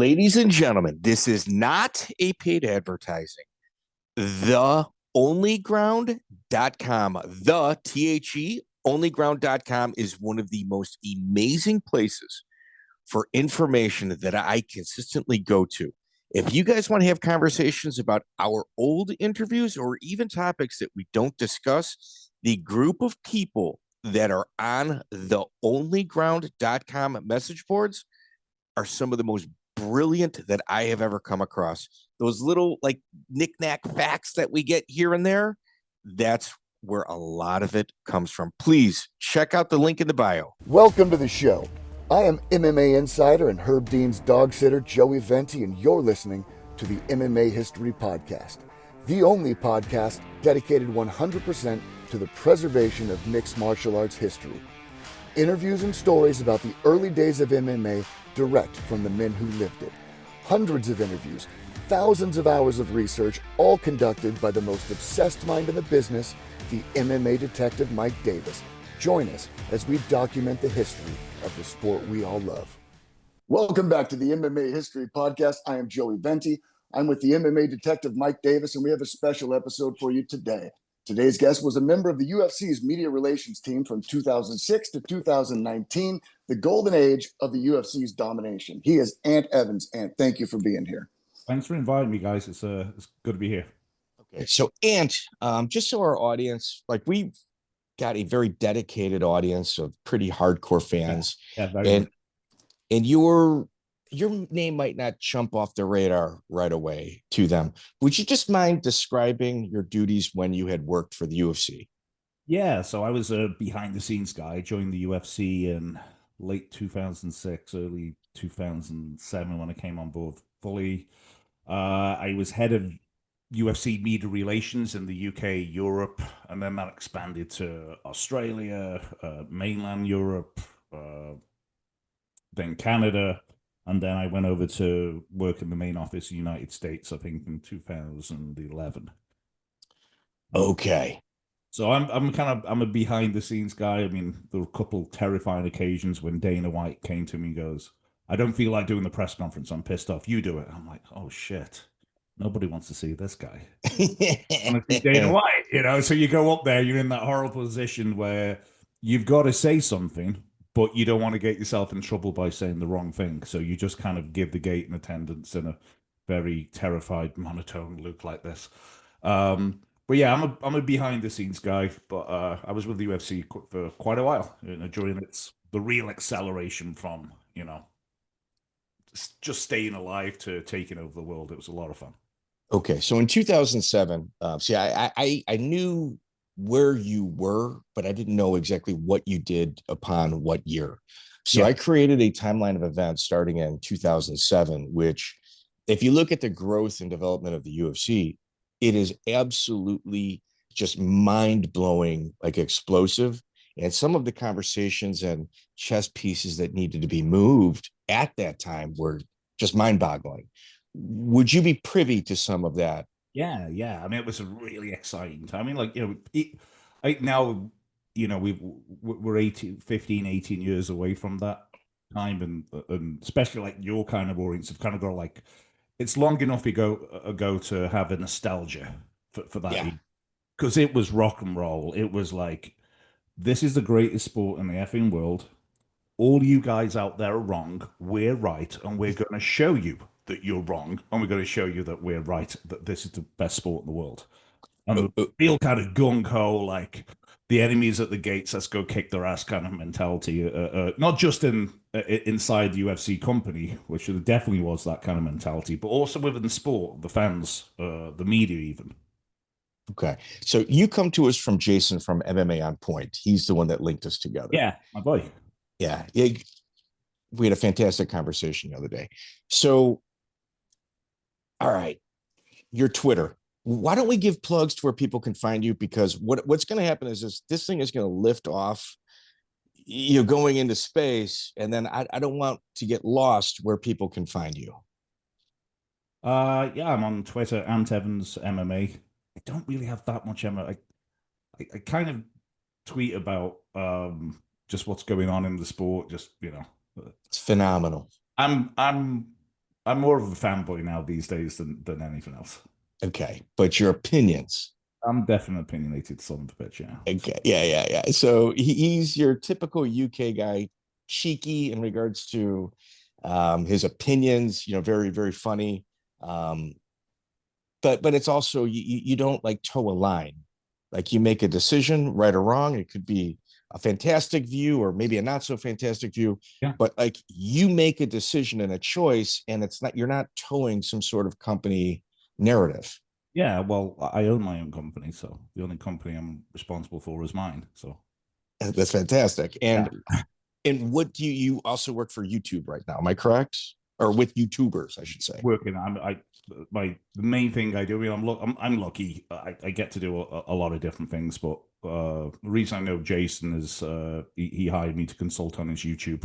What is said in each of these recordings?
Ladies and gentlemen, this is not a paid advertising. TheOnlyGround.com, the THE onlyground.com is one of the most amazing places for information that I consistently go to. If you guys want to have conversations about our old interviews or even topics that we don't discuss, the group of people that are on the onlyground.com message boards are some of the most brilliant that I have ever come across. Those little like knick-knack facts that we get here and there, that's where a lot of it comes from. Please check out the link in the bio. Welcome to the show. I am MMA insider and Herb Dean's dog sitter, Joey Venti, and you're listening to the MMA History Podcast, the only podcast dedicated 100% to the preservation of mixed martial arts history. Interviews and stories about the early days of MMA direct from the men who lived it. Hundreds of interviews, thousands of hours of research, all conducted by the most obsessed mind in the business, the MMA detective Mike Davis. Join us as we document the history of the sport we all love. Welcome back to the MMA History Podcast. I am Joey Venti. I'm with the MMA detective Mike Davis, and we have a special episode for you today. Today's guest was a member of the UFC's media relations team from 2006 to 2019, the golden age of the UFC's domination. He is Ant Evans. Ant, thank you for being here. Thanks for inviting me, guys. It's good to be here. Okay, so Ant, just so our audience, like we've got a very dedicated audience of pretty hardcore fans, and your name might not jump off the radar right away to them. Would you just mind describing your duties when you had worked for the UFC? Yeah, so I was a behind-the-scenes guy. I joined the UFC in late 2006, early 2007 when I came on board fully. I was head of UFC media relations in the UK, Europe, and then that expanded to Australia, mainland Europe, then Canada. And then I went over to work in the main office, United States, I think in 2011. Okay. So I'm a behind the scenes guy. I mean, there were a couple terrifying occasions when Dana White came to me and goes, "I don't feel like doing the press conference. I'm pissed off. You do it." I'm like, "Oh shit. Nobody wants to see this guy." I want to see Dana White, So you go up there, you're in that horrible position where you've got to say something, but you don't want to get yourself in trouble by saying the wrong thing. So you just kind of give the gate and attendance in a very terrified, monotone look like this. But yeah, I'm a behind the scenes guy, but I was with the UFC for quite a while, during the real acceleration from, just staying alive to taking over the world. It was a lot of fun. Okay, so in 2007, I knew where you were, but I didn't know exactly what you did upon what year. So I created a timeline of events starting in 2007, which, if you look at the growth and development of the UFC, it is absolutely just mind-blowing, like explosive. And some of the conversations and chess pieces that needed to be moved at that time were just mind-boggling. Would you be privy to some of that? Yeah. I mean, it was a really exciting time. I mean, now, we're 15, 18 years away from that time. And especially like your kind of audience have kind of got like, it's long enough ago to have a nostalgia for that. Yeah. Because it was rock and roll. It was like, this is the greatest sport in the effing world. All you guys out there are wrong. We're right. And we're going to show you that you're wrong. And we're going to show you that we're right, that this is the best sport in the world. And the real kind of gung-ho, like the enemies at the gates, let's go kick their ass kind of mentality. Not just inside the UFC company, which there definitely was that kind of mentality, but also within the sport, the fans, the media even. Okay. So you come to us from Jason from MMA On Point. He's the one that linked us together. Yeah, my boy. Yeah. We had a fantastic conversation the other day. So, all right, your Twitter. Why don't we give plugs to where people can find you? Because what's going to happen is this thing is going to lift off, going into space. And then I don't want to get lost where people can find you. Yeah, I'm on Twitter, Ant Evans MMA. I don't really have that much MMA. I kind of tweet about just what's going on in the sport. Just it's phenomenal. I'm I'm more of a fanboy now these days than anything else. Okay, but your opinions. I'm definitely opinionated son of a bitch, yeah. Okay, yeah. So he's your typical UK guy, cheeky in regards to his opinions. Very very funny. Um, but it's also you don't like toe a line. Like you make a decision, right or wrong. It could be a fantastic view or maybe a not so fantastic view. Yeah. But like you make a decision and a choice, and you're not towing some sort of company narrative. Yeah, well, I own my own company, so the only company I'm responsible for is mine. So That's fantastic. And yeah. and what do you also work for YouTube right now? Am I correct? Or with YouTubers, I should say. Working, the main thing I do. I mean, I'm lucky. I get to do a lot of different things, but the reason I know Jason is he hired me to consult on his YouTube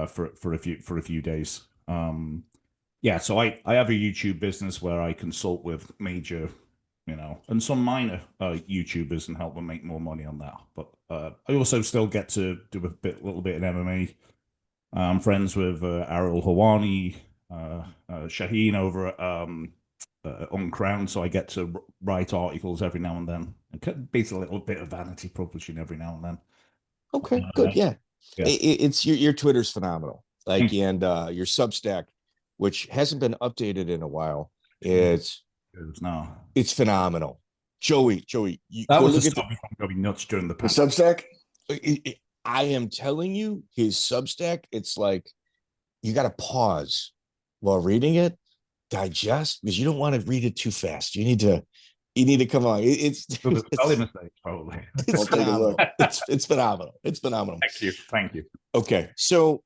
for a few days. Yeah, so I have a YouTube business where I consult with major, and some minor YouTubers and help them make more money on that. But I also still get to do little bit in MMA. I'm friends with Ariel Hawani, Shaheen over at Uncrowned, so I get to write articles every now and then. Basically, a little bit of vanity publishing every now and then. Okay, good. Yeah, yeah. It's your Twitter's phenomenal. Like, and your Substack, which hasn't been updated in a while, it's phenomenal. Joey, that was the stuff going to be nuts during the Substack. I am telling you, his Substack, it's like you got to pause while reading it, digest, because you don't want to read it too fast. You need to come on. It's spelling mistake, probably. It's phenomenal. It's phenomenal. It's phenomenal. Thank you. Okay, so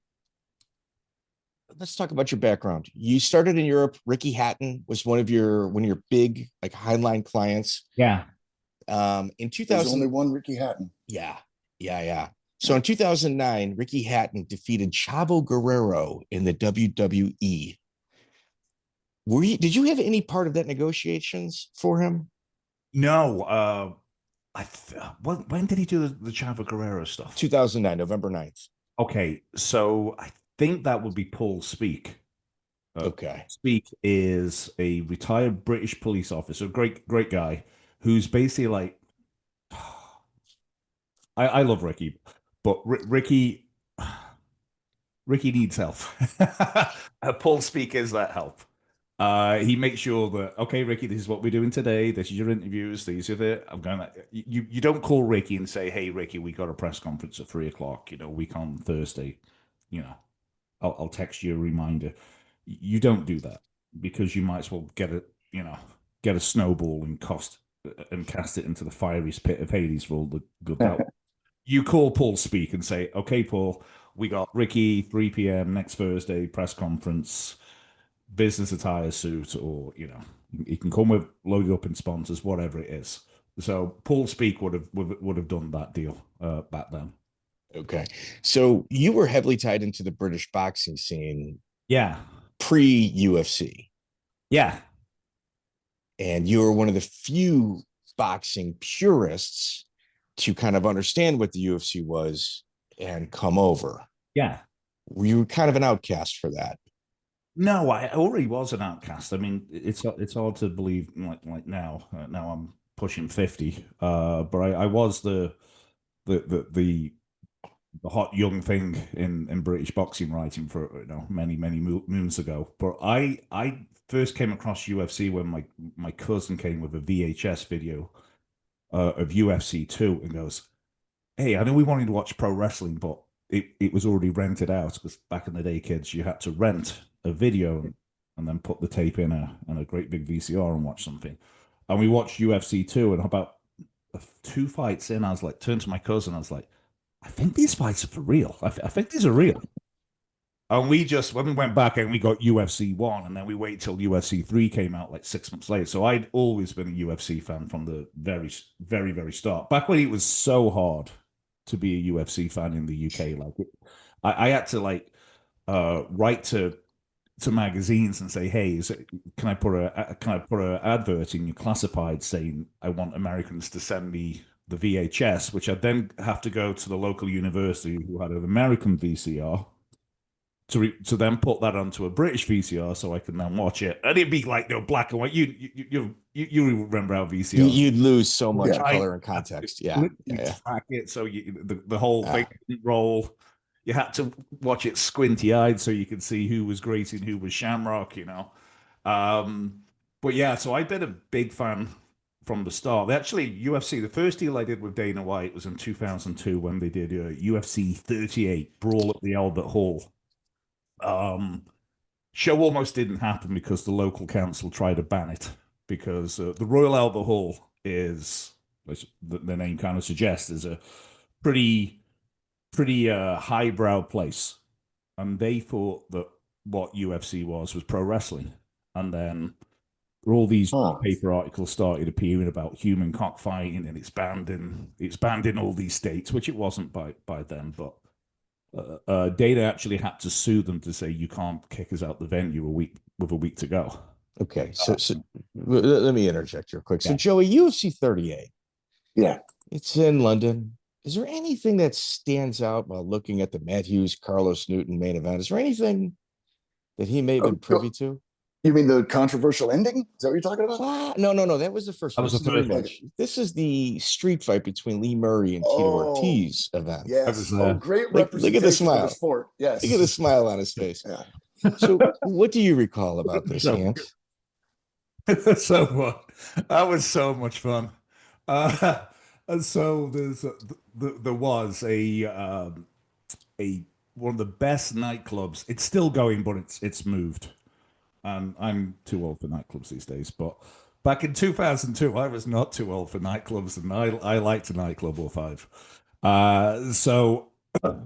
let's talk about your background. You started in Europe. Rickey Hatton was one of your big like Highline clients. Yeah. In 2000, there's only one Rickey Hatton. Yeah. So in 2009, Rickey Hatton defeated Chavo Guerrero in the WWE. Did you have any part of that negotiations for him? No. When did he do the Chavo Guerrero stuff? 2009, November 9th. Okay, so I think that would be Paul Speak. Okay. Speak is a retired British police officer, great guy, who's basically like, I love Rickey, but Rickey needs help. Paul Speak is that help. He makes sure that, okay, Rickey, this is what we're doing today. This is your interviews. These are the. I'm going to. You don't call Rickey and say, hey, Rickey, we got a press conference at 3:00. Week on Thursday. I'll text you a reminder. You don't do that because you might as well get a snowball and cast it into the fiery pit of Hades for all the good out. You call Paul Speak and say, okay, Paul, we got Rickey 3 p.m. next Thursday press conference, business attire suit, or he can come with loaded up in sponsors, whatever it is. So Paul Speak would have done that deal back then. Okay, so you were heavily tied into the British boxing scene. Yeah. Pre-UFC. Yeah. And you were one of the few boxing purists to kind of understand what the UFC was and come over. Yeah. You were kind of an outcast for that. No, I already was an outcast. I mean, it's hard to believe like now. Now I'm pushing 50. But I was the hot young thing in British boxing writing for many moons ago. But I first came across UFC when my cousin came with a VHS video of UFC 2 and goes, hey, I know we wanted to watch pro wrestling, but it was already rented out because back in the day, kids, you had to rent a video and then put the tape in a great big VCR and watch something. And we watched UFC 2, and about 2 fights in, I was like, turned to my cousin, I was like, I think these fights are for real. I think these are real. And when we went back and we got UFC 1, and then we waited till UFC 3 came out like 6 months later. So I'd always been a UFC fan from the very, very, very start. Back when it was so hard to be a UFC fan in the UK, I had to write to magazines and say, hey, can I put an advert in your classified saying I want Americans to send me the VHS, which I'd then have to go to the local university who had an American VCR to then put that onto a British VCR so I can then watch it, and it'd be like black and white. You remember how VCRs? You'd lose so much color and context. Yeah, track it so the whole thing didn't roll. You had to watch it squinty-eyed so you could see who was great and who was Shamrock. But yeah, so I've been a big fan from the start. Actually, UFC, the first deal I did with Dana White was in 2002 when they did UFC 38, Brawl at the Albert Hall. Show almost didn't happen because the local council tried to ban it, because the Royal Albert Hall is, as the name kind of suggests, is a pretty highbrow place. And they thought that what UFC was pro wrestling. And then all these paper articles started appearing about human cockfighting, and it's banned in all these states, which it wasn't by then. But Dana actually had to sue them to say, you can't kick us out the venue with a week to go. Okay, so let me interject real quick. So Joey, UFC 38. Yeah. It's in London. Is there anything that stands out while looking at the Matt Hughes, Carlos Newton main event? Is there anything that he may have been privy to? You mean the controversial ending? Is that what you're talking about? No. That was the first. That was the third match. This is the street fight between Lee Murray and Tito Ortiz event. Yes. Great representation. Look at the smile. For the sport. Yes. Look at the smile on his face. Yeah. So, what do you recall about this, Hans? So what? That was so much fun. And so there was a one of the best nightclubs. It's still going, but it's moved. And I'm too old for nightclubs these days. But back in 2002, I was not too old for nightclubs, and I liked a nightclub or five. So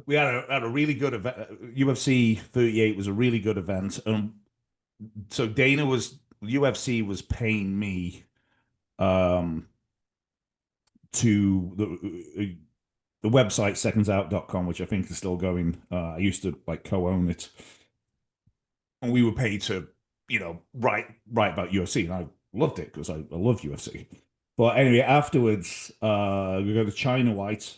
we had a really good event. UFC 38 was a really good event, and so UFC was paying me to the website secondsout.com, which I think is still going. I used to co-own it, and we were paid to write about UFC, and I loved it because I love UFC. But anyway, afterwards we go to China White.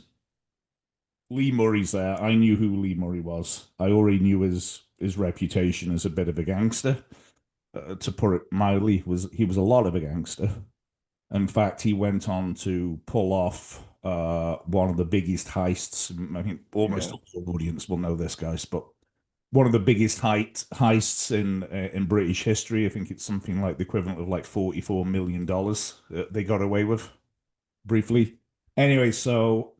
Lee Murray's there. I knew who Lee Murray was. I already knew his reputation as a bit of a gangster. To put it mildly, he was a lot of a gangster. In fact, he went on to pull off one of the biggest heists. I mean, almost all the audience will know this, guys, but one of the biggest heists in British history. I think it's something like the equivalent of $44 million they got away with briefly. Anyway, so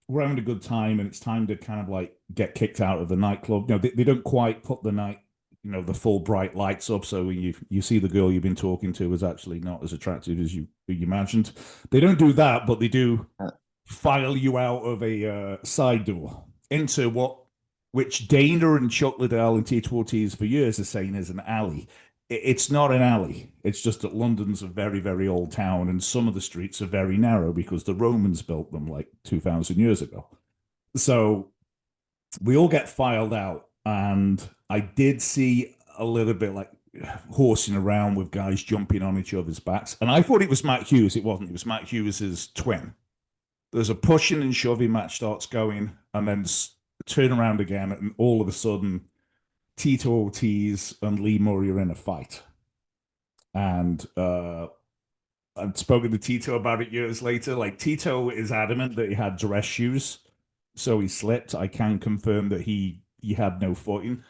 we're having a good time, and it's time to kind of get kicked out of the nightclub. They don't quite put the the full bright lights up, so when you see the girl you've been talking to is actually not as attractive as you imagined. They don't do that, but they do file you out of a side door into which Dana and Chuck Liddell and Tito Ortiz for years are saying is an alley. It's not an alley. It's just that London's a very, very old town, and some of the streets are very narrow because the Romans built them 2,000 years ago. So we all get filed out, and I did see a little bit horsing around with guys jumping on each other's backs. And I thought it was Matt Hughes. It wasn't. It was Matt Hughes' twin. There's a pushing and shoving match starts going, and then turn around again, and all of a sudden Tito Ortiz and Lee Murray are in a fight. And I've spoken to Tito about it years later. Tito is adamant that he had dress shoes, so he slipped. I can confirm that he had no footing,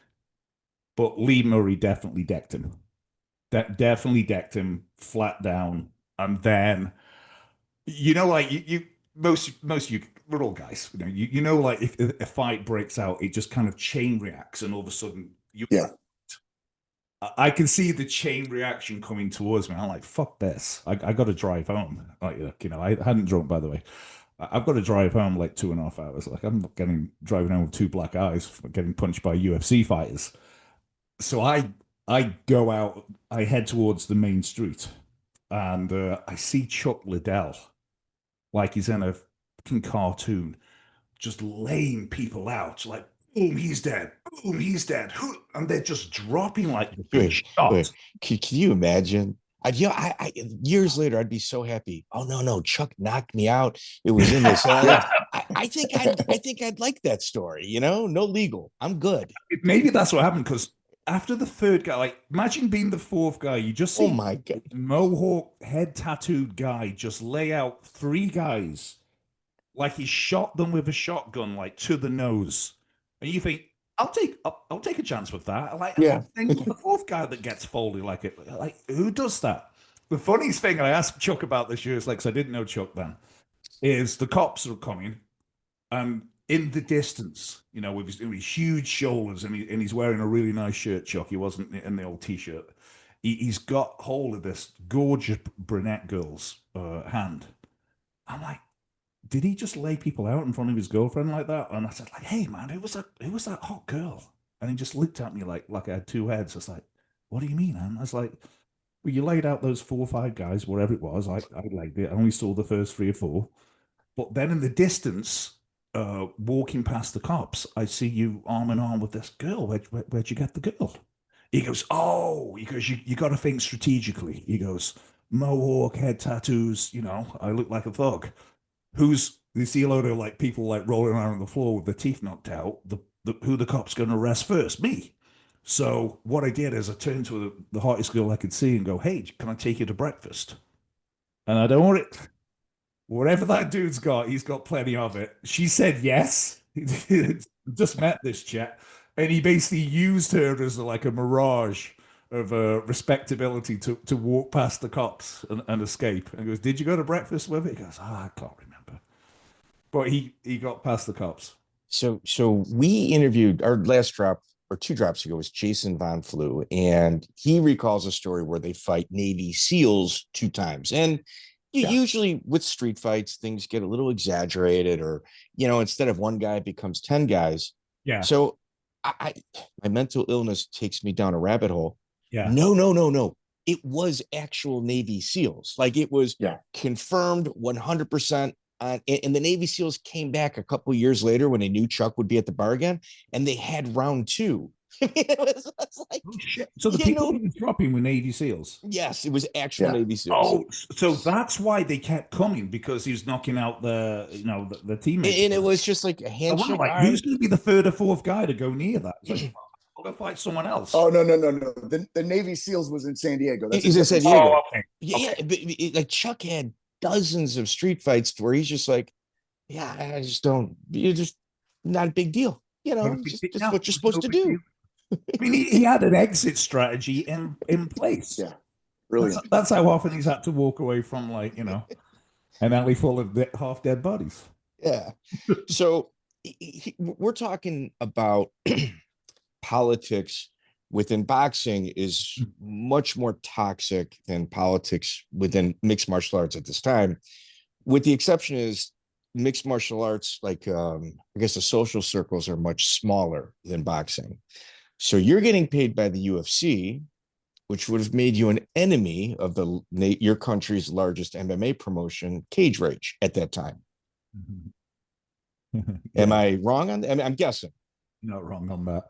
but Lee Murray definitely decked him. Definitely decked him flat down. And then most of you, we're all guys. If a fight breaks out, it just kind of chain reacts, and all of a sudden I can see the chain reaction coming towards me. I'm like, fuck this. I got to drive home. I hadn't drunk, by the way. I've got to drive home 2.5 hours. I'm not driving home with two black eyes, getting punched by UFC fighters. So I go out, I head towards the main street, and I see Chuck Liddell, he's in a fucking cartoon, just laying people out, boom, he's dead. Boom, he's dead. And they're just dropping shots. Can you imagine? Years later, I'd be so happy. Oh, no, Chuck knocked me out. It was in this alley. I think I'd like that story. You know, no legal. I'm good. Maybe that's what happened because after the third guy, like imagine being the fourth guy, you just Oh see my god. mohawk head tattooed guy just lay out three guys like he shot them with a shotgun, like to the nose, and you think. I'll take a chance with that. Like, Yeah. and the fourth guy that gets folded like it. Like, who does that? The funniest thing I asked Chuck about this year is like, 'cause I didn't know Chuck then, is the cops are coming, and in the distance, you know, with his huge shoulders, and he's wearing a really nice shirt. Chuck, he wasn't in the old t-shirt. He's got hold of this gorgeous brunette girl's hand. I'm like, did he just lay people out in front of his girlfriend like that? And I said, like, hey man, who was that hot girl? And he just looked at me like I had two heads. I was like, what do you mean, man? I was like, well, you laid out those 4 or 5 guys, whatever it was. I liked it. I only saw the first 3 or 4. But then in the distance, walking past the cops, I see you arm in arm with this girl. Where'd you get the girl? He goes, oh, he goes, you got to think strategically. He goes, mohawk, head tattoos, you know, I look like a thug. You see a load of like people like rolling around on the floor with their teeth knocked out. Who the cop's going to arrest first? Me. So what I did is I turned to the hottest girl I could see and go, hey, can I take you to breakfast? And I don't want it. Whatever that dude's got, he's got plenty of it. She said yes. Just met this chat. And he basically used her as like a mirage of respectability to walk past the cops and escape. And he goes, did you go to breakfast with it? He goes, I can't remember. But he got past the cops. So we interviewed our last drop or 2 drops ago was Jason Von Flew, and he recalls a story where they fight Navy SEALs 2 times. And usually with street fights, things get a little exaggerated, or, you know, instead of 1 guy, it becomes 10 guys. Yeah. So my mental illness takes me down a rabbit hole. Yeah. No. It was actual Navy SEALs. Like it was confirmed 100%. And the Navy SEALs came back a couple of years later when they knew Chuck would be at the bar again, and they had round 2. I mean, it was like, oh, shit. So the people he was dropping were Navy SEAls? Yes, it was actual Navy SEAls. Oh, so that's why they kept coming, because he was knocking out the teammates. And it was just like a handshake. Like, who's going to be the 3rd or 4th guy to go near that? Like, I'll go fight someone else. Oh, no. The Navy SEAls was in San Diego. He's in San Diego. Oh, okay. Yeah, okay. Like Chuck had dozens of street fights where he's just like, I just don't, you're just not a big deal. You know, just what you're supposed to do. I mean, he had an exit strategy in place. Yeah, really. That's how often he's had to walk away from, like, you know, an alley full of half dead bodies. Yeah. So we're talking about politics within boxing is much more toxic than politics within mixed martial arts at this time, with the exception is mixed martial arts, like I guess the social circles are much smaller than boxing. So you're getting paid by the UFC, which would have made you an enemy of your country's largest MMA promotion, Cage Rage, at that time. Am I wrong on that? I mean, I'm guessing. Not wrong on that.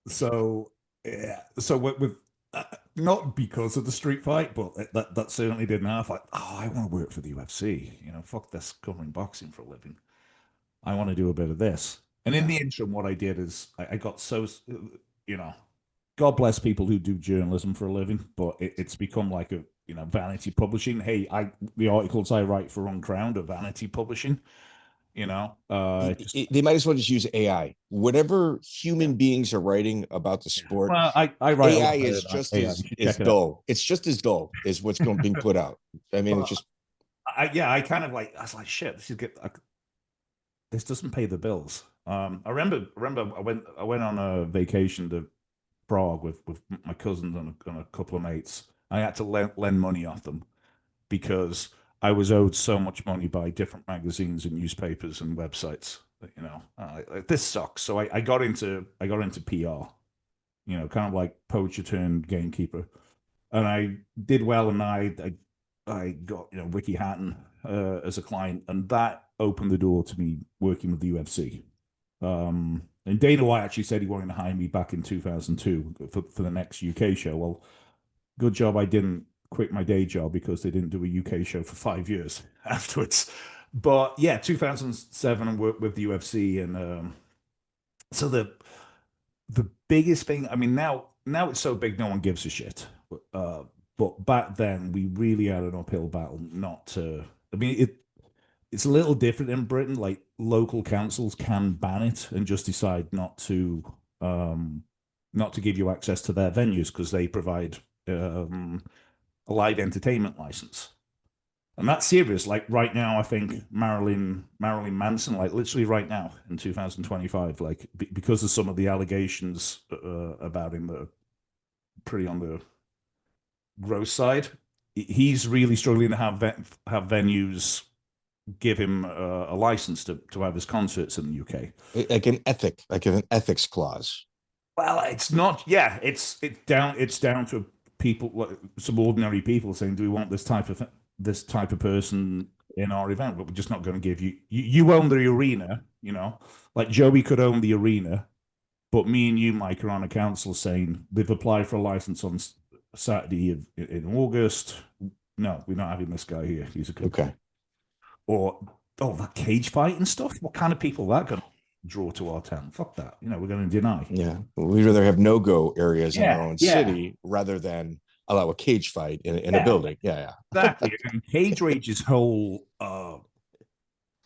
So with not because of the street fight, but that certainly didn't have like, I want to work for the UFC. You know, fuck this covering boxing for a living. I want to do a bit of this. And in the interim, what I did is I got so, you know, God bless people who do journalism for a living, but it's become like a, you know, vanity publishing. Hey, the articles I write for Uncrowned are vanity publishing. You know, they might as well just use AI. Whatever human beings are writing about the sport, well, I write AI is just as dull. It's just as dull as what's going to be put out. I mean, it's just. I kind of like, I was like, shit, this doesn't pay the bills. I remember I went on a vacation to Prague with my cousins and a couple of mates. I had to lend money off them because I was owed so much money by different magazines and newspapers and websites. You know, this sucks. So I got into PR. You know, kind of like poacher turned gamekeeper, and I did well. And I got, you know, Rickey Hatton as a client, and that opened the door to me working with the UFC. And Dana White actually said he wanted to hire me back in 2002 for the next UK show. Well, good job I didn't quit my day job because they didn't do a UK show for 5 years afterwards. But yeah, 2007, I worked with the UFC, and so the biggest thing. I mean, now it's so big, no one gives a shit. But back then, we really had an uphill battle not to. I mean, it's a little different in Britain. Like local councils can ban it and just decide not to give you access to their venues because they provide a live entertainment license. And that's serious. Like right now, I think Marilyn Manson, like literally right now in 2025, like because of some of the allegations about him that are pretty on the gross side, he's really struggling to have venues give him a license to have his concerts in the UK. Like an ethics clause. Well, it's not. Yeah, it's down to people, like some ordinary people, saying, "Do we want this type of person in our event?" But we're just not going to give you. You own the arena, you know. Like Joey could own the arena, but me and you, Mike, are on a council saying they've applied for a license on Saturday in August. No, we're not having this guy here. He's a okay. Or that cage fight and stuff. What kind of people are that going to draw to our town? Fuck that. You know, we're going to deny. Yeah, we'd rather have no-go areas in our own city rather than allow a cage fight in a building. Yeah. Exactly. And Cage Rage's whole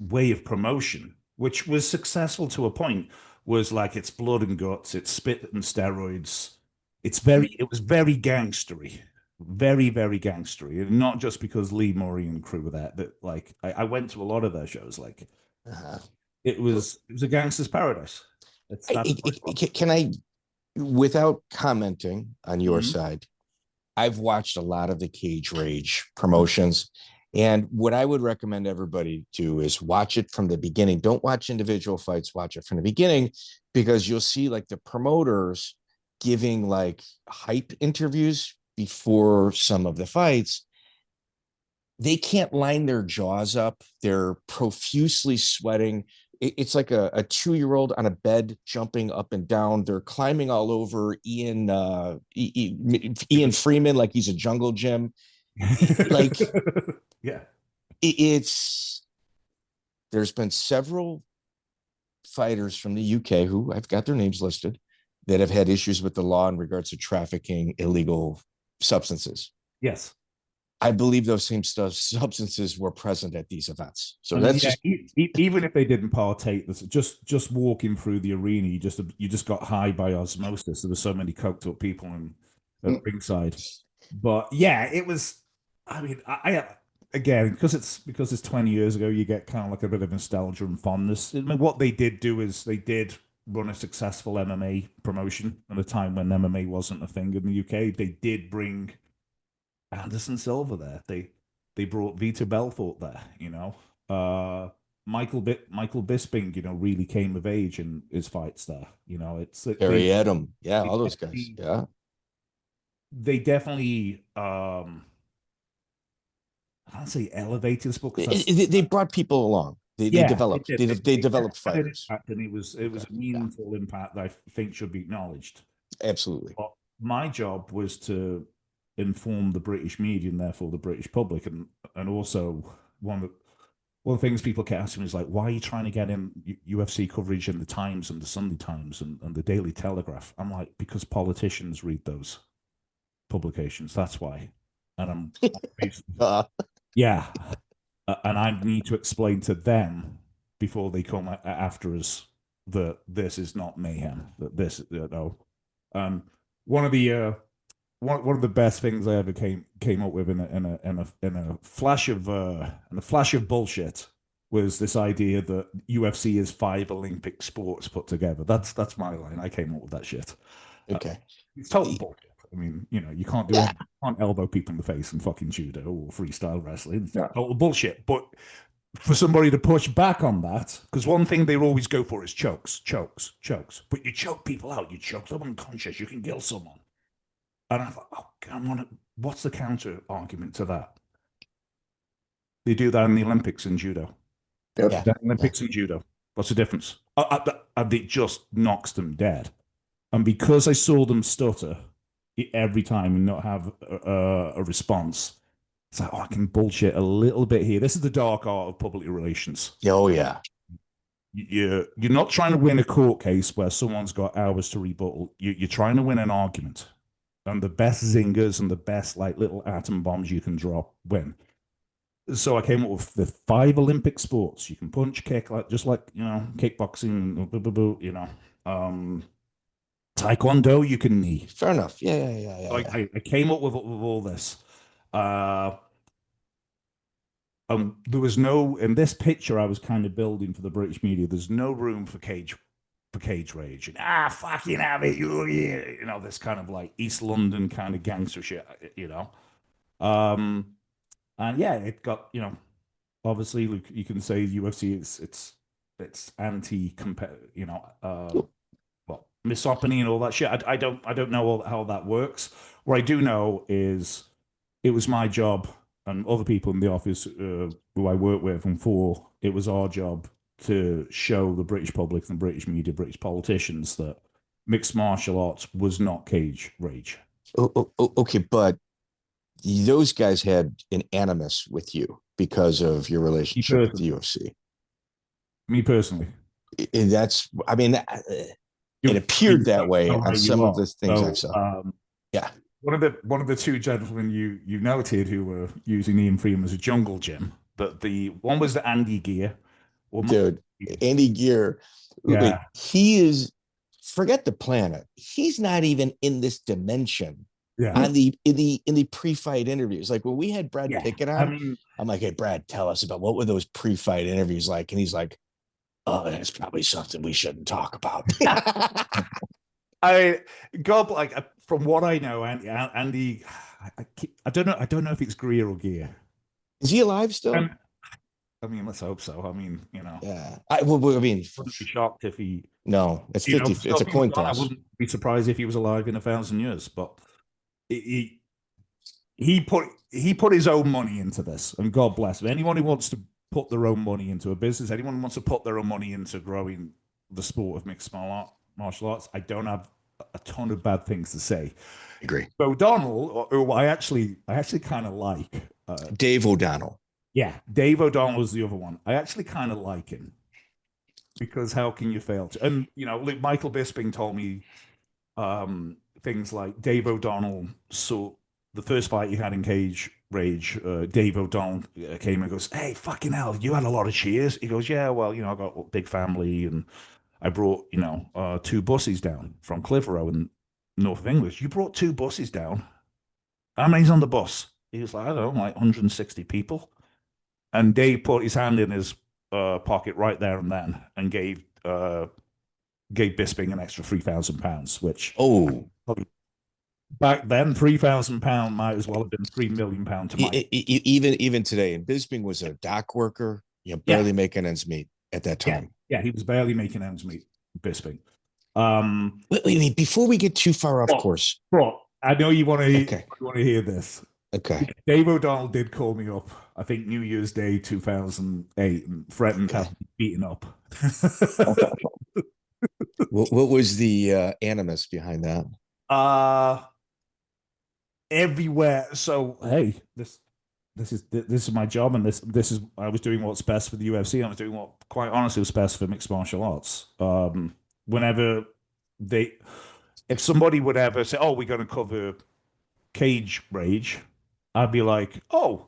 way of promotion, which was successful to a point, was like it's blood and guts, it's spit and steroids. It was very gangstery. Very, very gangstery. And not just because Lee Murray and crew were there, but like I went to a lot of their shows. Like it was a gangster's paradise. Can I, without commenting on your side, I've watched a lot of the Cage Rage promotions, and what I would recommend everybody do is watch it from the beginning. Don't watch individual fights, watch it from the beginning, because you'll see like the promoters giving like hype interviews before some of the fights. They can't line their jaws up. They're profusely sweating. It's like a 2-year-old on a bed jumping up and down. They're climbing all over Ian Freeman like he's a jungle gym. Like, yeah, there's been several fighters from the UK who I've got their names listed that have had issues with the law in regards to trafficking illegal substances. Yes. I believe those same substances were present at these events. So even if they didn't partake, just walking through the arena, you just got high by osmosis. There were so many coked up people at ringside. But yeah, it was. I mean, I again because it's 20 years ago, you get kind of like a bit of nostalgia and fondness. I mean, what they did do is they did run a successful MMA promotion at a time when MMA wasn't a thing in the UK. They did bring Anderson Silva there. They brought Vitor Belfort there, you know. Michael Bisping, you know, really came of age in his fights there. You know, Harry Adam, all those guys. Yeah. They definitely I don't say elevated this book. They brought people along. They developed fighters. And it was a meaningful impact that I think should be acknowledged. Absolutely. But my job was to inform the British media and therefore the British public, and also one of the things people kept asking me is like, why are you trying to get in UFC coverage in the Times and the Sunday Times and the Daily Telegraph? I'm like, because politicians read those publications, that's why. And I'm yeah, and I need to explain to them before they come after us that this is not mayhem, that this, you know. One of the best things I ever came up with in a flash of bullshit was this idea that UFC is 5 Olympic sports put together. That's my line. I came up with that shit. Okay, it's total bullshit. I mean, you know, you can't do anything. You can't elbow people in the face in fucking judo or freestyle wrestling. It's total bullshit. But for somebody to push back on that, because one thing they always go for is chokes. But you choke people out. You choke them unconscious. You can kill someone. And I thought, oh, come on, what's the counter argument to that? They do that in the Olympics in judo. Yep. The Olympics in judo. What's the difference? It just knocks them dead. And because I saw them stutter every time and not have a response, It's like, oh, I can bullshit a little bit here. This is the dark art of public relations. Oh yeah. You're not trying to win a court case where someone's got hours to rebuttal. You're trying to win an argument, and the best zingers and the best like little atom bombs you can drop win. So I came up with the 5 Olympic sports. You can punch, kick, like just like kickboxing, taekwondo. You can knee. Fair enough. Yeah. Like I came up with all this. There was no in this picture I was kind of building for the British media. There's no room for cage rage and fucking have it, this kind of like East London kind of gangster shit, and yeah, it got obviously you can say UFC it's anti well, misogyny and all that shit. I don't know how that works. What I do know is it was my job and other people in the office who I work with and for, it was our job to show the British public and British media, British politicians that mixed martial arts was not cage rage. Okay, but those guys had an animus with you because of your relationship with the UFC. Me personally. And that's, I mean, it appeared that way on some of the things I saw. Yeah. One of the 2 gentlemen you noted who were using Ian Freeman as a jungle gym, but the one was the Andy Geer. Dude, Andy Geer, yeah. He is, forget the planet. He's not even in this dimension. Yeah. On in the pre-fight interviews, like when we had Brad Pickett on, I mean, I'm like, hey Brad, tell us about what were those pre-fight interviews like? And he's like, oh, that's probably something we shouldn't talk about. From what I know, Andy, I don't know if it's Greer or Geer. Is he alive still? I mean, let's hope so. I mean, Yeah. I mean, wouldn't be shocked if he. No, it's 50. It's a coin toss. I wouldn't be surprised if he was alive in 1,000 years. But he put his own money into this, and God bless him. Anyone who wants to put their own money into a business, anyone who wants to put their own money into growing the sport of mixed martial arts, I don't have a ton of bad things to say. Agree. So O'Donnell, who I actually kind of like, Dave O'Donnell. Yeah, Dave O'Donnell was the other one. I actually kind of like him because how can you fail to? And Michael Bisping told me things like Dave O'Donnell saw the first fight he had in Cage Rage. Dave O'Donnell came and goes, "Hey, fucking hell, you had a lot of cheers." He goes, "Yeah, well, I got a big family and I brought 2 buses down from Clitheroe in north of England. You brought 2 buses down. How many's on the bus?" He was like, "I don't know, like 160 people." And Dave put his hand in his pocket right there and then and gave Bisping an extra £3,000, which back then £3,000 might as well have been £3 million to Mike. Even today, and Bisping was a dock worker, barely making ends meet at that time. Yeah, he was barely making ends meet, Bisping. Wait, before we get too far off course, bro, I know you want to hear this. Okay. Dave O'Donnell did call me up, I think New Year's Day 2008, and threatened to have me beaten up. What was the animus behind that? Everywhere. So hey, this is my job, and this is I was doing what's best for the UFC. I was doing what, quite honestly, was best for mixed martial arts. Whenever if somebody would ever say, "Oh, we're going to cover Cage Rage," I'd be like, "Oh,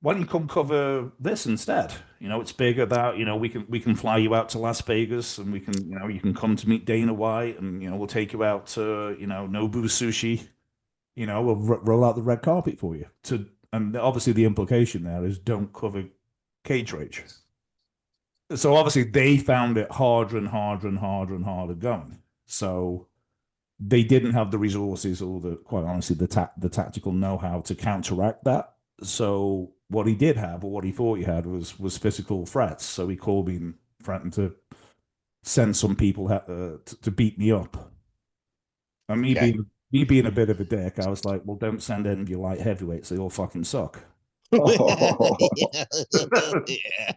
why don't you come cover this instead? It's bigger. That we can fly you out to Las Vegas, and we can you can come to meet Dana White, and we'll take you out to Nobu Sushi. We'll roll out the red carpet for you." And obviously the implication there is don't cover Cage Rage. So obviously they found it harder and harder and harder and harder going. So they didn't have the resources or quite honestly, the tactical know-how to counteract that. So what he did have, or what he thought he had, was physical threats. So he called me and threatened to send some people to beat me up. And me being a bit of a dick, I was like, "Well, don't send any of your light heavyweights. They all fucking suck." Oh. Yeah.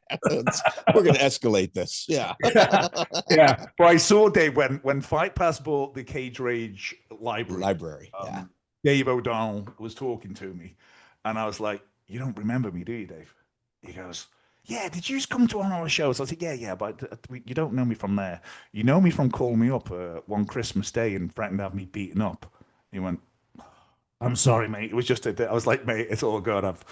We're going to escalate this. Yeah. Yeah. But I saw Dave when Fight Pass bought the Cage Rage library. Yeah. Dave O'Donnell was talking to me, and I was like, "You don't remember me, do you, Dave?" He goes, "Yeah, did you just come to one of our shows?" I said, "Yeah, but you don't know me from there. You know me from calling me up one Christmas day and threatening to have me beaten up." He went, "I'm sorry, mate. It was just I was like, mate, it's all good. I've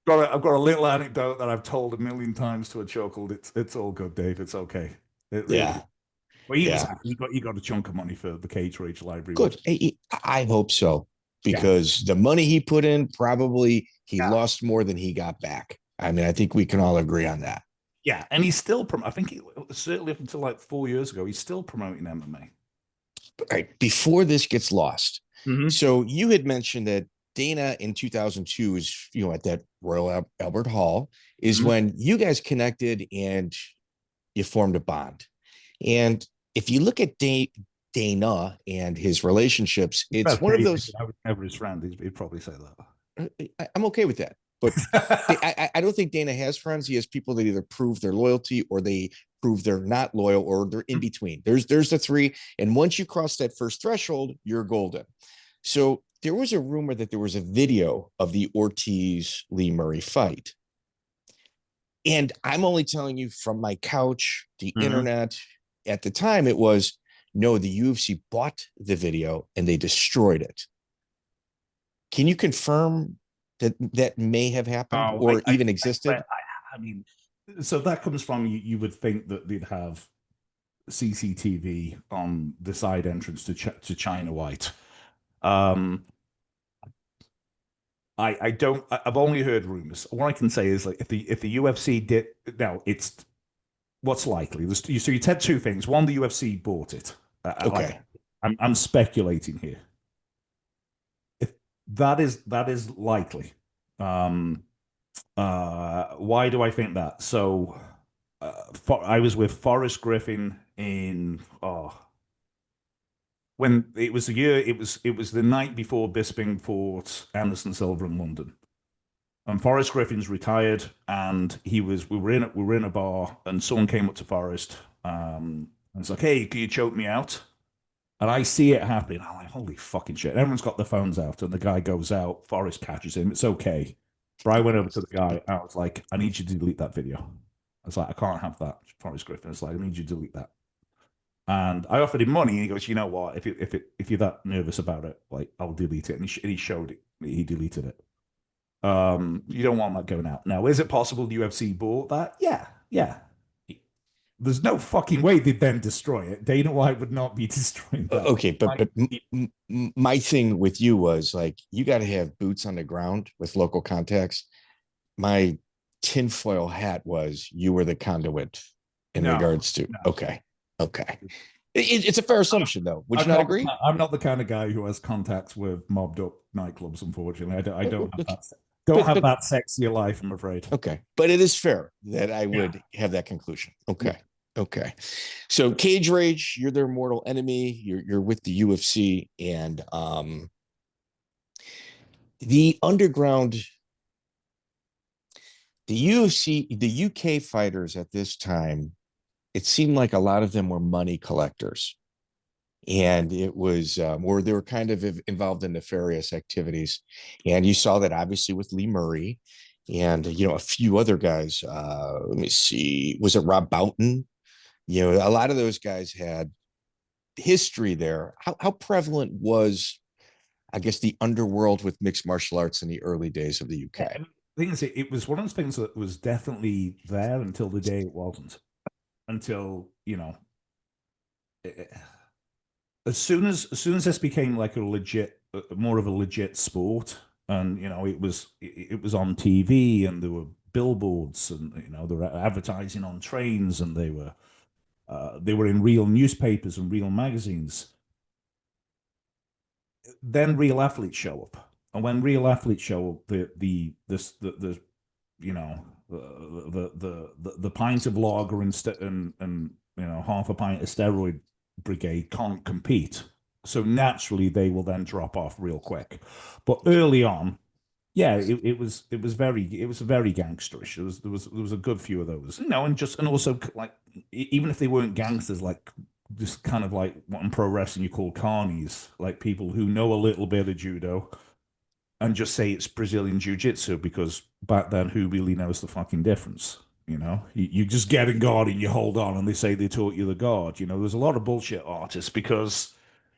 got a little anecdote that I've told a million times to a chokehold. It's all good, Dave. It's okay. It really is." Yeah. Well, he was Yeah. happy. He got a chunk of money for the Cage Rage library, Good. which I hope so, yeah, because the money he put in, probably he yeah, lost more than he got back. I mean, I think we can all agree on that. yeah. And he's still I think certainly up until like 4 years ago, he's still promoting MMA. All right. Before this gets lost. Mm-hmm. So you had mentioned that Dana in 2002 is, at that Royal Albert Hall is Mm-hmm. when you guys connected and you formed a bond. And if you look at Dana and his relationships, it's one of David, those. I was never his friend. He'd probably say I'm okay with that. But that. I don't think Dana has friends. He has people that either prove their loyalty or they prove they're not loyal or they're in between. There's the three. And once you cross that first threshold, you're golden. So there was a rumor that there was a video of the Ortiz Lee Murray fight. And I'm only telling you from my couch, the internet. At the time, it was no, the UFC bought the video and they destroyed it. Can you confirm that may have happened Oh, or even existed? I mean, so that comes from you would think that they'd have CCTV on the side entrance to China White. I don't. I've only heard rumors. What I can say is like if the UFC did now, it's what's likely. So you said two things. One, the UFC bought it. Like Okay. I'm speculating here. If that is likely. Um, why do I think that? So, I was with Forrest Griffin in when it was the year. It was the night before Bisping fought Anderson Silva in London. And Forrest Griffin's retired, and we were in a bar, and someone came up to Forrest, and it's like, "Hey, can you choke me out?" And I see it happening. I'm like, "Holy fucking shit!" Everyone's got their phones out, and the guy goes out. Forrest catches him. It's okay. But I went over to the guy. And I was like, "I need you to delete that video." I was like, "I can't have that." Forrest Griffin. It's like, "I need you to delete that." And I offered him money, and he goes, "You know what? If you're that nervous about it, like, I'll delete it." And he showed it. He deleted it. You don't want that going out. Now, is it possible the UFC bought that? Yeah, yeah. There's no fucking way they'd then destroy it. Dana White would not be destroying that. Okay, but my thing with you was like you got to have boots on the ground with local contacts. My tinfoil hat was you were the conduit in No, regards to. no. Okay. It's a fair assumption, though. Would you not agree? I'm not the kind of guy who has contacts with mobbed up nightclubs. Unfortunately, I don't have Okay. that. Don't have But that sexier life. I'm afraid. okay, but it is fair that I Yeah. would have that conclusion. Okay. Yeah. Okay. So Cage Rage, you're their mortal enemy. You're with the UFC and the underground, the UFC, the UK fighters at this time, it seemed like a lot of them were money collectors. And it was where they were kind of involved in nefarious activities. And you saw that obviously with Lee Murray and, a few other guys. Let me see. Was it Rob Boughton? A lot of those guys had history there. How prevalent was, I guess, the underworld with mixed martial arts in the early days of the Yeah, UK? I mean, the thing is, it was one of those things that was definitely there until the day it wasn't. Until as soon as this became like a legit, more of a legit sport, and it was on TV, and there were billboards, and there were advertising on trains, and they were in real newspapers and real magazines. Then real athletes show up, and when real athletes show up, the you know the pint of lager and half a pint of steroid brigade can't compete, so naturally they will then drop off real quick. But early on, yeah, it was very gangsterish. There was a good few of those, and also like even if they weren't gangsters, like just kind of like what in pro wrestling you call carnies, like people who know a little bit of judo, and just say it's Brazilian Jiu-Jitsu, because back then, who really knows the fucking difference? You know, you just get in guard and you hold on, and they say they taught you the guard. You know, there's a lot of bullshit artists, because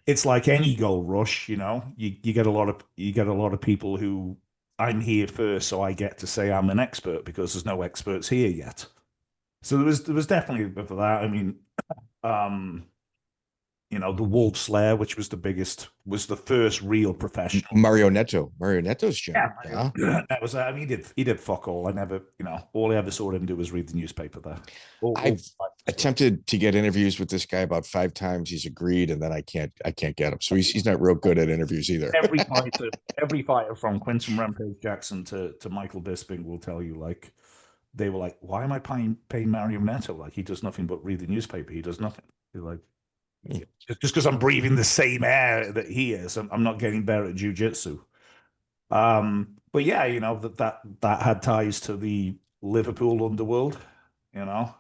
it's like any gold rush. You know, you get a lot of people who, I'm here first, so I get to say I'm an expert, because there's no experts here yet. So there was definitely a bit of that. I mean, um, you know, the Wolf Slayer, which was the first real professional. Marionetto's gym. Yeah, that was. I mean, he did fuck all. I never, you know, all I ever saw him do was read the newspaper there. I've attempted to get interviews with this guy about 5 times. He's agreed, and then I can't get him. So he's not real good at interviews either. Every fighter from Quinton Rampage Jackson to Michael Bisping will tell you, like, they were like, why am I paying Marionetto? Like, he does nothing but read the newspaper. He does nothing. You're like, just because I'm breathing the same air that he is, I'm not getting better at jiu-jitsu. But yeah, you know, that had ties to the Liverpool underworld, you know.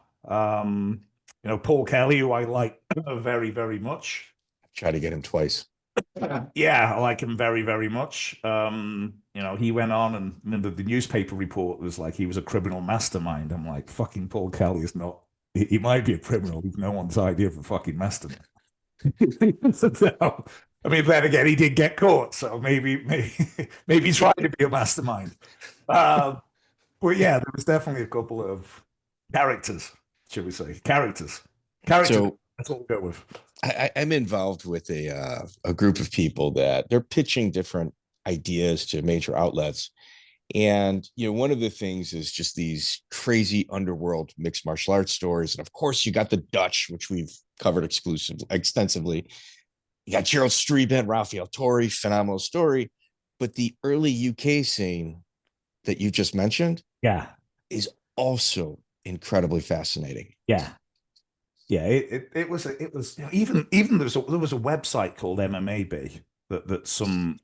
Paul Kelly, who I like very, very much. Try to get him twice. Yeah, I like him very, very much. You know, he went on, and remember, the newspaper report was like he was a criminal mastermind. I'm like, fucking Paul Kelly is not. He might be a criminal. He's no one's idea of a fucking mastermind. So, I mean, then again, he did get caught, so maybe he's trying to be a mastermind. But yeah, there was definitely a couple of characters, should we say? Characters. So that's what we'll go with. I'm involved with a group of people that they're pitching different ideas to major outlets. And, you know, one of the things is just these crazy underworld mixed martial arts stories. And of course, you got the Dutch, which we've covered extensively. You got Gerald Streebent, Rafael Torre, phenomenal story. But the early UK scene that you just mentioned, is also incredibly fascinating. Yeah. It was you know, even there was a website called MMAB that some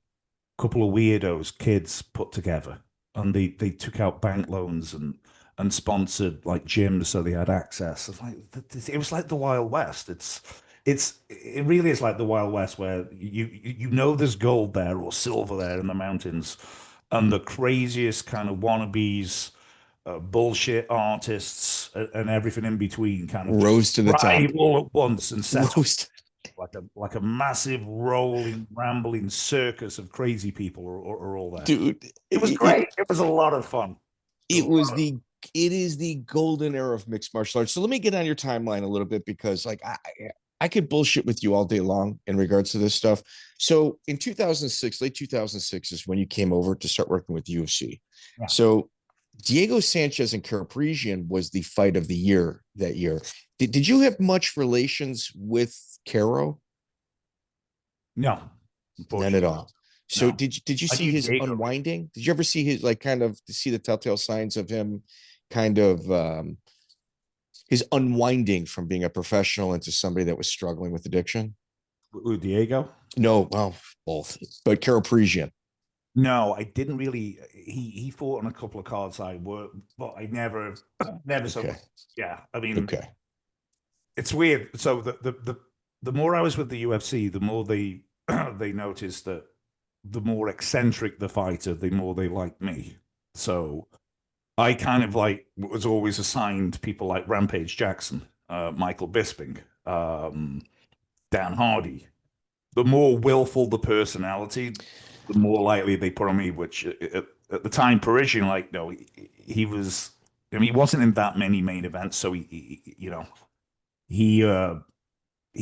couple of weirdos kids put together, and they took out bank loans and sponsored like gyms so they had access. It was like the Wild West. It really is like the Wild West, where you know there's gold there or silver there in the mountains, and the craziest kind of wannabes, bullshit artists, and everything in between kind of rose to the top all at once and settled like a massive rolling, rambling circus of crazy people are all there. Dude, it was great. It was a lot of fun. It is the golden era of mixed martial arts. So let me get on your timeline a little bit, because like I could bullshit with you all day long in regards to this stuff. So in 2006, late 2006 is when you came over to start working with UFC. Yeah. So Diego Sanchez and Parisyan was the fight of the year that year. Did you have much relations with Caro? No, none at all. So No. did you see his Diego. unwinding? Did you ever see his like kind of see the telltale signs of him kind of his unwinding from being a professional into somebody that was struggling with addiction? With Diego? No, well, both, but Caro Parisyan. No, I didn't really. He fought on a couple of cards I worked, but I never Okay. so. Yeah, I mean, Okay. it's weird. So the more I was with the UFC, the more they they noticed that the more eccentric the fighter, the more they liked me. So I kind of like was always assigned people like Rampage Jackson, Michael Bisping, Dan Hardy. The more willful the personality, the more likely they put on me. Which at the time, Parisyan, like, no, he was. I mean, he wasn't in that many main events, so he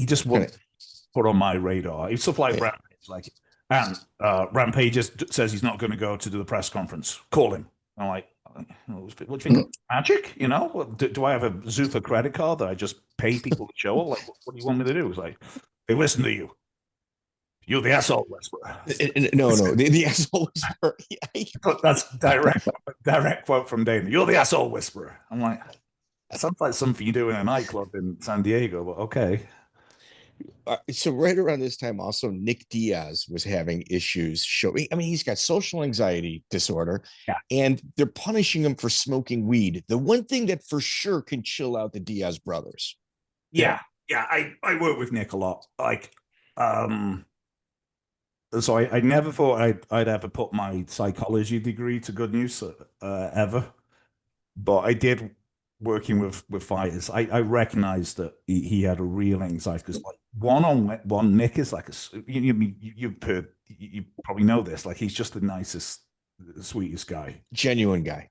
just wasn't put on my radar. It's stuff like Rampage, like, and Rampage just says he's not going to go to do the press conference. Call him. I'm like, what do you think? Magic? You know, do I have a Zuther credit card that I just pay people to show? Like, what do you want me to do? It's like, they listen to you. You're the asshole whisperer. No, the asshole whisperer. That's direct quote from Dana. You're the asshole whisperer. I'm like, that sounds like something you do in a nightclub in San Diego, but okay. So right around this time, also Nick Diaz was having issues showing. I mean, he's got social anxiety disorder, and they're punishing him for smoking weed. The one thing that for sure can chill out the Diaz brothers. Yeah. I work with Nick a lot. Like, So I never thought I'd ever put my psychology degree to good use ever, but I did working with fighters. I recognized that he had a real anxiety because like one on one, Nick is like you probably know this. Like he's just the nicest, sweetest guy, genuine guy.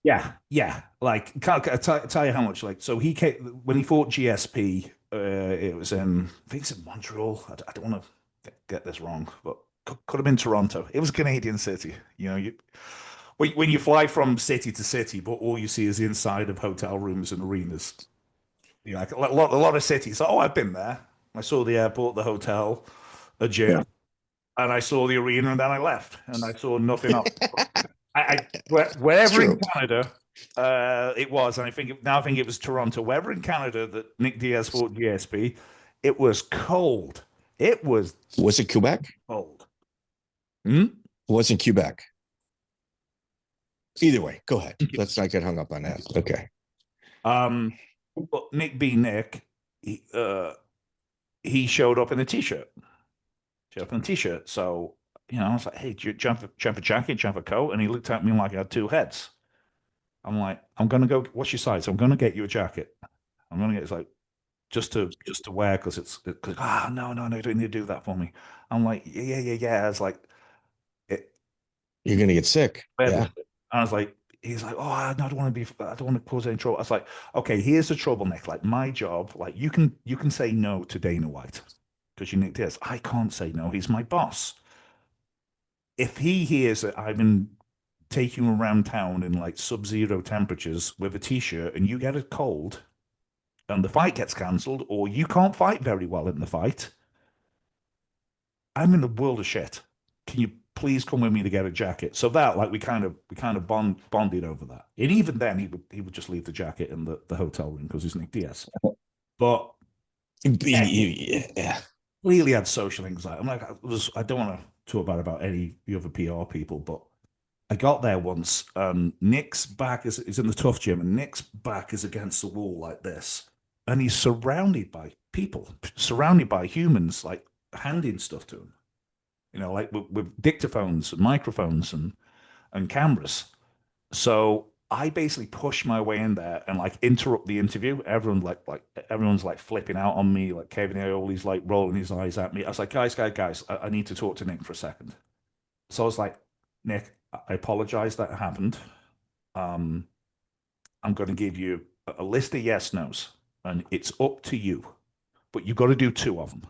Yeah. Like can't tell you how much. Like so he came when he fought GSP. It was in I think it's in Montreal. I don't want to get this wrong, but could have been Toronto. It was a Canadian city. You know, when you fly from city to city, but all you see is the inside of hotel rooms and arenas. You know, like a lot of cities. Oh, I've been there. I saw the airport, the hotel, a gym, and I saw the arena, and then I left, and I saw nothing else. Wherever in Canada it was, and I think it was Toronto. Wherever in Canada that Nick Diaz fought GSP, it was cold. It was. Was it Quebec? Cold. It wasn't Quebec. Either way, go ahead. Let's not get hung up on that. Okay. But Nick, he showed up in a t-shirt. So, you know, I was like, hey, do you have a jacket? Do you have a coat? And he looked at me like I had two heads. I'm like, I'm going to go, what's your size? I'm going to get you a jacket. I'm going to get, it's like, just to wear because no, you don't need to do that for me. I'm like, yeah. I was like, you're going to get sick. Yeah. I was like, he's like, oh, I don't want to cause any trouble. I was like, okay, here's the trouble, Nick. Like my job, like you can say no to Dana White because you Nick Diaz. I can't say no. He's my boss. If he hears that I've been taking you around town in like sub-zero temperatures with a t-shirt and you get a cold and the fight gets cancelled or you can't fight very well in the fight, I'm in a world of shit. Can you please come with me to get a jacket? So that, like, we kind of bonded over that. And even then, he would just leave the jacket in the hotel room because he's Nick Diaz. But yeah, clearly had social anxiety. I'm like, I don't want to talk about any of the other PR people, but I got there once. Nick's back is in the tough gym, and Nick's back is against the wall like this, and he's surrounded by people, surrounded by humans, like handing stuff to him. You know, like with dictaphones, and microphones, and cameras. So I basically push my way in there and like interrupt the interview. Everyone's like flipping out on me, like Kevin Aioli's like rolling his eyes at me. I was like, guys, I need to talk to Nick for a second. So I was like, Nick, I apologize that happened. I'm going to give you a list of yes nos, and it's up to you, but you've got to do two of them.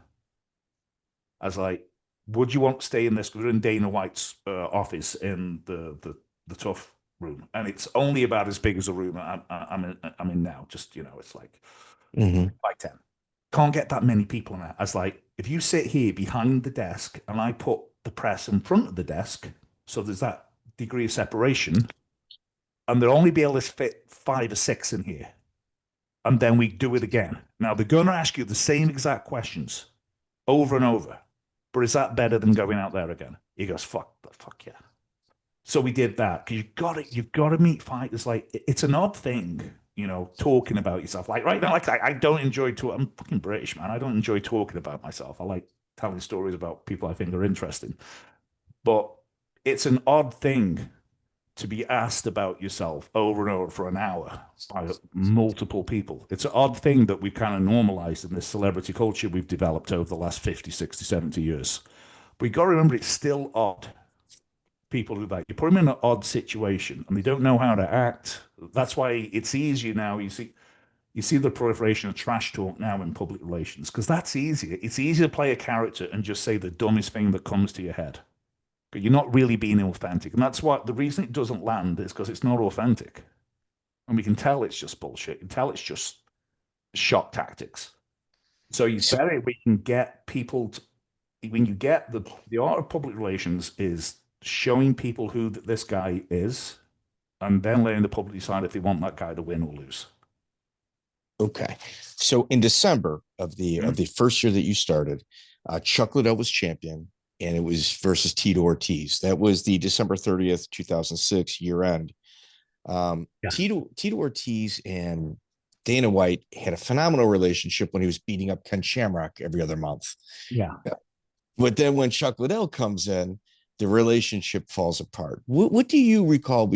I was like, would you want to stay in this? We're in Dana White's office in the tough room, and it's only about as big as the room I'm in now. Just, you know, it's like by 10. Can't get that many people in there. I was like, if you sit here behind the desk and I put the press in front of the desk, so there's that degree of separation, and they'll only be able to fit 5 or 6 in here, and then we do it again. Now they're going to ask you the same exact questions over and over. But is that better than going out there again? He goes, fuck yeah. So we did that because you've got to meet fighters. Like it's an odd thing, you know, talking about yourself. Like right now, like I don't enjoy talking. I'm fucking British, man. I don't enjoy talking about myself. I like telling stories about people I think are interesting. But it's an odd thing to be asked about yourself over and over for an hour by multiple people. It's an odd thing that we've kind of normalized in this celebrity culture we've developed over the last 50, 60, 70 years. But you got to remember, it's still odd. People do that. You put them in an odd situation and they don't know how to act. That's why it's easier now. You see the proliferation of trash talk now in public relations, because that's easier. It's easier to play a character and just say the dumbest thing that comes to your head. But you're not really being authentic. And that's what the reason it doesn't land is because it's not authentic. And we can tell it's just bullshit. You can tell it's just shock tactics. So you said it, we can get people to, when you get the art of public relations is showing people who this guy is, and then letting the public decide if they want that guy to win or lose. Okay. So in December of the first year that you started, Chuck Liddell was champion, and it was versus Tito Ortiz. That was the December 30th, 2006 year end. Tito Ortiz and Dana White had a phenomenal relationship when he was beating up Ken Shamrock every other month. Yeah. But then when Chuck Liddell comes in, the relationship falls apart. What do you recall?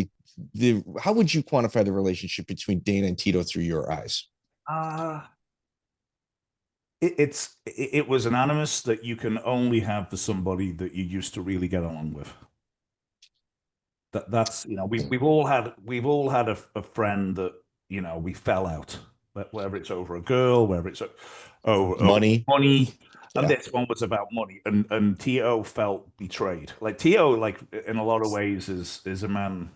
How would you quantify the relationship between Dana and Tito through your eyes? It was an animus that you can only have for somebody that you used to really get along with. That's we've all had a friend that we fell out, whether it's over a girl, whether it's over money. And this one was about money, and Tio felt betrayed. Like Tio, like in a lot of ways, is a man.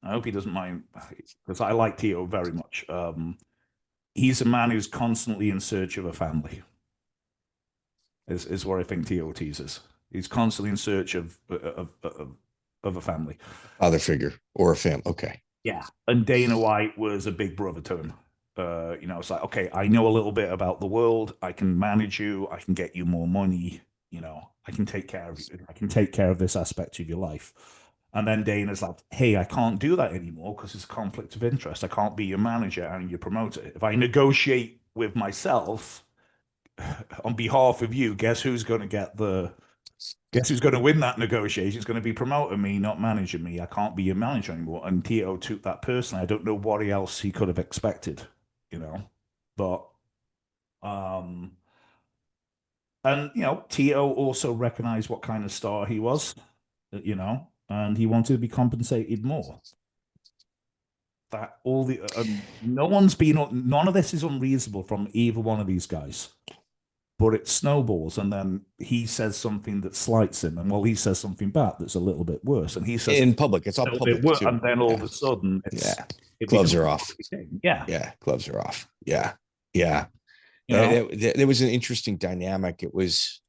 I hope he doesn't mind, because I like Tio very much. He's a man who's constantly in search of a family. Is what I think Tito Ortiz is. He's constantly in search of a family, father figure or a family. Okay, yeah. And Dana White was a big brother to him. It's like, okay, I know a little bit about the world. I can manage you. I can get you more money. I can take care of you. I can take care of this aspect of your life. And then Dana's like, hey, I can't do that anymore because it's a conflict of interest. I can't be your manager and your promoter. If I negotiate with myself on behalf of you, guess who's going to win that negotiation? It's going to be promoting me, not managing me. I can't be your manager anymore. And Tito took that personally. I don't know what else he could have expected, but Tito also recognized what kind of star he was, and he wanted to be compensated more. That none of this is unreasonable from either one of these guys. But it snowballs, and then he says something that slights him, and he says something back that's a little bit worse, and he says in public, it's all public too. And then all of a sudden, gloves are off. Gloves are off. There was an interesting dynamic. It was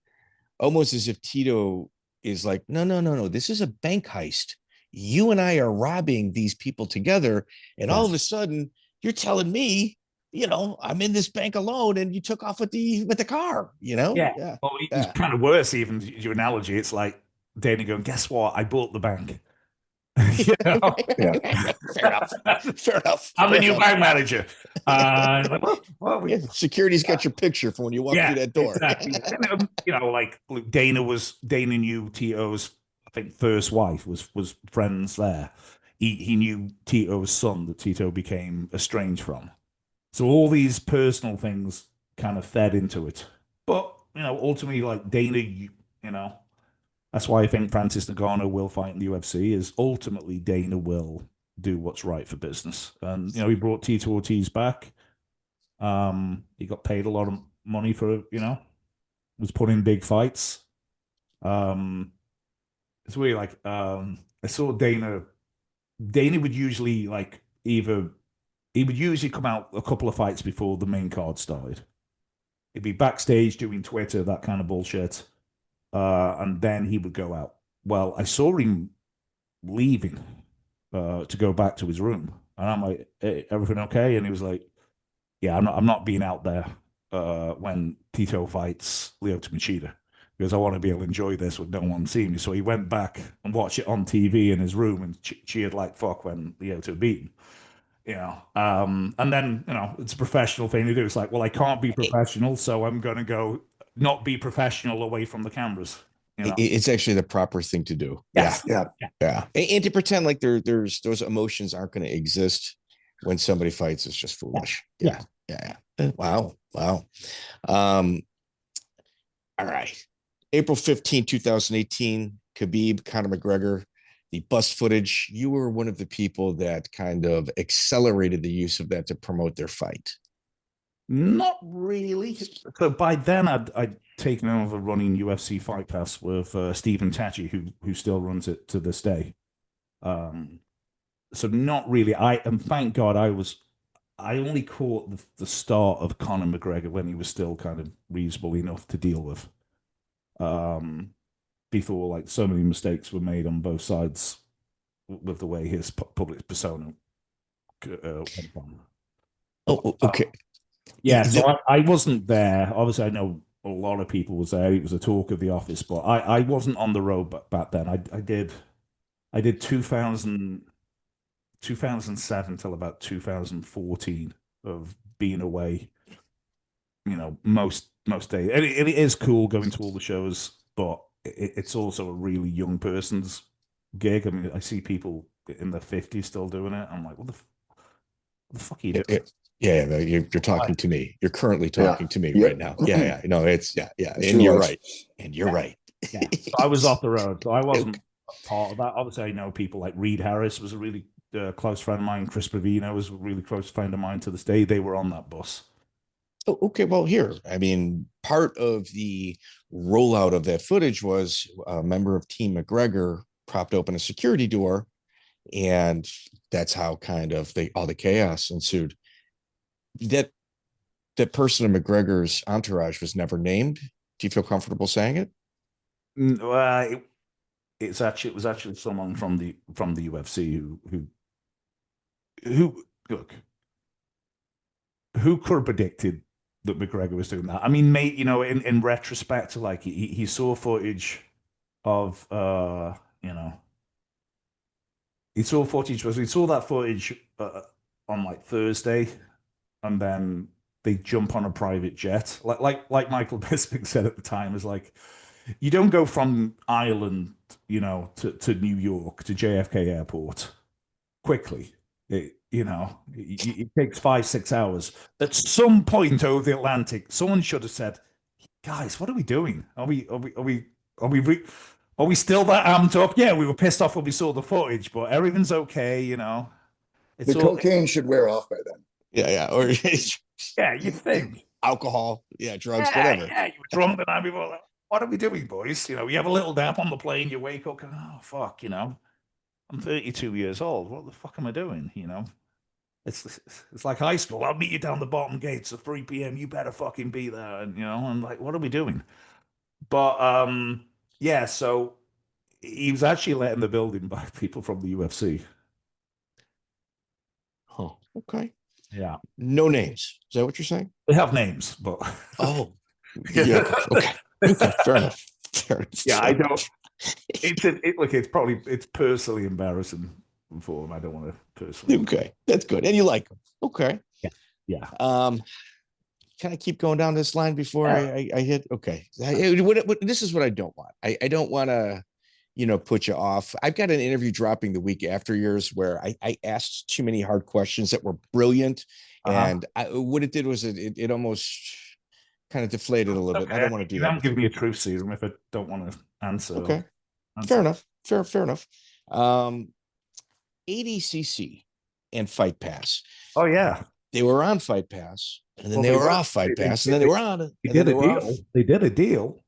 almost as if Tito is like, no, this is a bank heist. You and I are robbing these people together, and all of a sudden, you're telling me, I'm in this bank alone, and you took off with the car, Yeah. Well, it's kind of worse, even your analogy. It's like Dana going, guess what? I bought the bank. Fair enough. I'm the new bank manager. Security's got your picture for when you walk through that door. Exactly. And, Dana knew Tito's, I think, first wife was friends there. He knew Tito's son that Tito became estranged from. So all these personal things kind of fed into it. But, ultimately, like Dana, that's why I think Francis Ngannou will fight in the UFC, is ultimately Dana will do what's right for business. And, he brought Tito Ortiz back. He got paid a lot of money for, was put in big fights. It's really like, I saw Dana would usually he would usually come out a couple of fights before the main card started. He'd be backstage doing Twitter, that kind of bullshit. And then he would go out. Well, I saw him leaving to go back to his room. And I'm like, hey, everything okay? And he was like, yeah, I'm not being out there when Tito fights Lyoto Machida, because I want to be able to enjoy this with no one seeing me. So he went back and watched it on TV in his room and cheered like fuck when Lyoto beat him. And then, it's a professional thing to do. It's like, well, I can't be professional, so I'm going to go not be professional away from the cameras. It's actually the proper thing to do. Yes. Yeah. And to pretend like there's those emotions aren't going to exist when somebody fights is just foolish. Yeah. Wow. All right. April 15, 2018, Khabib, Conor McGregor. The bus footage, you were one of the people that kind of accelerated the use of that to promote their fight. Not really. So by then, I'd taken over running UFC Fight Pass with Stephen Tachi, who still runs it to this day. So not really. And thank God I only caught the start of Conor McGregor when he was still kind of reasonable enough to deal with. Before, like, so many mistakes were made on both sides with the way his public persona went on. Oh, okay. So I wasn't there. Obviously, I know a lot of people was there. It was a talk of the office, but I wasn't on the road back then. I did 2007 till about 2014 of being away, most days. And it is cool going to all the shows. but it's also a really young person's gig. I mean, I see people in their 50s still doing it. I'm like, what the fuck are you doing? Yeah, you're talking to me. You're currently talking to me Yep. right now. Yeah. No, it's yeah. And Sure you're was. right. And you're right. Yeah. So I was off the road, so I wasn't part of that. Obviously, I know people like Reed Harris was a really close friend of mine. Chris Provino was a really close friend of mine to this day. They were on that bus. Oh, okay. Well, here, I mean, part of the rollout of that footage was a member of Team McGregor propped open a security door, and that's how kind of all the chaos ensued. That person in McGregor's entourage was never named. Do you feel comfortable saying it? It was actually someone from the UFC who look, who could have predicted that McGregor was doing that? I mean, mate, in retrospect, like he saw footage of he saw that footage on like Thursday, and then they jump on a private jet, like Michael Bisping said at the time, is like, you don't go from Ireland, to New York to JFK Airport quickly. It takes 5-6 hours. At some point over the Atlantic, someone should have said, "Guys, what are we doing? Are we still that amped up? Yeah, we were pissed off when we saw the footage, but everything's okay. The cocaine should wear off by then. Yeah. Or yeah, you think alcohol, drugs, whatever. Yeah, you were drunk the night before. What are we doing, boys? You have a little nap on the plane, you wake up, going, oh fuck, I'm 32 years old. What the fuck am I doing? It's like high school. I'll meet you down the bottom gates at 3 p.m. You better fucking be there. And I'm like, what are we doing? But yeah, so he was actually let in the building by people from the UFC. Oh, okay. Yeah. No names. Is that what you're saying? They have names, but oh, yeah. Okay. Fair enough. Yeah, I don't. It's personally embarrassing for him. I don't want to personally. Okay, that's good, and you like him. Okay. Yeah. Can I keep going down this line before I hit? Okay. This is what I don't want. I don't want to, put you off. I've got an interview dropping the week after yours where I asked too many hard questions that were brilliant, and what it did was it almost kind of deflated a little bit. I don't want to do that. Don't give me a truth serum if I don't want to answer. Okay. Fair enough. Fair enough. ADCC and Fight Pass. Oh yeah. They were on Fight Pass, and then they were off Fight Pass, and then they were on it. They did a deal. They did a deal.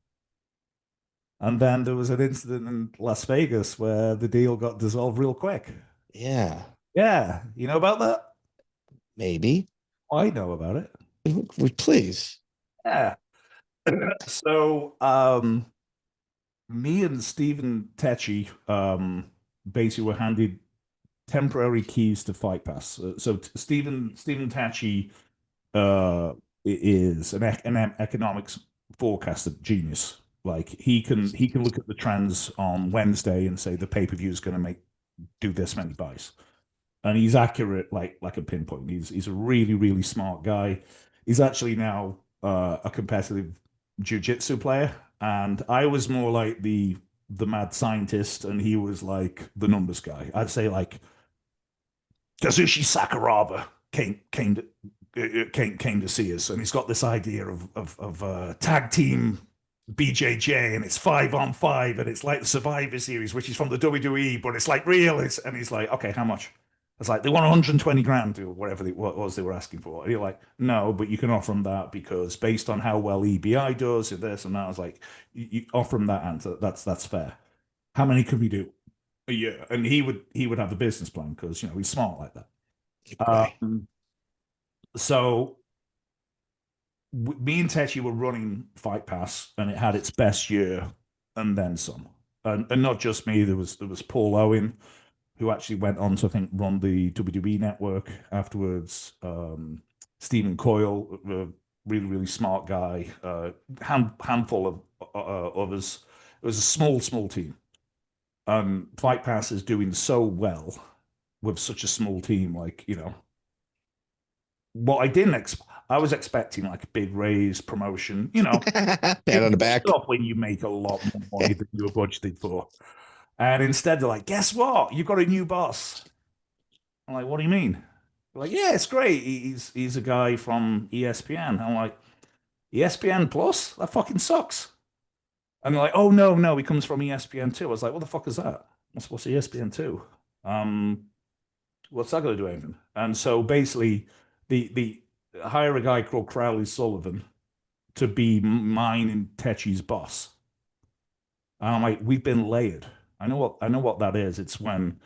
And then there was an incident in Las Vegas where the deal got dissolved real quick. Yeah. Yeah. You know about that? Maybe. I know about it. Please. Yeah. So, me and Stephen Tecci basically were handed temporary keys to Fight Pass. So Stephen Tecci is an economics forecaster genius. Like he can look at the trends on Wednesday and say the pay-per-view is going to do this many buys, and he's accurate like a pinpoint. He's a really, really smart guy. He's actually now a competitive jiu-jitsu player, and I was more like the mad scientist, and he was like the numbers guy. I'd say like Kazushi Sakuraba came to see us, and he's got this idea of tag team BJJ, and it's 5-on-5, and it's like the Survivor Series, which is from the WWE, but it's like real. And he's like, okay, how much? It's like, they want 120 grand or whatever what was they were asking for. And you're like, no, but you can offer them that because based on how well EBI does and this and that. I was like, you offer them that answer. That's fair. How many can we do a year? And he would have the business plan because he's smart like that. Okay. So me and Tecci were running Fight Pass, and it had its best year and then some. And not just me. There was Paul Owen, who actually went on to, I think, run the WWE network afterwards. Stephen Coyle, a really, really smart guy. Handful of others. It was a small team. Fight Pass is doing so well with such a small team. Like, what I didn't expect, I was expecting like a big raise, promotion, you know, Pat on the back. stuff when you make a lot more money than you were budgeted for. And instead, they're like, guess what? You've got a new boss. I'm like, what do you mean? They're like, yeah, it's great. He's a guy from ESPN. I'm like, ESPN Plus? That fucking sucks. And they're like, oh, no, he comes from ESPN 2. I was like, what the fuck is that? What's ESPN 2? What's that going to do anything? And so basically, the hire a guy called Crowley Sullivan to be mine and Techi's boss. And I'm like, we've been layered. I know what that is. It's when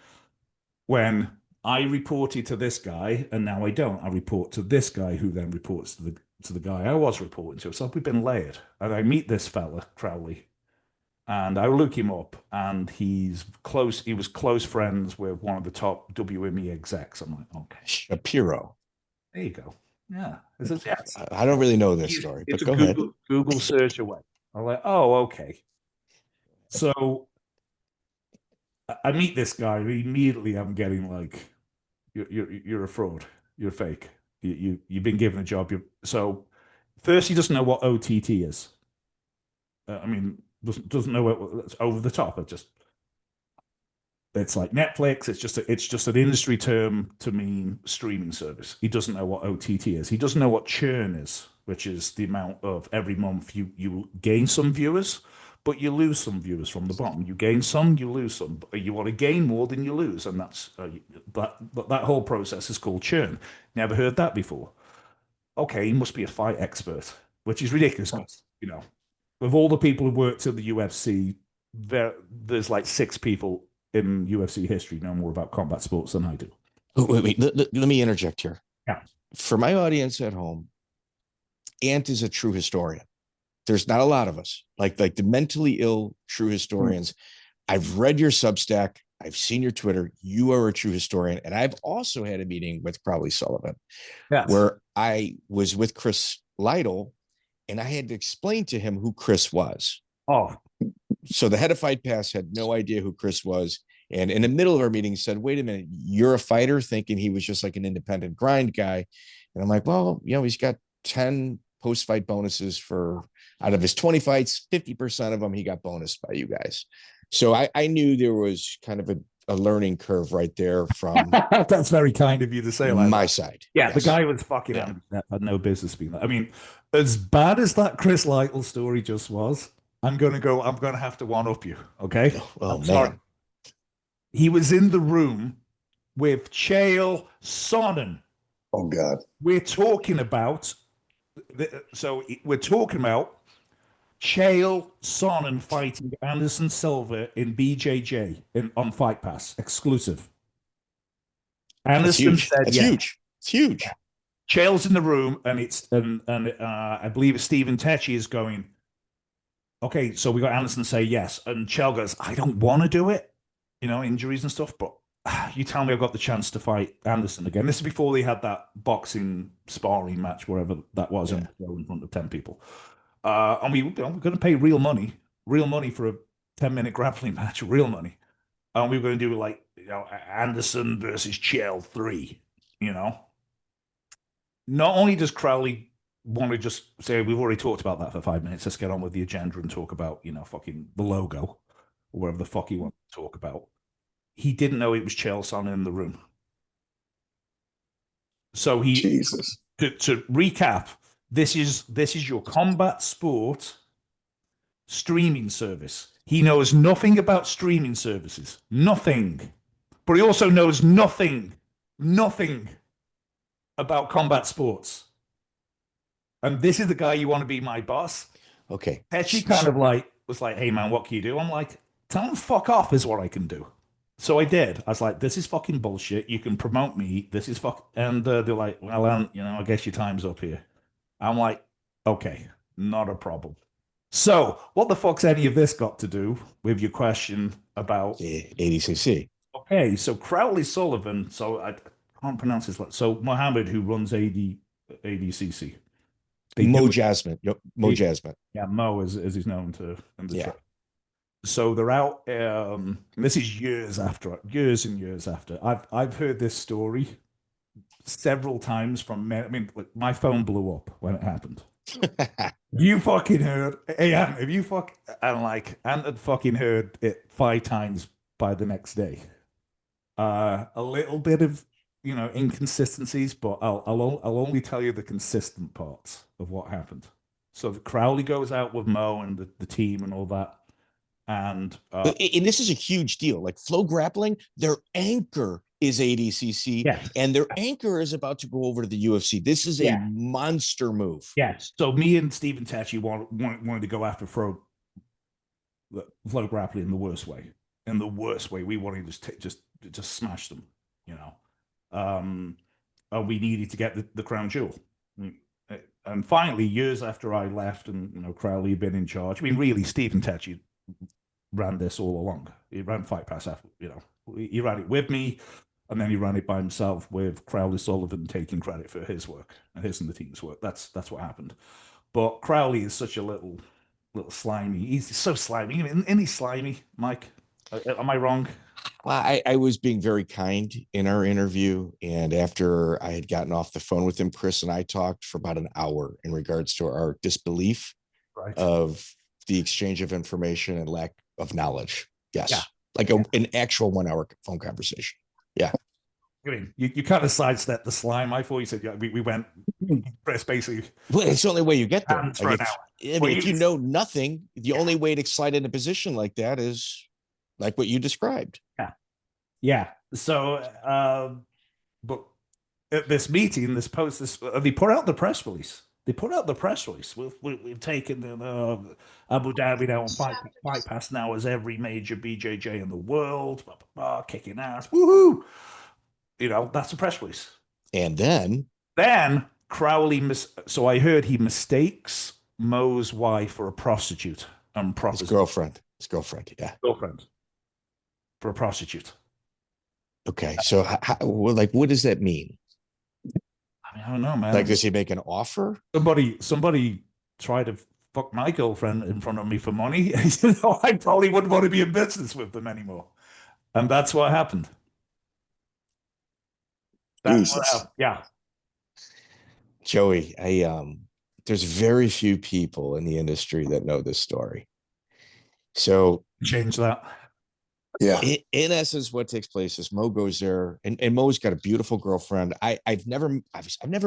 I reported to this guy and now I don't. I report to this guy who then reports to the guy I was reporting to. So we've been layered. And I meet this fella, Crowley, and I look him up, and he was close friends with one of the top WME execs. I'm like, okay. Shapiro. There you go. Yeah. Yes. I don't really know this story, but go ahead. Google search away. I'm like, oh, okay. So I meet this guy, and immediately I'm getting like, you're a fraud. You're fake. You've been given a job. So first, he doesn't know what OTT is. I mean, doesn't know what it's over the top. It's like Netflix. It's just an industry term to mean streaming service. He doesn't know what OTT is. He doesn't know what churn is, which is the amount of every month you gain some viewers, but you lose some viewers from the bottom. You gain some, you lose some. You want to gain more than you lose, and that's that whole process is called churn. Never heard that before. Okay, he must be a fight expert, which is ridiculous. You know, of all the people who worked at the UFC, there's like 6 people in UFC history know more about combat sports than I do. Wait. Let me interject here. Yeah. For my audience at home, Ant is a true historian. There's not a lot of us, like the mentally ill true historians. I've read your Substack. I've seen your Twitter. You are a true historian. And I've also had a meeting with Crowley Sullivan, where I was with Chris Lytle, and I had to explain to him who Chris was. Oh. So the head of Fight Pass had no idea who Chris was. And in the middle of our meeting, he said, wait a minute, you're a fighter? Thinking he was just like an independent grind guy. And I'm like, well, you know, he's got 10 post-fight bonuses out of his 20 fights, 50% of them he got bonused by you guys. So I knew there was kind of a learning curve right there from that's very kind of you to say like my that. side. Yeah, yes. The guy was fucking had no business being that. I mean, as bad as that Chris Lytle story just was, I'm gonna have to one up you, okay? Oh, man. Sorry. He was in the room with Chael Sonnen. Oh God. We're talking about Chael Sonnen fighting Anderson Silva in BJJ on Fight Pass exclusive. Anderson said, "That's huge. It's huge." Yeah. Chael's in the room, and I believe it's Stephen Techi is going. Okay, so we got Anderson say yes, and Chael goes, "I don't want to do it, you know, injuries and stuff, but you tell me I've got the chance to fight Anderson again." This is before they had that boxing sparring match, wherever that was, in front of 10 people. And we're going to pay real money for a 10-minute grappling match, real money. And we were going to do like, you know, Anderson versus Chael 3, you know. Not only does Crowley want to just say, we've already talked about that for 5 minutes, let's get on with the agenda and talk about, you know, fucking the logo, or whatever the fuck he wants to talk about. He didn't know it was Chael Sonnen in the room. So Jesus. To recap, this is your combat sport streaming service. He knows nothing about streaming services. Nothing. But he also knows nothing about combat sports. And this is the guy you want to be my boss. Okay. Techi kind of was like, hey man, what can you do? I'm like, tell him fuck off is what I can do. So I did. I was like, this is fucking bullshit. You can promote me. This is fuck. And they're like, well, you know, I guess your time's up here. I'm like, okay, not a problem. So what the fuck's any of this got to do with your question about ADCC? Okay, so Crowley Sullivan, so I can't pronounce his last. So Mohammed, who runs ADCC. Mo Jasmine. Mo Jasmine. Yeah, Mo as he's known to in the track. So they're out. This is years and years after. I've heard this story several times from men. I mean, like, my phone blew up when it happened. You fucking heard, hey, if you and had fucking heard it 5 times by the next day. A little bit of, inconsistencies, but I'll only tell you the consistent parts of what happened. So Crowley goes out with Mo and the team and all that. And this is a huge deal. Like Flow Grappling, their anchor is ADCC, yes. And their anchor is about to go over to the UFC. This is a monster move. Yes. So me and Stephen Tachi wanted to go after Flow Grappling in the worst way. In the worst way, we wanted to just smash them. We needed to get the crown jewel. And finally, years after I left, and Crowley had been in charge. I mean, really, Stephen Tachi ran this all along. He ran Fight Pass after, he ran it with me, and then he ran it by himself with Crowley Sullivan taking credit for his work and his and the team's work. That's what happened. But Crowley is such a little slimy. He's so slimy. Isn't he slimy, Mike? Am I wrong? Well, I was being very kind in our interview, and after I had gotten off the phone with him, Chris and I talked for about an hour in regards to our disbelief of the exchange of information and lack of knowledge. Yes. Yeah. Like an actual 1 hour phone conversation. Yeah. I mean, you kind of sidestepped the slime. I thought you said, we went, Chris basically. Well, it's the only way you get there. Like if you know nothing, the only way to slide in a position like that is like what you described. Yeah. Yeah. So, but at this meeting, they put out the press release. We've taken Abu Dhabi now on Fight Pass now as every major BJJ in the world, blah, blah, blah, kicking ass. Woohoo! That's a press release. And then Crowley, so I heard he mistakes Mo's wife for a prostitute. His girlfriend. Yeah. Girlfriend. For a prostitute. Okay. So what does that mean? I don't know, man. Like, does he make an offer? Somebody tried to fuck my girlfriend in front of me for money. I probably wouldn't want to be in business with them anymore. And that's what happened. Yeah. Joey, there's very few people in the industry that know this story. So change that. Yeah. In essence, what takes place is Mo goes there, and Mo's got a beautiful girlfriend. I've never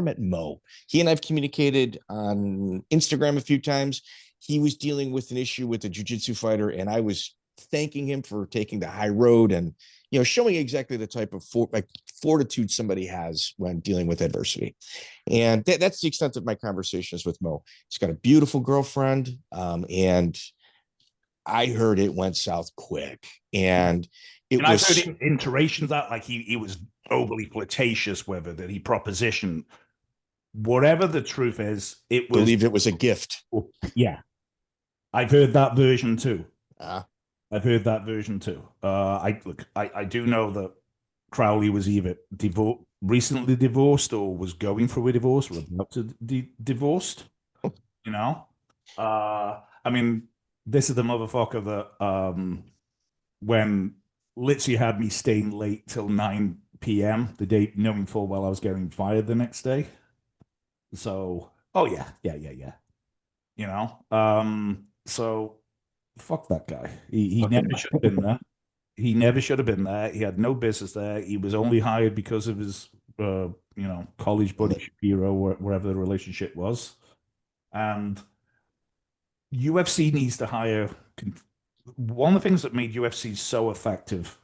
met Mo. He and I've communicated on Instagram a few times. He was dealing with an issue with a jiu-jitsu fighter, and I was thanking him for taking the high road and showing exactly the type of fortitude somebody has when dealing with adversity. And that's the extent of my conversations with Mo. He's got a beautiful girlfriend, and I heard it went south quick, and I've heard iterations that like he was overly flirtatious with her, that he propositioned. Whatever the truth is, believe it was a gift. Yeah, I've heard that version too. I've heard that version too. I do know that Crowley was either recently divorced or was going through a divorce or about to divorced. I mean. This is the motherfucker that when literally had me staying late till 9 p.m. the day, knowing full well I was getting fired the next day. So, yeah. So fuck that guy. He never should have been there. He never should have been there. He had no business there. He was only hired because of his, college buddy Shapiro, wherever the relationship was. And UFC needs to hire. One of the things that made UFC so effective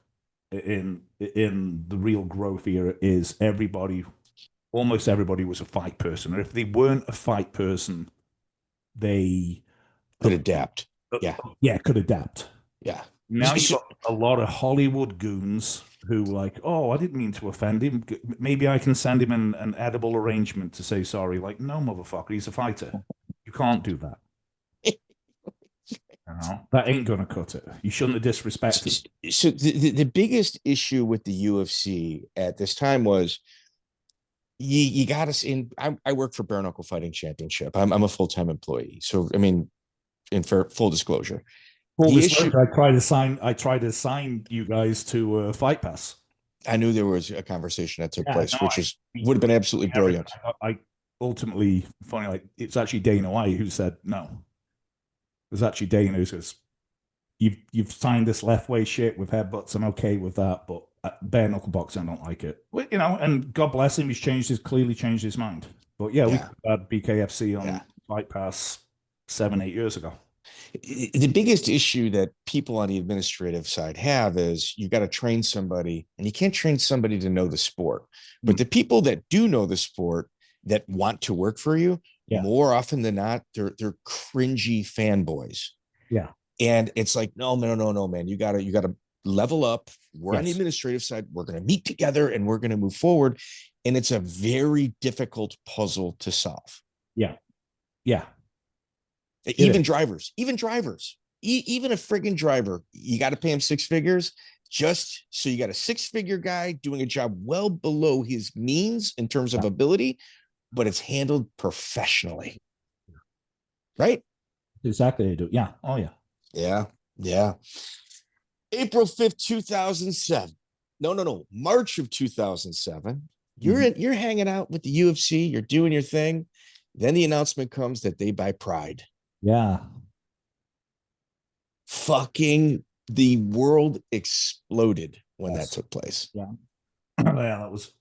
in the real growth era is almost everybody was a fight person. Or if they weren't a fight person, they could adapt. Could adapt. Yeah. Now you've got a lot of Hollywood goons who like, oh, I didn't mean to offend him. Maybe I can send him an edible arrangement to say sorry. Like, no, motherfucker, he's a fighter. You can't do that. That ain't gonna cut it. You shouldn't have disrespected. So the biggest issue with the UFC at this time was you got us in. I work for Bare Knuckle Fighting Championship. I'm a full-time employee. So I mean, and for full disclosure, I tried to sign you guys to Fight Pass. I knew there was a conversation that took place, no, which would have been absolutely brilliant. I ultimately, funny, like it's actually Dana White who said no. There's actually Dana who says, you've signed this left way shit with headbutts. I'm okay with that, but bare knuckle boxing, I don't like it. Well, and God bless him, clearly changed his mind. But yeah, we had BKFC on Fight Pass 7-8 years ago. The biggest issue that people on the administrative side have is you got to train somebody, and you can't train somebody to know the sport. But the people that do know the sport that want to work for you, more often than not, they're cringy fanboys. Yeah. And it's like, no, man, you gotta level up. We're on the administrative side. We're going to meet together and we're going to move forward. And it's a very difficult puzzle to solve. Yeah. Yeah. Even drivers, even a friggin' driver, you got to pay him 6 figures just so you got a 6-figure guy doing a job well below his means in terms of ability, but it's handled professionally. Right? Exactly. They do. Yeah. Oh, yeah. Yeah. Yeah. April 5th, 2007. No. March of 2007. You're hanging out with the UFC. You're doing your thing. Then the announcement comes that they buy Pride. Yeah. Fucking the world exploded when that took place. Yeah. Yeah, that was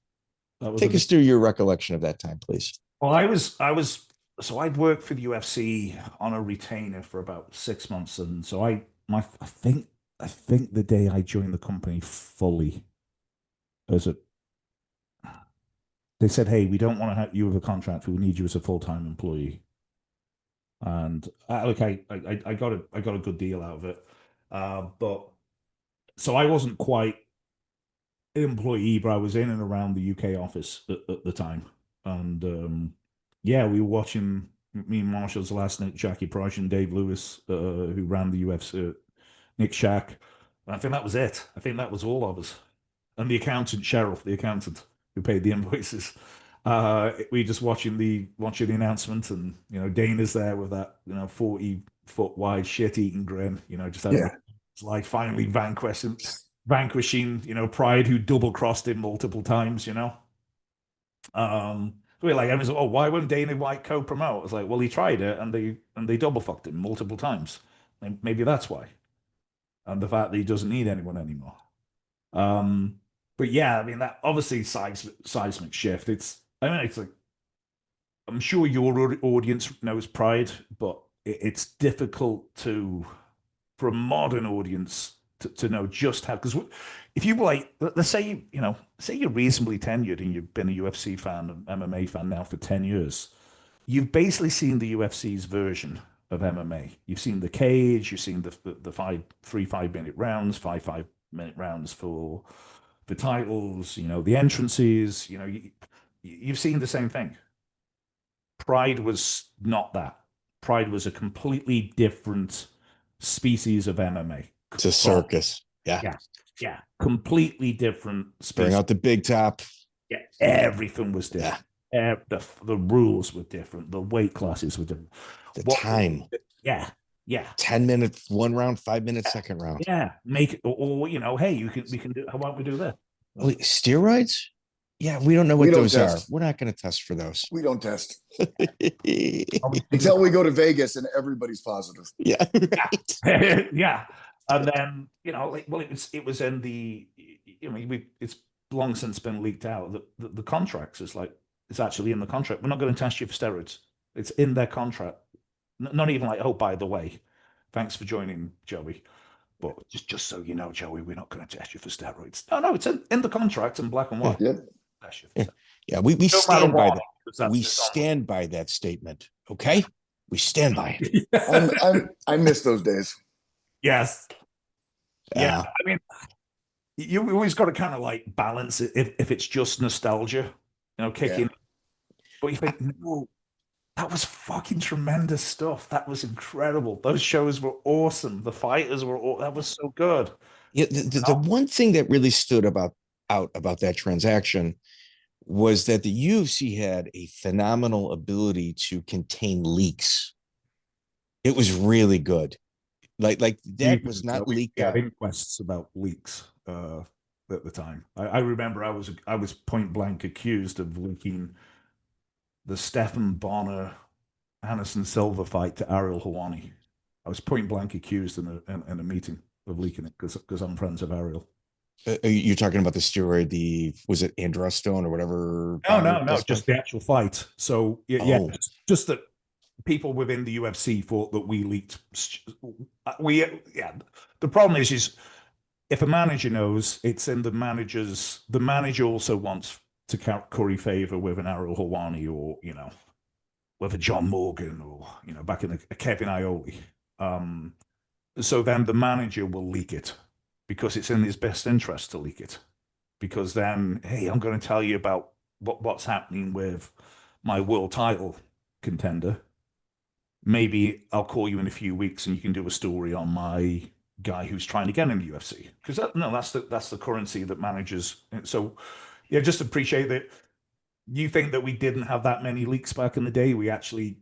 Take us through your recollection of that time, please. Well, so I'd worked for the UFC on a retainer for about 6 months, and so I think the day I joined the company fully, they said, "Hey, we don't want to have you with a contract. We need you as a full-time employee." And I got a good deal out of it, but so I wasn't quite an employee, but I was in and around the UK office at the time, and we were watching me and Marshall's last night, Jackie Parisyan, Dave Lewis, who ran the UFC, Nick Shack. I think that was it. I think that was all of us, and the accountant, Cheryl, the accountant who paid the invoices. We just watching the announcement, and Dana's there with that 40-foot wide shit-eating grin, just having it's like finally vanquishing Pride, who double-crossed him multiple times. We're like, I was, oh, why won't Dana White co-promote? I was like, well, he tried it, and they double fucked him multiple times, and maybe that's why, and the fact that he doesn't need anyone anymore. But yeah, I mean, that obviously seismic shift. It's like, I'm sure your audience knows Pride, but it's difficult for a modern audience to know just how, because if you like, let's say, say you're reasonably tenured and you've been a UFC fan and MMA fan now for 10 years, you've basically seen the UFC's version of MMA. You've seen the cage, you've seen the 3 5-minute rounds, 5 5-minute rounds for titles, the entrances, you've seen the same thing. Pride was not that. Pride was a completely different species of MMA. It's a circus. Yeah. Completely different species. Bring out the big top. Yeah, everything was different. Yeah. The rules were different. The weight classes were different. Time. Yeah. 10 minutes, 1 round, 5 minutes, second round. Yeah. Make it, or hey, we can do. How about we do that? Wait, steroids? Yeah, we don't know what those are. We're not going to test for those. We don't test until we go to Vegas and everybody's positive. Yeah, right. Yeah. And then it was in the it's long since been leaked out that the contracts is like, it's actually in the contract. We're not going to test you for steroids. It's in their contract. Not even like, oh, by the way, thanks for joining, Joey. But just so you know, Joey, we're not going to test you for steroids. No, it's in the contract in black and white. Yeah. We stand by that. We stand by that statement. Okay, we stand by it. I miss those days. Yes. Yeah. I mean, you always got to kind of like balance it if it's just nostalgia, kicking. Yeah. But you think, no, that was fucking tremendous stuff. That was incredible. Those shows were awesome. The fighters were that was so good. Yeah, the one thing that really stood out about that transaction was that the UFC had a phenomenal ability to contain leaks. It was really good. Like that was not leaked out. Inquests about leaks. at the time. I remember I was point blank accused of leaking the Stephan Bonner Anderson Silva fight to Ariel Helwani. I was point blank accused in a meeting of leaking it because I'm friends of Ariel. You're talking about the steroid, was it Androstone or whatever? No, just the actual fight. So yeah, Oh. just that people within the UFC thought that we leaked. The problem is if a manager knows, it's in the manager's. The manager also wants to curry favor with an Ariel Helwani or with a John Morgan or back in a Kevin Iole. So then the manager will leak it because it's in his best interest to leak it. Because then, hey, I'm going to tell you about what's happening with my world title contender. Maybe I'll call you in a few weeks and you can do a story on my guy who's trying to get in the UFC. Because that's the currency that managers. So yeah, just appreciate that. You think that we didn't have that many leaks back in the day? We actually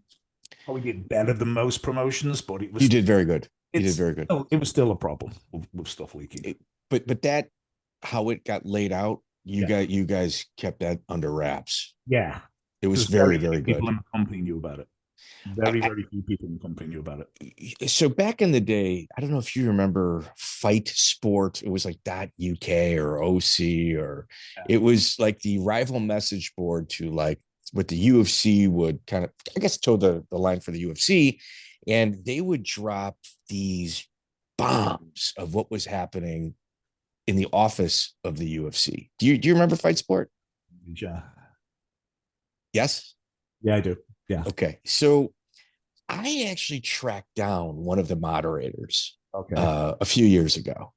probably did better than most promotions, but it was. You did very good. You did very good. It was still a problem with stuff leaking. But that, how it got laid out, you guys kept that under wraps. Yeah, it was very, very good. People in the company knew about it. Very few people in the company knew about it. So back in the day, I don't know if you remember Fight Sport. It was like .uk or OC, or it was like the rival message board to like what the UFC would kind of, I guess, toe the line for the UFC. And they would drop these bombs of what was happening in the office of the UFC. Do you remember Fight Sport? Yeah. Yes? Yeah, I do. Yeah. Okay. So I actually tracked down one of the moderators a few years ago,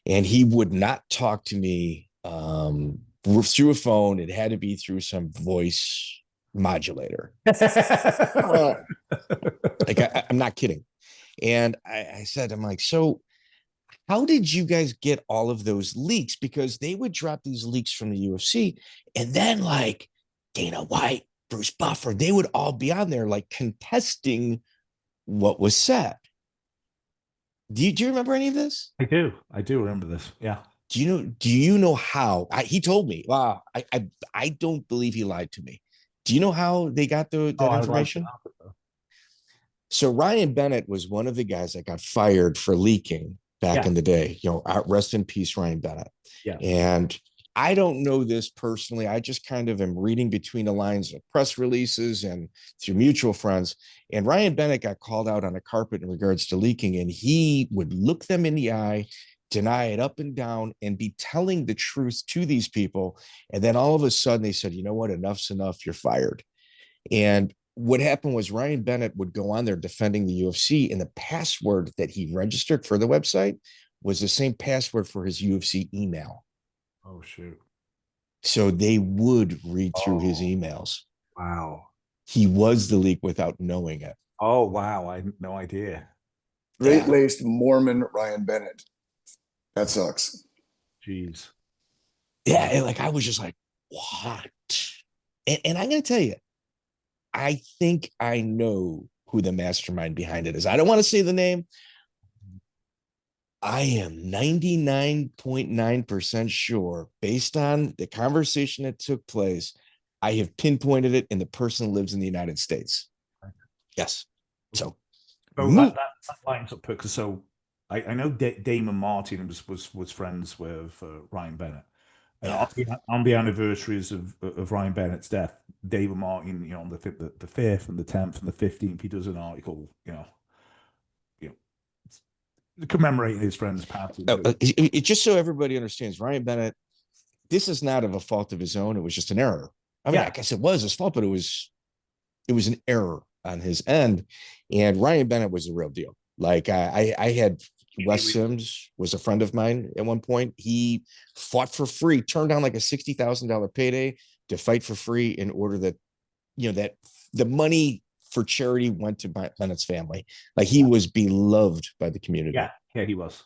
and he would not talk to me through a phone. It had to be through some voice modulator. Well, like I'm not kidding. And I said, I'm like, so how did you guys get all of those leaks? Because they would drop these leaks from the UFC, and then like Dana White, Bruce Buffer, they would all be on there like contesting what was said. Do you remember any of this? I do remember this. Yeah. Do you know how he told me? Wow, I don't believe he lied to me. Do you know how they got that information? So Ryan Bennett was one of the guys that got fired for leaking back in the day. Rest in peace, Ryan Bennett. Yeah. And I don't know this personally. I just kind of am reading between the lines of press releases and through mutual friends. And Ryan Bennett got called out on a carpet in regards to leaking, and he would look them in the eye, deny it up and down, and be telling the truth to these people. And then all of a sudden they said, you know what, enough's enough, you're fired. And what happened was Ryan Bennett would go on there defending the UFC, and the password that he registered for the website was the same password for his UFC email. Oh, shoot. So they would read through his emails. Wow. He was the leak without knowing it. Oh, wow. I had no idea. Straight-laced Mormon Ryan Bennett. That sucks. Jeez. Yeah, like I was just like, what? And I'm going to tell you, I think I know who the mastermind behind it is. I don't want to say the name. I am 99.9% sure, based on the conversation that took place, I have pinpointed it, and the person lives in the United States. Yes. So that lines up because I know Damon Martin was friends with Ryan Bennett. And on the anniversaries of Ryan Bennett's death, David Martin, on the 5th and the 10th and the 15th, he does an article, commemorating his friend's passing. Just so everybody understands, Ryan Bennett, this is not of a fault of his own. It was just an error. I mean, I guess it was his fault, but it was an error on his end. And Ryan Bennett was the real deal. Like I had Wes Sims was a friend of mine at one point. He fought for free, turned down like a $60,000 payday to fight for free in order that, that the money for charity went to Bennett's family. Like he was beloved by the community. Yeah, he was.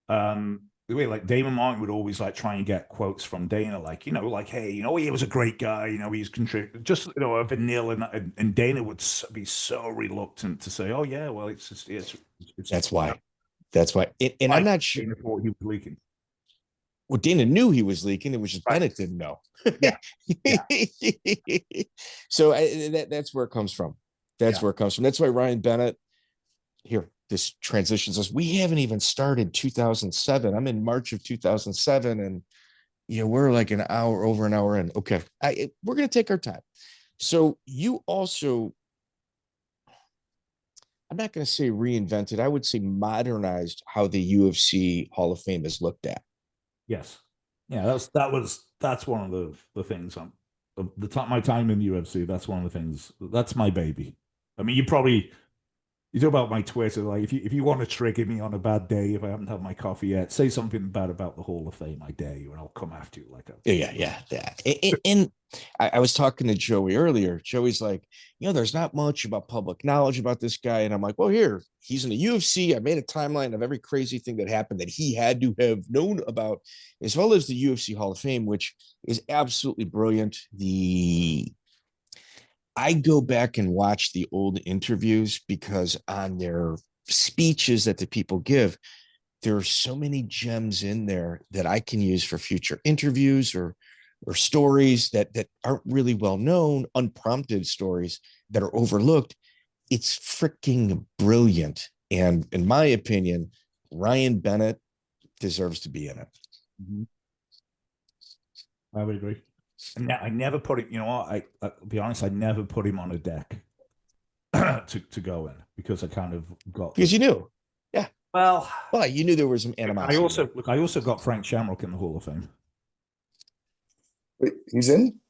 The way like Damon Martin would always like try and get quotes from Dana, like, hey, he was a great guy, he's contributed, just a vanilla, and Dana would be so reluctant to say, oh yeah, well, it's that's why. And I'm not sure he was leaking. Well, Dana knew he was leaking. It was just Bennett didn't know. Yeah. So that's where it comes from. That's where it comes from. That's why Ryan Bennett here, this transitions us. We haven't even started 2007. I'm in March of 2007, and we're like over an hour in. Okay, we're gonna take our time. So you also, I'm not going to say reinvented. I would say modernized how the UFC Hall of Fame is looked at. Yes. Yeah, that's one of the things. My time in the UFC. That's one of the things. That's my baby. I mean, you talk about my Twitter. Like, if you want to trigger me on a bad day, if I haven't had my coffee yet, say something bad about the Hall of Fame. I dare you, and I'll come after you like a yeah. And I was talking to Joey earlier. Joey's like, there's not much about public knowledge about this guy, and I'm like, well, here he's in the UFC. I made a timeline of every crazy thing that happened that he had to have known about, as well as the UFC Hall of Fame, which is absolutely brilliant. I go back and watch the old interviews because on their speeches that the people give, there are so many gems in there that I can use for future interviews or stories that aren't really well known, unprompted stories that are overlooked. It's freaking brilliant. And in my opinion, Ryan Bennett deserves to be in it. Mm-hmm. I would agree. I never put it, I'll be honest, I never put him on a deck to go in because I kind of got. Because you knew. Yeah. Well, you knew there was some animosity. I also got Frank Shamrock in the Hall of Fame. Wait, he's in?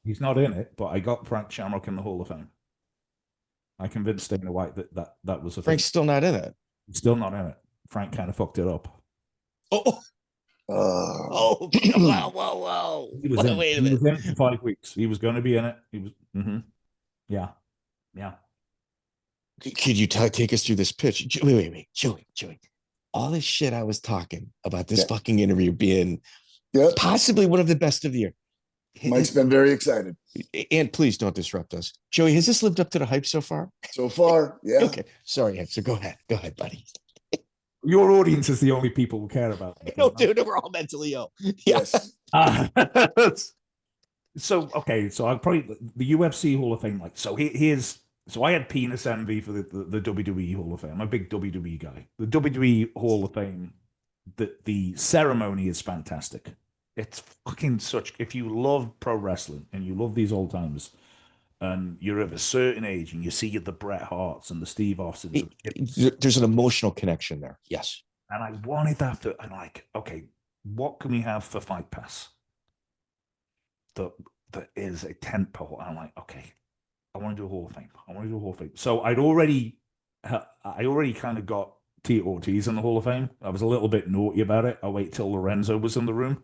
He's not in it, but I got Frank Shamrock in the Hall of Fame. I convinced Dana White that was a Frank's thing. still not in it. He's still not in it. Frank kind of fucked it up. Whoa. He was in. Wait a minute. He was in for 5 weeks. He was going to be in it. He was. Mm-hmm. Yeah. Could you take us through this pitch? Wait, Joey. All this shit I was talking about this fucking interview being possibly one of the best of the year. Mike's been very excited. And please don't disrupt us. Joey, has this lived up to the hype so far? So far, yeah. Okay. Sorry, Ed. So go ahead, buddy. Your audience is the only people who care about it. No, dude, we're all mentally ill. Yes. So I probably the UFC Hall of Fame. So I had penis envy for the WWE Hall of Fame. I'm a big WWE guy. The WWE Hall of Fame, the ceremony is fantastic. It's fucking such. If you love pro wrestling and you love these old timers, and you're of a certain age, and you see the Bret Harts and the Steve Austins, there's an emotional connection there. Yes. And I wanted that. I'm like, okay, what can we have for Fight Pass that is a tent pole? And I'm like, okay, I want to do a Hall of Fame. So I already kind of got Tito Ortiz in the Hall of Fame. I was a little bit naughty about it. I wait till Lorenzo was in the room.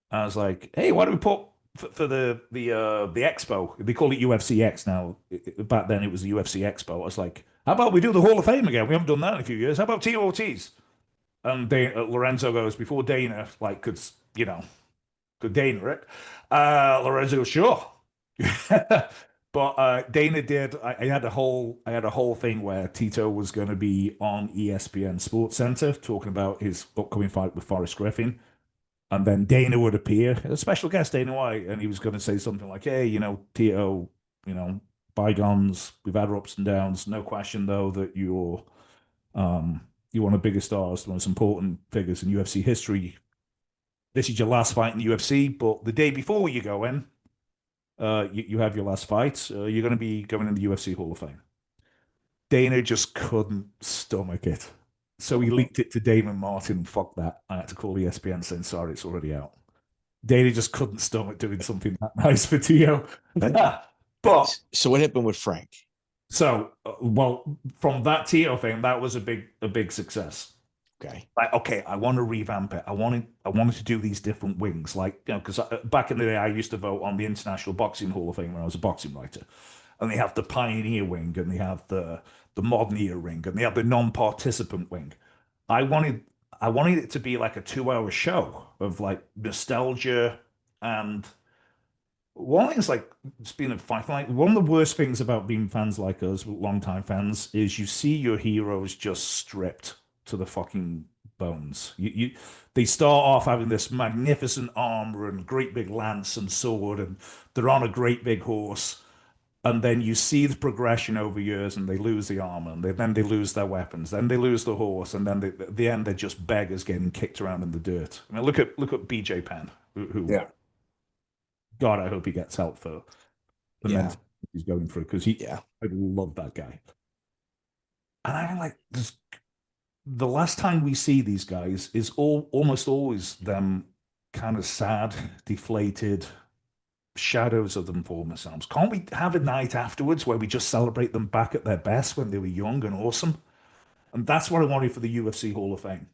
I was like, hey, why don't we put for the expo? They call it UFC X now. Back then it was the UFC Expo. I was like, how about we do the Hall of Fame again? We haven't done that in a few years. How about Tito Ortiz? And Lorenzo goes, before Dana could Dana it? Lorenzo goes, sure. But Dana did. I had a whole thing where Tito was going to be on ESPN Sports Center talking about his upcoming fight with Forrest Griffin. And then Dana would appear, a special guest, Dana White, and he was going to say something like, hey, Tito, bygones, we've had our ups and downs. No question, though, that you're one of the biggest stars, the most important figures in UFC history. This is your last fight in the UFC, but the day before you go in, you have your last fight. You're going to be going in the UFC Hall of Fame. Dana just couldn't stomach it. So he leaked it to Damon Martin. Fuck that. I had to call ESPN saying, sorry, it's already out. Dana just couldn't stomach doing something that nice for Tio. But so what happened with Frank? So, from that Tio thing, that was a big success. Okay. Okay, I want to revamp it. I wanted to do these different wings, because back in the day, I used to vote on the International Boxing Hall of Fame when I was a boxing writer, and they have the Pioneer wing, and they have the Modern Era ring, and they have the non-participant wing. I wanted it to be like a 2-hour show of nostalgia, and one thing's just being a fight. One of the worst things about being fans like us, longtime fans, is you see your heroes just stripped to the fucking bones. They start off having this magnificent armor and great big lance and sword, and they're on a great big horse. And then you see the progression over years, and they lose the armor, and then they lose their weapons, then they lose the horse, and then at the end they're just beggars getting kicked around in the dirt. I mean, look at BJ Penn, who Yeah. God, I hope he gets help for the mental he's going through, because I love that guy. And I'm like, the last time we see these guys is almost always them kind of sad, deflated, shadows of them for themselves. Can't we have a night afterwards where we just celebrate them back at their best when they were young and awesome? And that's what I wanted for the UFC Hall of Fame.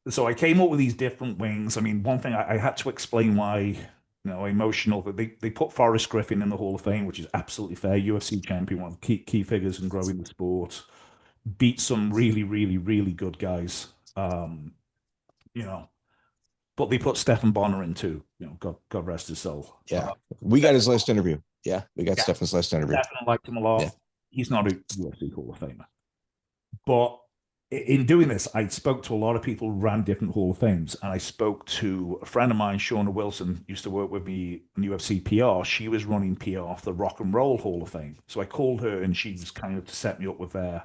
So I came up with these different wings. I mean, one thing I had to explain why, emotional, that they put Forrest Griffin in the Hall of Fame, which is absolutely fair. UFC champion, one of the key figures in growing the sport. Beat some really, really, really good guys. But they put Stephan Bonner in too. God rest his soul. Yeah, we got his last interview. Yeah, we got Stephan's last interview. Stephan liked him a lot. Yeah. He's not a UFC Hall of Famer. But in doing this, I spoke to a lot of people who ran different Hall of Fames, and I spoke to a friend of mine, Shauna Wilson, used to work with me in UFC PR. She was running PR for the Rock and Roll Hall of Fame. So I called her, and she was kind of to set me up with the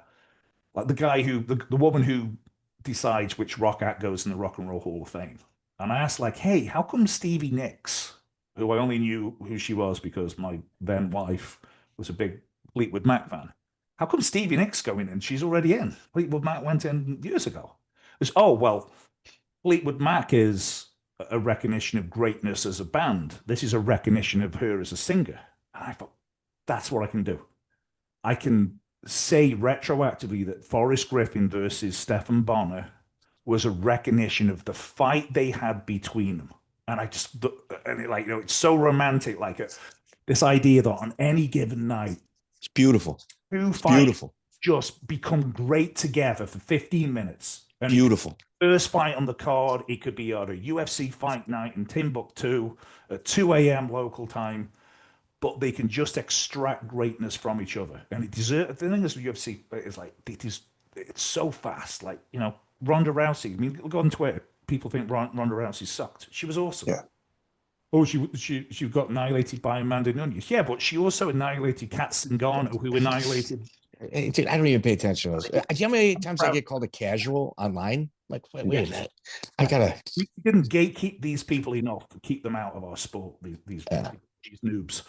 woman who decides which rock act goes in the Rock and Roll Hall of Fame. And I asked, hey, how come Stevie Nicks, who I only knew who she was because my then wife was a big Fleetwood Mac fan, how come Stevie Nicks going in? She's already in. Fleetwood Mac went in years ago. It's, Fleetwood Mac is a recognition of greatness as a band. This is a recognition of her as a singer. And I thought, that's what I can do. I can say retroactively that Forrest Griffin versus Stephan Bonner was a recognition of the fight they had between them. And it's so romantic, this idea that on any given night, it's beautiful. Two fights just become great together for 15 minutes. And beautiful. First fight on the card, it could be at a UFC fight night in Timbuktu at 2 a.m. local time, but they can just extract greatness from each other. And the thing is with UFC is it's so fast. Ronda Rousey. I mean, go on Twitter. People think Ronda Rousey sucked. She was awesome. Yeah. Oh, she got annihilated by Amanda Nunes. Yeah, but she also annihilated Kat Zingano, who annihilated. Hey, dude, I don't even pay attention to those. Do you know how many times I get called a casual online? Wait a minute. We didn't gatekeep these people enough to keep them out of our sport. These noobs.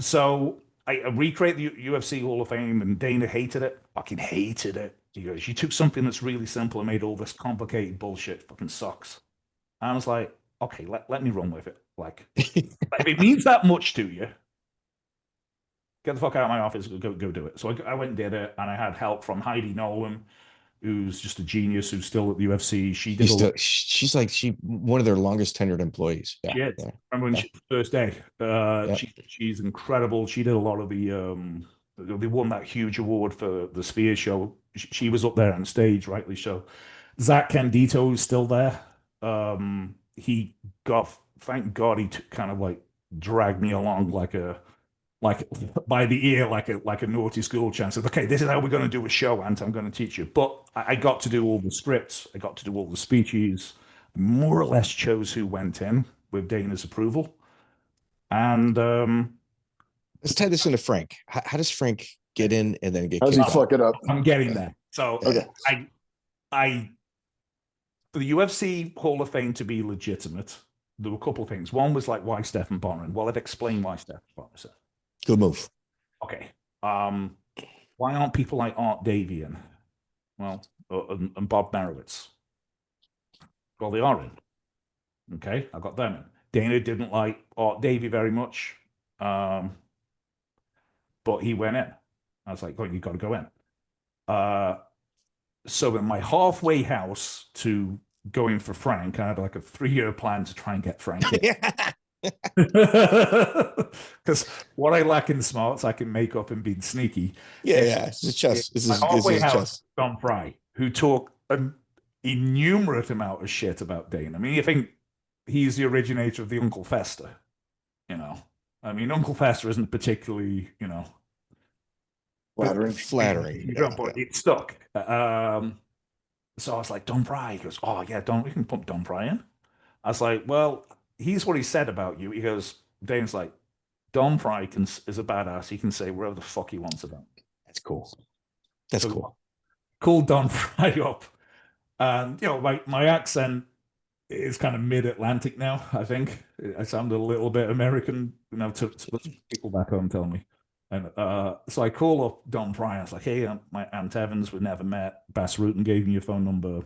So I recreated the UFC Hall of Fame, and Dana hated it. Fucking hated it. He goes, you took something that's really simple and made all this complicated bullshit. Fucking sucks. And I was like, okay, let me run with it. If it means that much to you, get the fuck out of my office, go do it. So I went and did it, and I had help from Heidi Nolan, who's just a genius, who's still at the UFC. She's one of their longest tenured employees. Yeah. Remember when first day? She's incredible. She did a lot of they won that huge award for the Sphere show. She was up there on stage, rightly so. Zach Candido is still there. He got, thank God, he kind of dragged me along by the ear, like a naughty school child. Said, okay, this is how we're going to do a show, Ant. I'm going to teach you. But I got to do all the scripts. I got to do all the speeches. More or less chose who went in with Dana's approval. And let's tie this into Frank. How does Frank get in and then get How does kicked he out? fuck it up? I'm getting there. So Okay. I for the UFC Hall of Fame to be legitimate, there were a couple of things. One was why Stephan Bonner? And I'd explain why Stephan Bonner. So, Good move. okay. Why aren't people like Art Davian? Well, and Bob Merowitz. Well, they are in. Okay, I got them in. Dana didn't like Art Davie very much, but he went in. I was like, you got to go in. So in my halfway house to going for Frank, I had a 3-year plan to try and get Frank in. Because what I lack in smarts, I can make up in being sneaky. It's a chess. This is chess. John Fry, who talked an innumerate amount of shit about Dana. I mean, you think he's the originator of the Uncle Fester, I mean, Uncle Fester isn't particularly, Flattering. but it stuck. So I was like, Don Fry. He goes, oh yeah, we can put Don Fry in. I was like, well, here's what he said about you. He goes, Dana's like, Don Fry is a badass. He can say whatever the fuck he wants about me. That's cool. That's So cool. Called Don Fry up. And, my accent is kind of mid-Atlantic now, I think. I sound a little bit American, to people back home tell me. And so I call up Don Fry. I was like, hey, I'm Aunt Evans. We've never met. Bas Rutten gave me your phone number.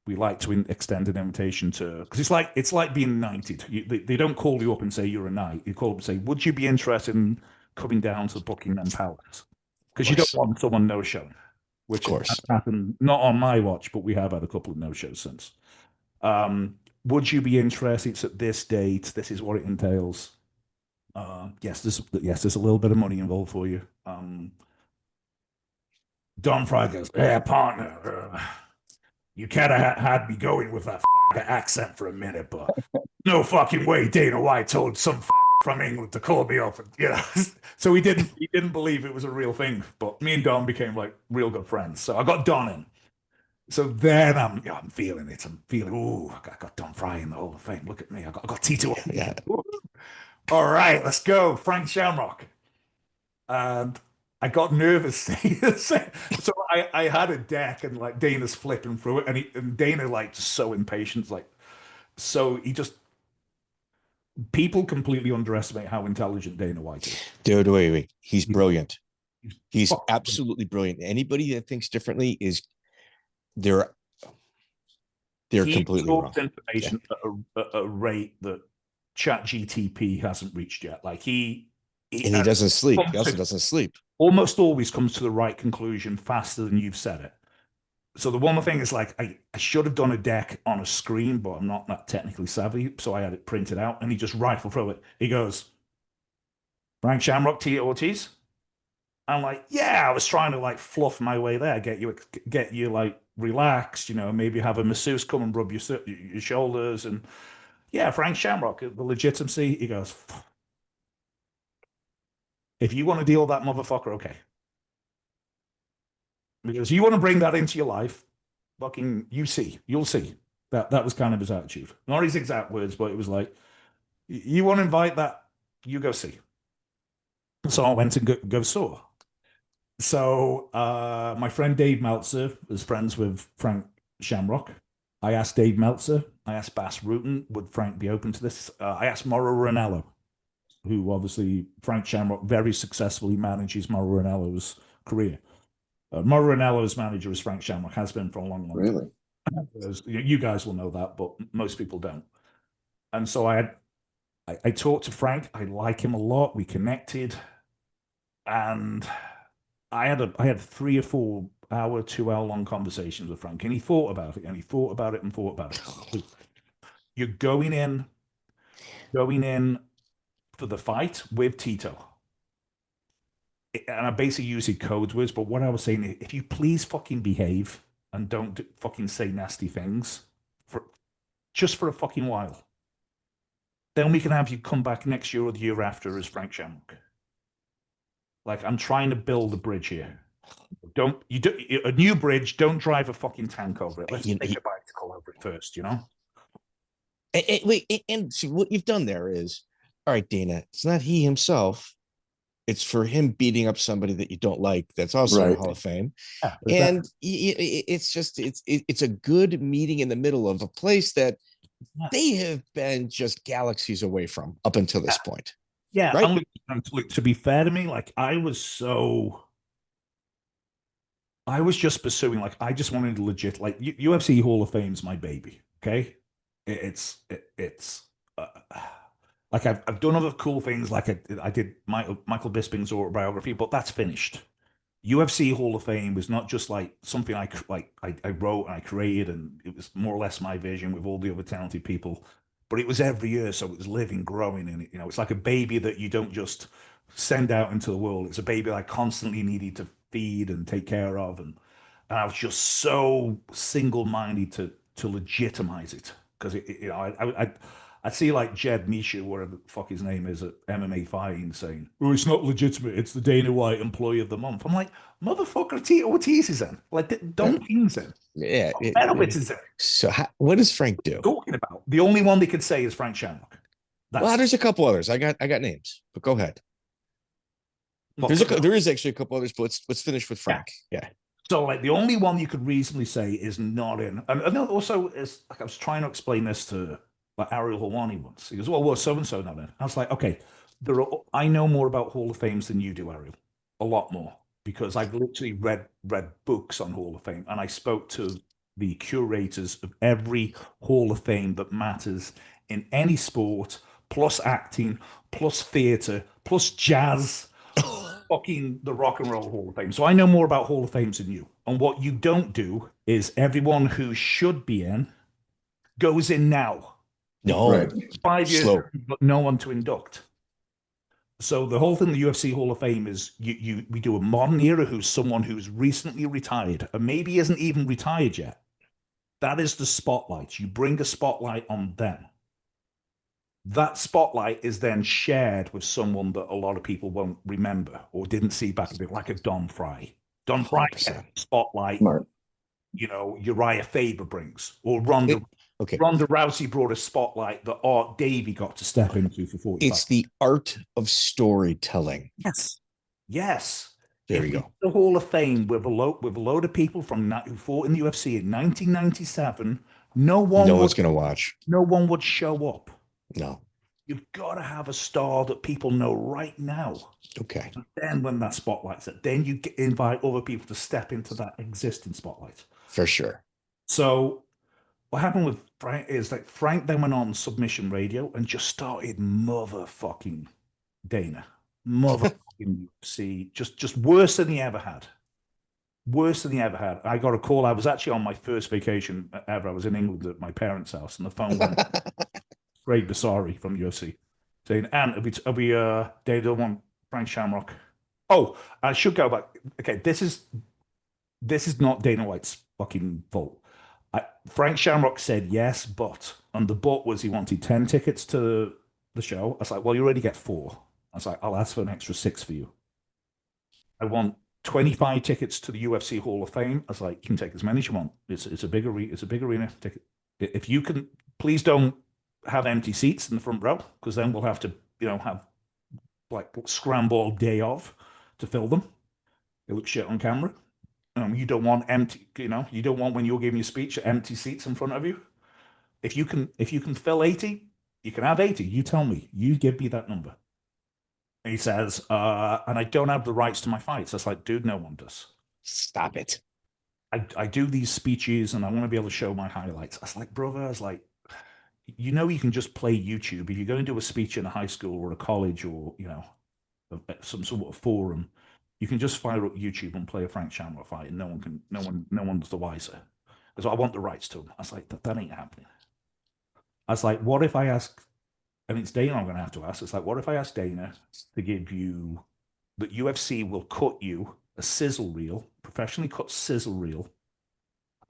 We like to extend an invitation to, because it's like being knighted. They don't call you up and say you're a knight. You call up and say, would you be interested in coming down to the Buckingham Palace? Because you don't want someone no-showing, which has happened not on my watch, but we have had a couple of no-shows since. Would you be interested? It's at this date. This is what it entails. Yes, there's a little bit of money involved for you. Don Fry goes, yeah, partner. You kind of had me going with that accent for a minute, but no fucking way Dana White told some from England to call me up. And, so he didn't believe it was a real thing. But me and Don became like real good friends. So I got Don in. So then I'm feeling it. I'm feeling, I got Don Fry in the Hall of Fame. Look at me. I got Tito. Yeah. All right, let's go. Frank Shamrock. And I got nervous. So I had a deck and like Dana's flipping through it, and Dana like just so impatient, so he just people completely underestimate how intelligent Dana White is. Dude, wait. He's brilliant. He's absolutely brilliant. Anybody that thinks differently they're completely wrong. Information at a rate that ChatGTP hasn't reached yet. Like he doesn't sleep. He also doesn't sleep. Almost always comes to the right conclusion faster than you've said it. So the one thing is like I should have done a deck on a screen, but I'm not that technically savvy, so I had it printed out, and he just rifled through it. He goes, Frank Shamrock, Tito Ortiz. I'm like, yeah, I was trying to like fluff my way there, get you like relaxed, maybe have a masseuse come and rub your shoulders, and yeah, Frank Shamrock, the legitimacy. He goes, if you want to deal with that motherfucker, okay. Because you want to bring that into your life, fucking, you'll see. That was kind of his attitude. Not his exact words, but it was like, you want to invite that, you go see. So I went and go saw. So my friend Dave Meltzer was friends with Frank Shamrock. I asked Dave Meltzer. I asked Bas Rutten, would Frank be open to this? I asked Mauro Ranallo, who obviously Frank Shamrock very successfully manages Mauro Ranallo's career. Mauro Ranallo's manager is Frank Shamrock, has been for a long time. Really? You guys will know that, but most people don't. And so I talked to Frank. I like him a lot. We connected, and I had 3 or 4 hour, 2 hour long conversations with Frank, and he thought about it, and he thought about it, and thought about it. You're going in for the fight with Tito. And I basically using code words, but what I was saying is, if you please fucking behave and don't fucking say nasty things just for a fucking while, then we can have you come back next year or the year after as Frank Shamrock. Like, I'm trying to build a bridge here. A new bridge, don't drive a fucking tank over it. Let's take a bicycle over it first, And see, what you've done there is, all right, Dana, it's not he himself. It's for him beating up somebody that you don't like. That's also in the Hall of Fame. Yeah, and it's a good meeting in the middle of a place that they have been just galaxies away from up until this point. Yeah. Right? To be fair to me, like I was just pursuing, like, I just wanted to legit, like UFC Hall of Fame's my baby. Okay. It's like I've done other cool things, like I did Michael Bisping's autobiography, but that's finished. UFC Hall of Fame was not just like something I wrote and I created, and it was more or less my vision with all the other talented people. But it was every year, so it was living, growing, and it's like a baby that you don't just send out into the world. It's a baby I constantly needed to feed and take care of, and I was just so single-minded to legitimize it, because I I see like Jed Misha, whatever the fuck his name is, at MMA Fighting saying, "Oh, it's not legitimate. It's the Dana White Employee of the Month." I'm like, motherfucker, Tito Ortiz is in. Like, Don King's in. Yeah. Bennetts is in. So what does Frank do? Talking about the only one they could say is Frank Shamrock. Well, there's a couple others. I got names, but go ahead. There is actually a couple others, but let's finish with Frank. Yeah. So, like, the only one you could reasonably say is not in. And also, is like I was trying to explain this to like Ariel Helwani once. He goes, "Well, so and so not in." I was like, "Okay, I know more about Hall of Fames than you do, Ariel. A lot more, because I've literally read books on Hall of Fame, and I spoke to the curators of every Hall of Fame that matters in any sport, plus acting, plus theater, plus jazz." Fucking the Rock and Roll Hall of Fame. So I know more about Hall of Fames than you. And what you don't do is everyone who should be in goes in now. No, Right. 5 years, but no one to induct. So the whole thing, the UFC Hall of Fame is we do a modern era who's someone who's recently retired and maybe isn't even retired yet. That is the spotlight. You bring a spotlight on them. That spotlight is then shared with someone that a lot of people won't remember or didn't see back a bit, like a Don Fry. Don Fry spotlight, Smart. you know, Uriah Faber brings, or Ronda Rousey brought a spotlight that Art Davey got to step into for 45. It's the art of storytelling. Yes. There you go. The Hall of Fame with a load of people who fought in the UFC in 1997. No one's going to watch. No one would show up. No. You've got to have a star that people know right now. Okay. And then when that spotlight's it, then you invite other people to step into that existing spotlight. For sure. So what happened with Frank is that Frank then went on Submission Radio and just started motherfucking Dana. Motherfucking UFC. Just worse than he ever had. Worse than he ever had. I got a call. I was actually on my first vacation ever. I was in England at my parents' house, and the phone went. Greg Basari from UFC saying, "And we they don't want Frank Shamrock." Oh, I should go back. Okay, this is not Dana White's fucking fault. Frank Shamrock said yes, and the but was he wanted 10 tickets to the show. I was like, well, you already get 4. I was like, I'll ask for an extra 6 for you. I want 25 tickets to the UFC Hall of Fame. I was like, you can take as many as you want. It's a big arena ticket. If you can, please don't have empty seats in the front row, because then we'll have to, have like scramble day off to fill them. It looks shit on camera. You don't want empty, you don't want when you're giving your speech empty seats in front of you. If you can fill 80, you can have 80. You tell me, you give me that number. And he says, and I don't have the rights to my fights. I was like, dude, no one does. Stop it. I do these speeches and I want to be able to show my highlights. I was like, brother, you can just play YouTube. If you're going to do a speech in a high school or a college or, some sort of forum, you can just fire up YouTube and play a Frank Shamrock fight and no one's the wiser. Because I want the rights to him. I was like, that ain't happening. I was like, what if I ask, and it's Dana I'm going to have to ask, it's like, what if I ask Dana to give you, that UFC will cut you a sizzle reel, professionally cut sizzle reel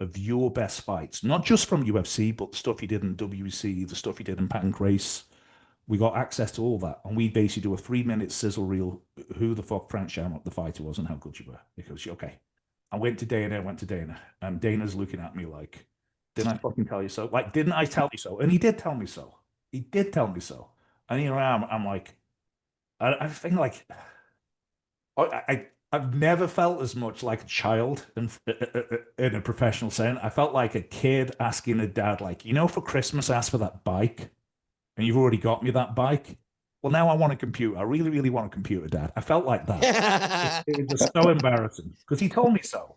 of your best fights, not just from UFC, but the stuff you did in WEC, the stuff you did in Pancrase. We got access to all that, and we basically do a 3-minute sizzle reel. Who the fuck Frank Shamrock the fighter was and how good you were. Because okay, I went to Dana, and Dana's looking at me like, didn't I fucking tell you so? Like, didn't I tell you so? And he did tell me so. He did tell me so. And here I am. I'm like, I think like, I've never felt as much like a child in a professional sense. I felt like a kid asking a dad, like, for Christmas, I asked for that bike, and you've already got me that bike. Well, now I want a computer. I really, really want a computer, Dad. I felt like that. It was just so embarrassing because he told me so.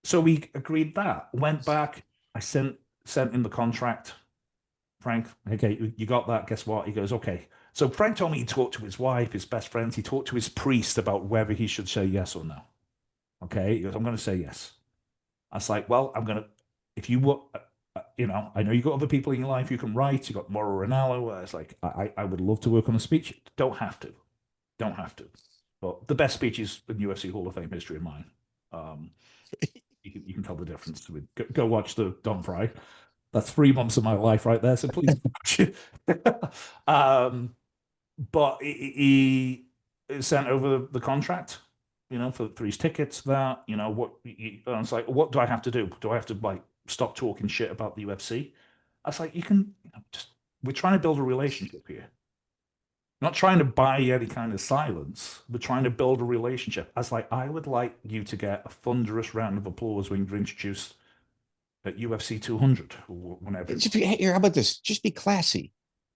So we agreed that. Went back. I sent in the contract. Frank, okay, you got that. Guess what? He goes, okay. So Frank told me he talked to his wife, his best friends. He talked to his priest about whether he should say yes or no. Okay, he goes, I'm going to say yes. I was like, well, I'm going to, if you were, I know you got other people in your life you can write. You got Mauro Ranallo. It's like, I would love to work on a speech. Don't have to. But the best speeches in UFC Hall of Fame history of mine. You can tell the difference. Go watch the Don Fry. That's 3 months of my life right there. So please. But he sent over the contract, for his tickets. That what and it's like, what do I have to do? Do I have to like stop talking shit about the UFC? I was like, you can just. We're trying to build a relationship here. Not trying to buy any kind of silence. We're trying to build a relationship. I was like, I would like you to get a thunderous round of applause when you're introduced at UFC 200 or whenever. Here, how about this? Just be classy.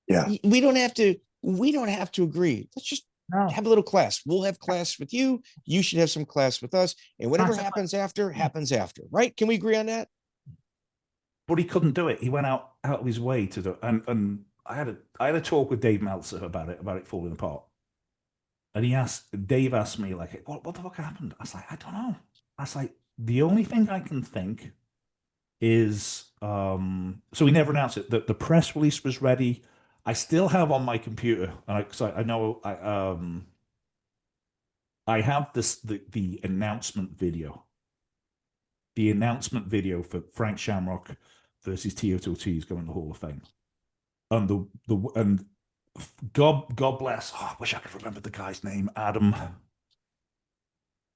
Yeah. We don't have to agree. Let's just have a little class. We'll have class with you. You should have some class with us. And whatever happens after, happens after. Right? Can we agree on that? But he couldn't do it. He went out of his way to do it. And I had a talk with Dave Meltzer about it falling apart. And Dave asked me, like, what the fuck happened? I was like, I don't know. I was like, the only thing I can think is, so he never announced it. The press release was ready. I still have on my computer, and I know I have the announcement video. The announcement video for Frank Shamrock versus Tito Ortiz going to the Hall of Fame. And God bless. Oh, I wish I could remember the guy's name. Adam.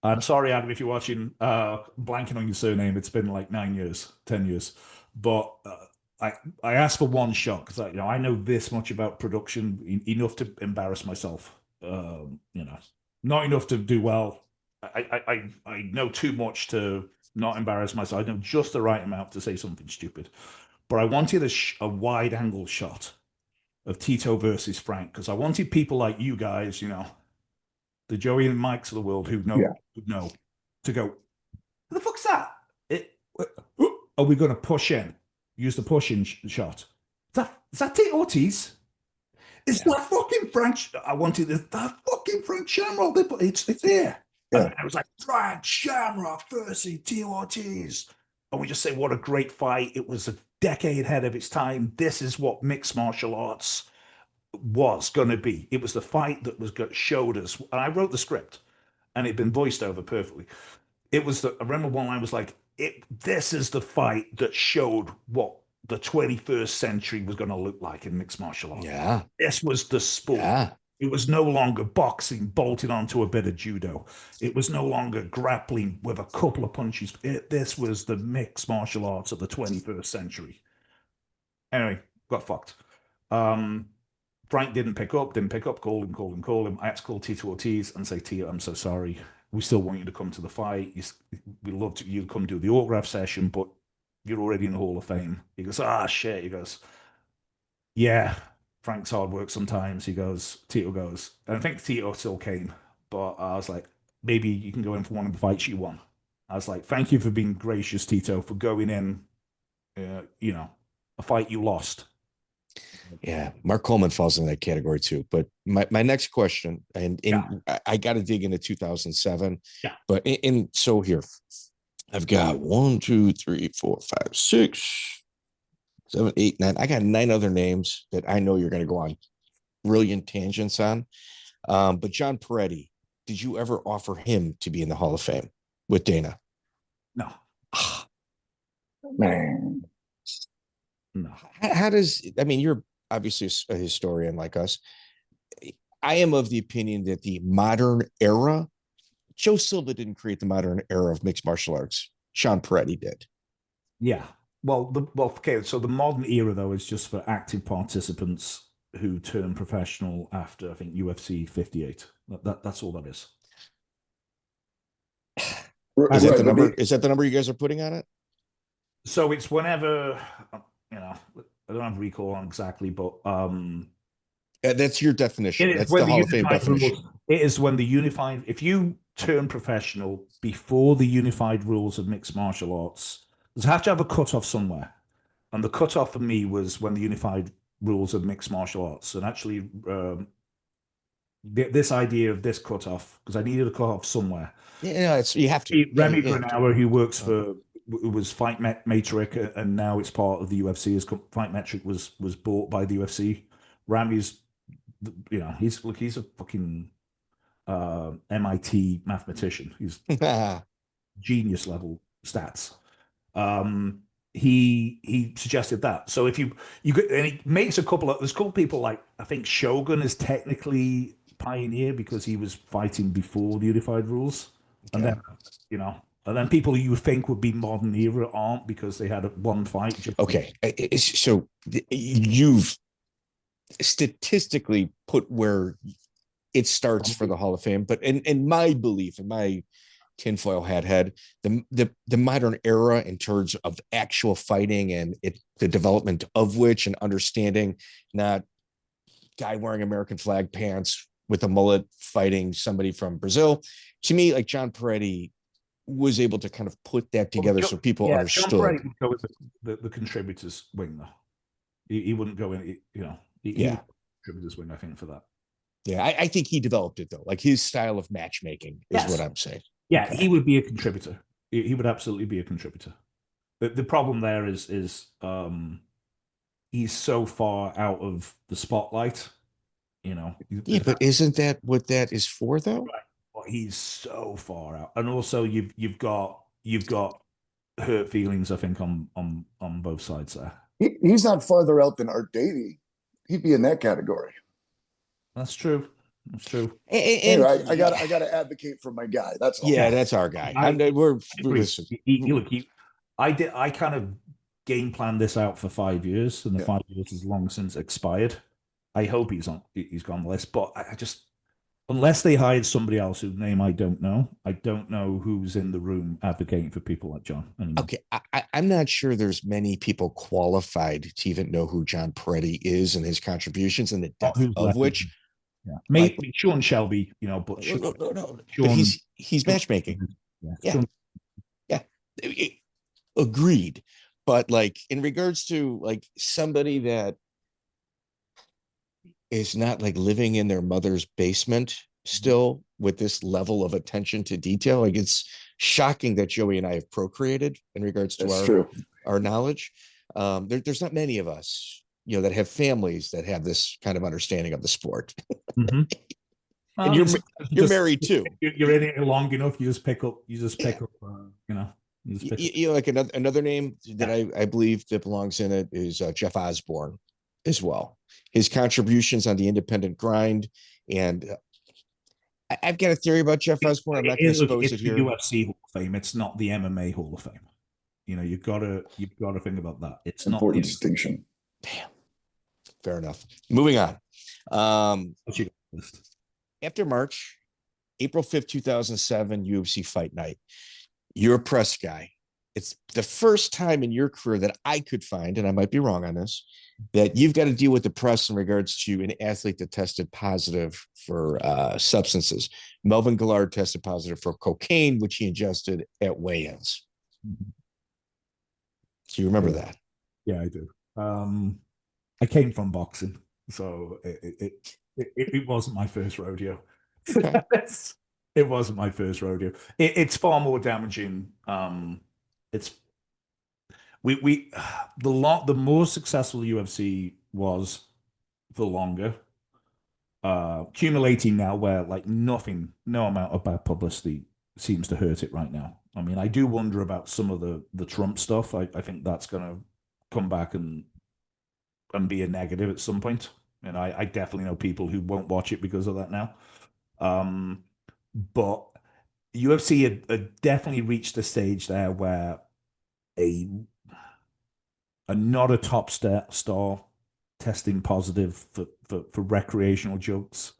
I'm sorry, Adam, if you're watching. Blanking on your surname. It's been like 9 years, 10 years. But I asked for one shot because I know this much about production, enough to embarrass myself. Not enough to do well. I know too much to not embarrass myself. I know just the right amount to say something stupid. But I wanted a wide angle shot of Tito versus Frank because I wanted people like you guys, the Joey and Mikes of the world who know to go, what the fuck's that? Are we going to push in? Use the push-in shot. Is that Tito Ortiz? Is that fucking Frank? I wanted that fucking Frank Shamrock. It's there. Yeah. And I was like, Frank Shamrock versus Tito Ortiz. And we just say, what a great fight. It was a decade ahead of its time. This is what mixed martial arts was going to be. It was the fight that showed us. And I wrote the script, and it'd been voiced over perfectly. It was I remember one line was like, this is the fight that showed what the 21st century was going to look like in mixed martial arts. Yeah. This was the sport. Yeah. It was no longer boxing bolted onto a bit of judo. It was no longer grappling with a couple of punches. This was the mixed martial arts of the 21st century. Anyway, got fucked. Frank didn't pick up, call him. I had to call Tito Ortiz and say, Tito, I'm so sorry. We still want you to come to the fight. We'd love you to come do the autograph session, but you're already in the Hall of Fame. He goes, shit. He goes, yeah, Frank's hard work sometimes. Tito goes, and I think Tito still came, but I was like, maybe you can go in for one of the fights you won. I was like, thank you for being gracious, Tito, for going in, a fight you lost. Yeah, Mark Coleman falls in that category too. But my next question, and I got to dig into 2007. Yeah. But so here, I've got 1, 2, 3, 4, 5, 6, 7, 8, 9. I got 9 other names that I know you're going to go on brilliant tangents on. But John Perretti, did you ever offer him to be in the Hall of Fame with Dana? No. Man. No. You're obviously a historian like us. I am of the opinion that the modern era, Joe Silva didn't create the modern era of mixed martial arts. Sean Perretti did. Yeah. Okay. So the modern era, though, is just for active participants who turn professional after, I think, UFC 58. That's all that is. Is that the number? Is that the number you guys are putting on it? So it's whenever, I don't have recall on exactly, but that's your definition. That's the Hall of Fame definition. It is when the unified, if you turn professional before the unified rules of mixed martial arts, there's have to have a cutoff somewhere. And the cutoff for me was when the unified rules of mixed martial arts. And actually, this idea of this cutoff, because I needed a cutoff somewhere. Yeah, you have to. Remy Granauer, who works for, it was Fight Metric, and now it's part of the UFC. Fight Metric was bought by the UFC. Ramy's, he's a fucking MIT mathematician. He's genius level stats. he suggested that. So if you and he makes a couple of, there's cool people like, I think Shogun is technically pioneer because he was fighting before the unified rules, and then and then people who you think would be modern era aren't because they had one fight. Okay, so you've statistically put where it starts for the Hall of Fame, but in my belief, in my tinfoil hat head, the modern era in terms of actual fighting and the development of which, and understanding, not guy wearing American flag pants with a mullet fighting somebody from Brazil. To me, like John Perretti was able to kind of put that together so people understood. John Perretti would go with the contributors wing though. He wouldn't go in, he would contributors wing, I think, for that. Yeah, I think he developed it though. Like his style of matchmaking is what I'm saying. Yeah, okay. He would be a contributor. He would absolutely be a contributor. The problem there is he's so far out of the spotlight, Yeah, but isn't that what that is for, though? Right. Well, he's so far out, and also you've got hurt feelings, I think, on both sides there. He's not farther out than Art Davey. He'd be in that category. That's true. That's true. Anyway, I got to advocate for my guy. That's all. Yeah, that's our guy. I kind of game planned this out for 5 years, and the 5 years has long since expired. I hope he's on the list, but I just, unless they hired somebody else whose name I don't know who's in the room advocating for people like John anymore. Okay, I'm not sure there's many people qualified to even know who John Perretti is and his contributions and the depth of which. Yeah, maybe Sean Shelby, but no. But he's matchmaking. Yeah, agreed. But like in regards to like somebody that is not like living in their mother's basement still with this level of attention to detail, like it's shocking that Joey and I have procreated in regards to our knowledge. There's not many of us, that have families that have this kind of understanding of the sport. Mm-hmm. And you're married too. You're in it long enough. You just pick up. Like another name that I believe that belongs in it is Jeff Osborne as well. His contributions on the independent grind, and I've got a theory about Jeff Osborne. I'm not going to expose it here. It's the UFC Hall of Fame. It's not the MMA Hall of Fame. You've got to think about that. It's important distinction. Damn. Fair enough. Moving on. After March, April 5th, 2007, UFC Fight Night. You're a press guy. It's the first time in your career that I could find, and I might be wrong on this, that you've got to deal with the press in regards to an athlete that tested positive for substances. Melvin Guillard tested positive for cocaine, which he ingested at weigh-ins. So you remember that? Yeah, I do. I came from boxing, so it wasn't my first rodeo. Okay. It wasn't my first rodeo. It's far more damaging. The more successful UFC was, the longer. Accumulating now, where like no amount of bad publicity seems to hurt it right now. I mean, I do wonder about some of the Trump stuff. I think that's going to come back and be a negative at some point. And I definitely know people who won't watch it because of that now. But UFC had definitely reached a stage there where a not a top star testing positive for recreational drugs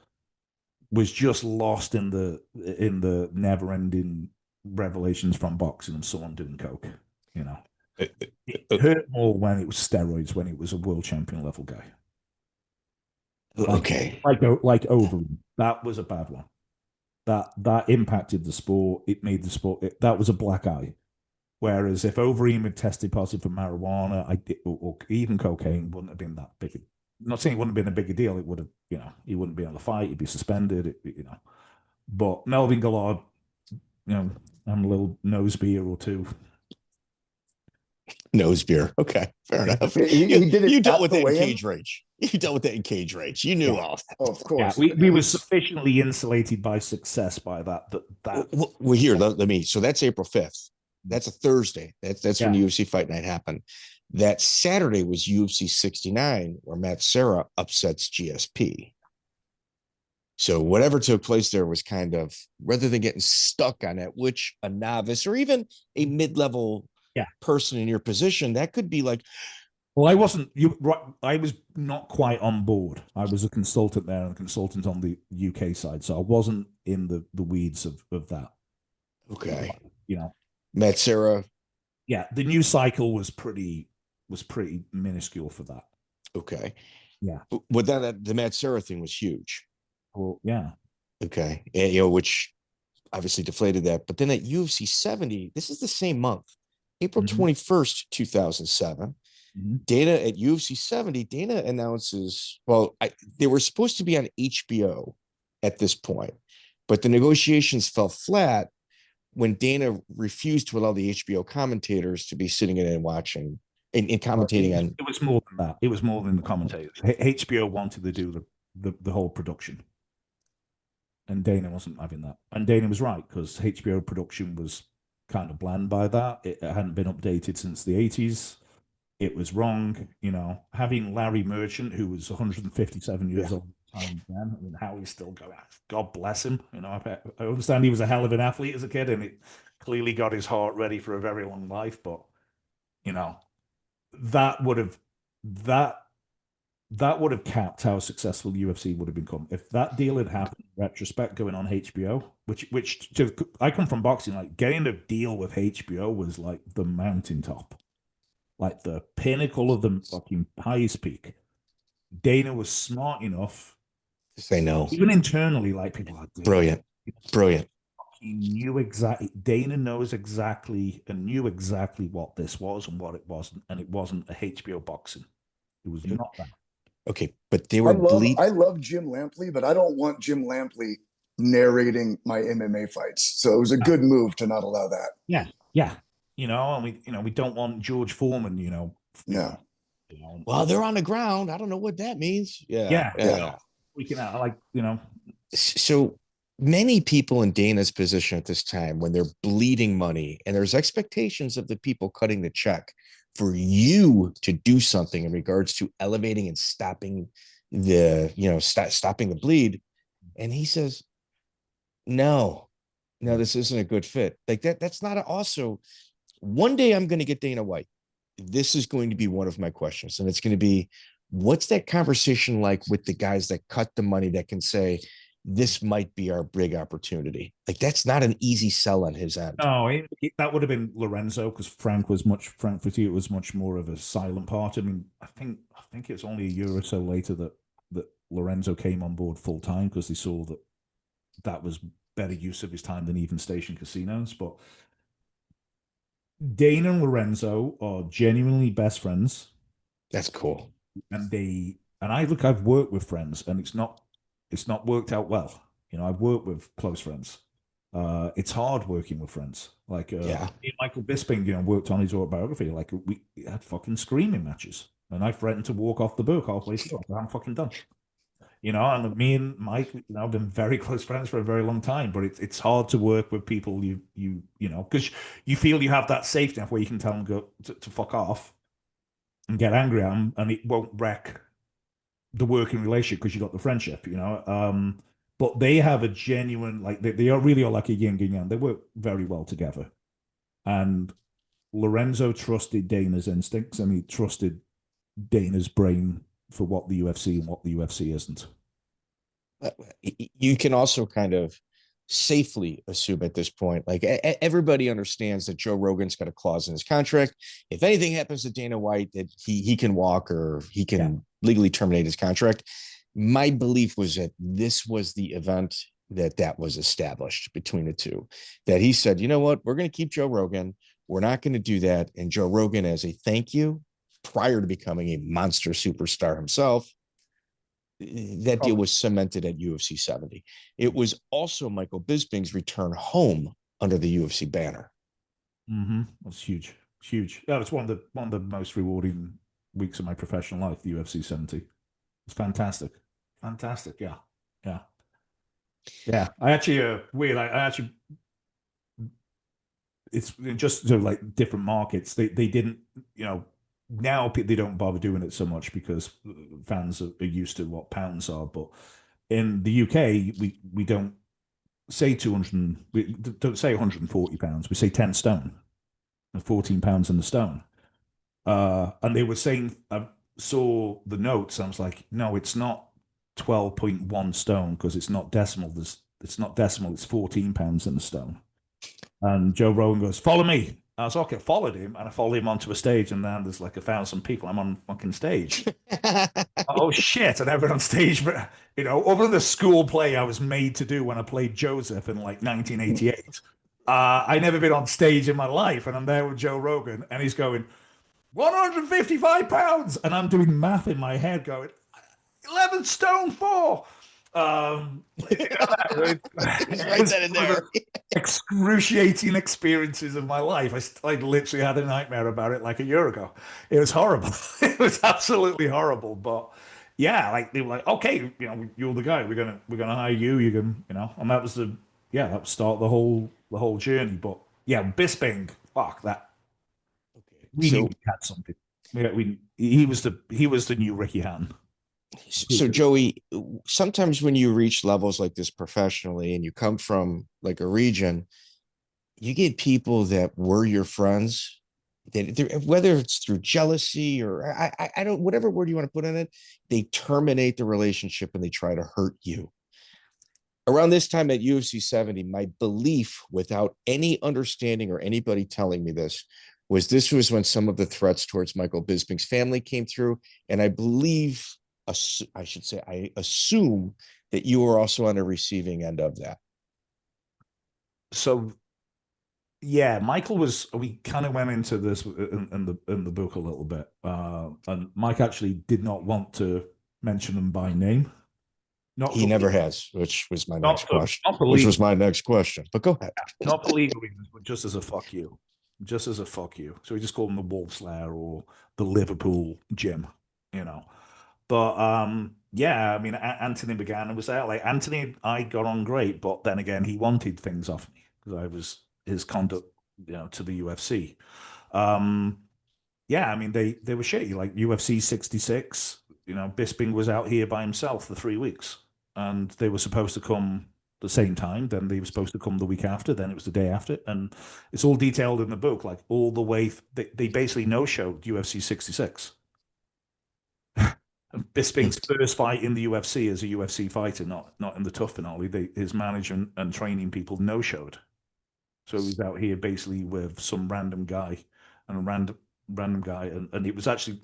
was just lost in the never-ending revelations from boxing and someone doing coke. It hurt more when it was steroids, when it was a world champion level guy. Okay. Like Overeem. That was a bad one. That impacted the sport. It made the sport. That was a black eye. Whereas if Overeem had tested positive for marijuana, or even cocaine, wouldn't have been that big. I'm not saying it wouldn't have been a bigger deal. It would have, he wouldn't be on the fight. He'd be suspended. But Melvin Guillard, I'm a little nose beer or two. Nose beer. Okay, fair enough. You dealt with that in Cage Rage. You dealt with that in Cage Rage. You knew all. Oh, of course. Yeah, we were sufficiently insulated by success by that. Well, here, let me. So that's April 5th. that's a Thursday. That's when UFC Fight Night happened. That Saturday was UFC 69, where Matt Serra upsets GSP. So whatever took place there was kind of, rather than getting stuck on it, which a novice or even a mid-level person in your position, that could be like, well, I was not quite on board. I was a consultant there and a consultant on the UK side, so I wasn't in the weeds of that. Okay. You know, Matt Serra. Yeah, the news cycle was pretty minuscule for that. Okay. Yeah. But then the Matt Serra thing was huge. Well, yeah. Okay. And, which obviously deflated that. But then at UFC 70, this is the same month, April 21st, 2007. Dana at UFC 70, Dana announces, well, they were supposed to be on HBO at this point, but the negotiations fell flat when Dana refused to allow the HBO commentators to be sitting in and watching and commentating on. It was more than that. It was more than the commentators. HBO wanted to do the whole production, and Dana wasn't having that. And Dana was right, because HBO production was kind of bland by that. It hadn't been updated since the 80s. It was wrong, having Larry Merchant, who was 157 years old at the time then. I mean, how he's still going. God bless him. I understand he was a hell of an athlete as a kid, and it clearly got his heart ready for a very long life. But that would have capped how successful UFC would have become if that deal had happened. In retrospect, going on HBO, which I come from boxing, like getting a deal with HBO was like the mountaintop. Like the pinnacle of the fucking highest peak. Dana was smart enough to say no. Even internally, like people are brilliant. He knew exactly. Dana knows exactly and knew exactly what this was and what it wasn't, and it wasn't a HBO boxing. It was not that. Okay, but they were. I love Jim Lampley, but I don't want Jim Lampley narrating my MMA fights. So it was a good move to not allow that. Yeah. And we don't want George Foreman, Yeah. Well, they're on the ground. I don't know what that means. Yeah. Freaking out, So many people in Dana's position at this time, when they're bleeding money and there's expectations of the people cutting the check for you to do something in regards to elevating and stopping stopping the bleed. And he says, no, this isn't a good fit. Like that's not also. One day I'm going to get Dana White. This is going to be one of my questions. And it's going to be, what's that conversation like with the guys that cut the money that can say, this might be our big opportunity? Like, that's not an easy sell on his end. No, that would have been Lorenzo, because Frank Fertitta was much more of a silent part. I mean, I think it's only a year or so later that Lorenzo came on board full time, because they saw that was better use of his time than even station casinos. But Dana and Lorenzo are genuinely best friends. That's cool. And I've worked with friends, and it's not worked out well. I've worked with close friends. It's hard working with friends. Like Michael Bisping, worked on his autobiography. Like, we had fucking screaming matches, and I threatened to walk off the book halfway through. I'm fucking done. And me and Mike, have been very close friends for a very long time, but it's hard to work with people because you feel you have that safety net where you can tell them to fuck off and get angry at them, and it won't wreck the working relationship because you got the friendship, but they have a genuine, they are really like a yin and yang. They work very well together. And Lorenzo trusted Dana's instincts, and he trusted Dana's brain for what the UFC and what the UFC isn't. You can also kind of safely assume at this point, like, everybody understands that Joe Rogan's got a clause in his contract. If anything happens to Dana White, that he can walk, or he can legally terminate his contract. My belief was that this was the event that was established between the two, that he said, you know what, we're going to keep Joe Rogan. We're not going to do that. And Joe Rogan, as a thank you, prior to becoming a monster superstar himself, that deal was cemented at UFC 70. It was also Michael Bisping's return home under the UFC banner. That's huge. It's huge. Yeah, it's one of the most rewarding weeks of my professional life, the UFC 70. It's fantastic. Yeah. I actually it's just sort of like different markets. They didn't, now they don't bother doing it so much because fans are used to what pounds are. But in the UK, we don't say 200, we don't say 140 pounds. We say 10 stone, and 14 pounds in the stone. And they were saying, I saw the notes. I was like, no, it's not 12.1 stone because it's not decimal. It's not decimal. It's 14 pounds in the stone. And Joe Rogan goes, follow me. I was okay, followed him, and I followed him onto a stage, and then there's like 1,000 people. I'm on fucking stage. Oh shit! And everyone on stage, but over the school play I was made to do when I played Joseph in like 1988. I never been on stage in my life, and I'm there with Joe Rogan, and he's going 155 pounds, and I'm doing math in my head, going 11 stone 4. Write that in there. Excruciating experiences of my life. I literally had a nightmare about it like a year ago. It was horrible. It was absolutely horrible. But yeah, like they were like, okay, you're the guy. We're gonna hire you. You can, and that was that was start the whole journey. But yeah, Bisping, fuck that. Okay, we had something. Yeah, he was the new Rickey Hatton. So Joey, sometimes when you reach levels like this professionally and you come from like a region, you get people that were your friends, that whether it's through jealousy or I don't, whatever word you want to put in it, they terminate the relationship and they try to hurt you. Around this time at UFC 70, my belief, without any understanding or anybody telling me this was when some of the threats towards Michael Bisping's family came through. And I believe, I should say, I assume that you were also on the receiving end of that. So, yeah, Michael was. We kind of went into this in the book a little bit, and Mike actually did not want to mention them by name. He never has, which was my next question. But go ahead. Not for legal reasons, but just as a fuck you. Just as a fuck you. So we just called him the Wolf Slayer or the Liverpool Jim, But yeah, I mean, Anthony began and was there. Like Anthony, I got on great, but then again, he wanted things off me because I was his conduct, to the UFC. Yeah, I mean, they were shitty. Like UFC 66, Bisping was out here by himself for 3 weeks, and they were supposed to come the same time. Then they were supposed to come the week after. Then it was the day after, and it's all detailed in the book. Like all the way, they basically no-showed UFC 66. Bisping's first fight in the UFC as a UFC fighter, not in the tough finale. His management and training people no-showed. So he was out here basically with some random guy and a random guy. And it was actually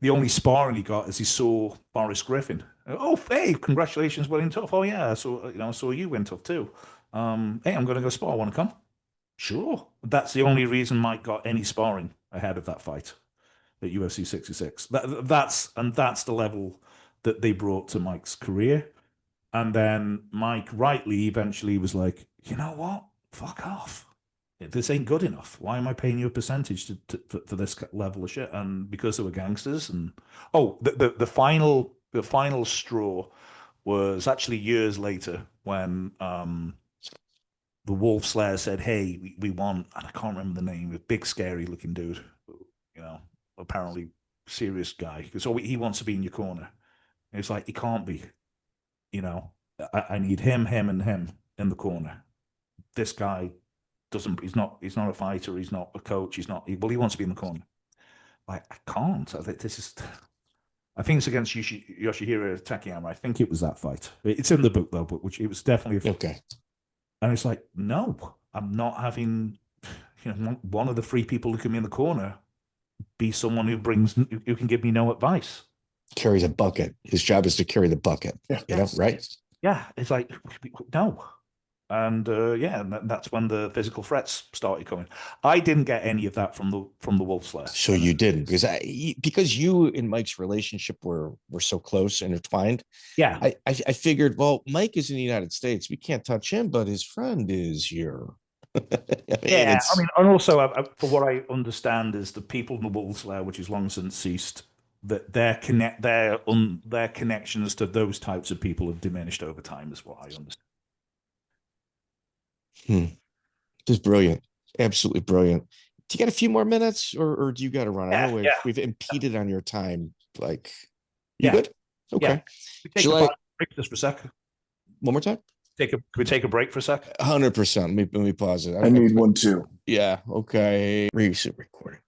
the only sparring he got as he saw Boris Griffin. Oh, hey, congratulations, winning tough. Oh, yeah, I saw you win tough too. Hey, I'm going to go spar. Want to come? Sure. That's the only reason Mike got any sparring ahead of that fight at UFC 66. That's the level that they brought to Mike's career. And then Mike rightly eventually was like, you know what? Fuck off. This ain't good enough. Why am I paying you a percentage for this level of shit? And because they were gangsters. And the final straw was actually years later when the Wolf Slayer said, hey, we want, and I can't remember the name, a big scary looking dude, apparently serious guy. So he wants to be in your corner. And it's like, he can't be. I need him, and him in the corner. This guy he's not a fighter, he's not a coach, he wants to be in the corner. Like, I can't. I think it's against Yoshihiro Takayama. I think it was that fight. It's in the book though, but it was definitely okay. And it's like, no, I'm not having one of the 3 people who can be in the corner be someone who can give me no advice. Carries a bucket. His job is to carry the bucket. Yeah. Right? Yeah, it's like, no. And that's when the physical threats started coming. I didn't get any of that from the Wolf Slayer. So you didn't, because you and Mike's relationship were so close, intertwined. Yeah, I figured, well, Mike is in the United States, we can't touch him, but his friend is here. And also, for what I understand, is the people in the Wolf Slayer, which is long since ceased, that their connections to those types of people have diminished over time, is what I understand. Just brilliant. Absolutely brilliant. Do you got a few more minutes, or do you got to run? I know we've impeded on your time. Like, you good? Okay. Yeah. We take a break just for a sec. One more time. Can we take a break for a sec? 100%. Let me pause it. I need one too. Yeah. Okay. Recent recording.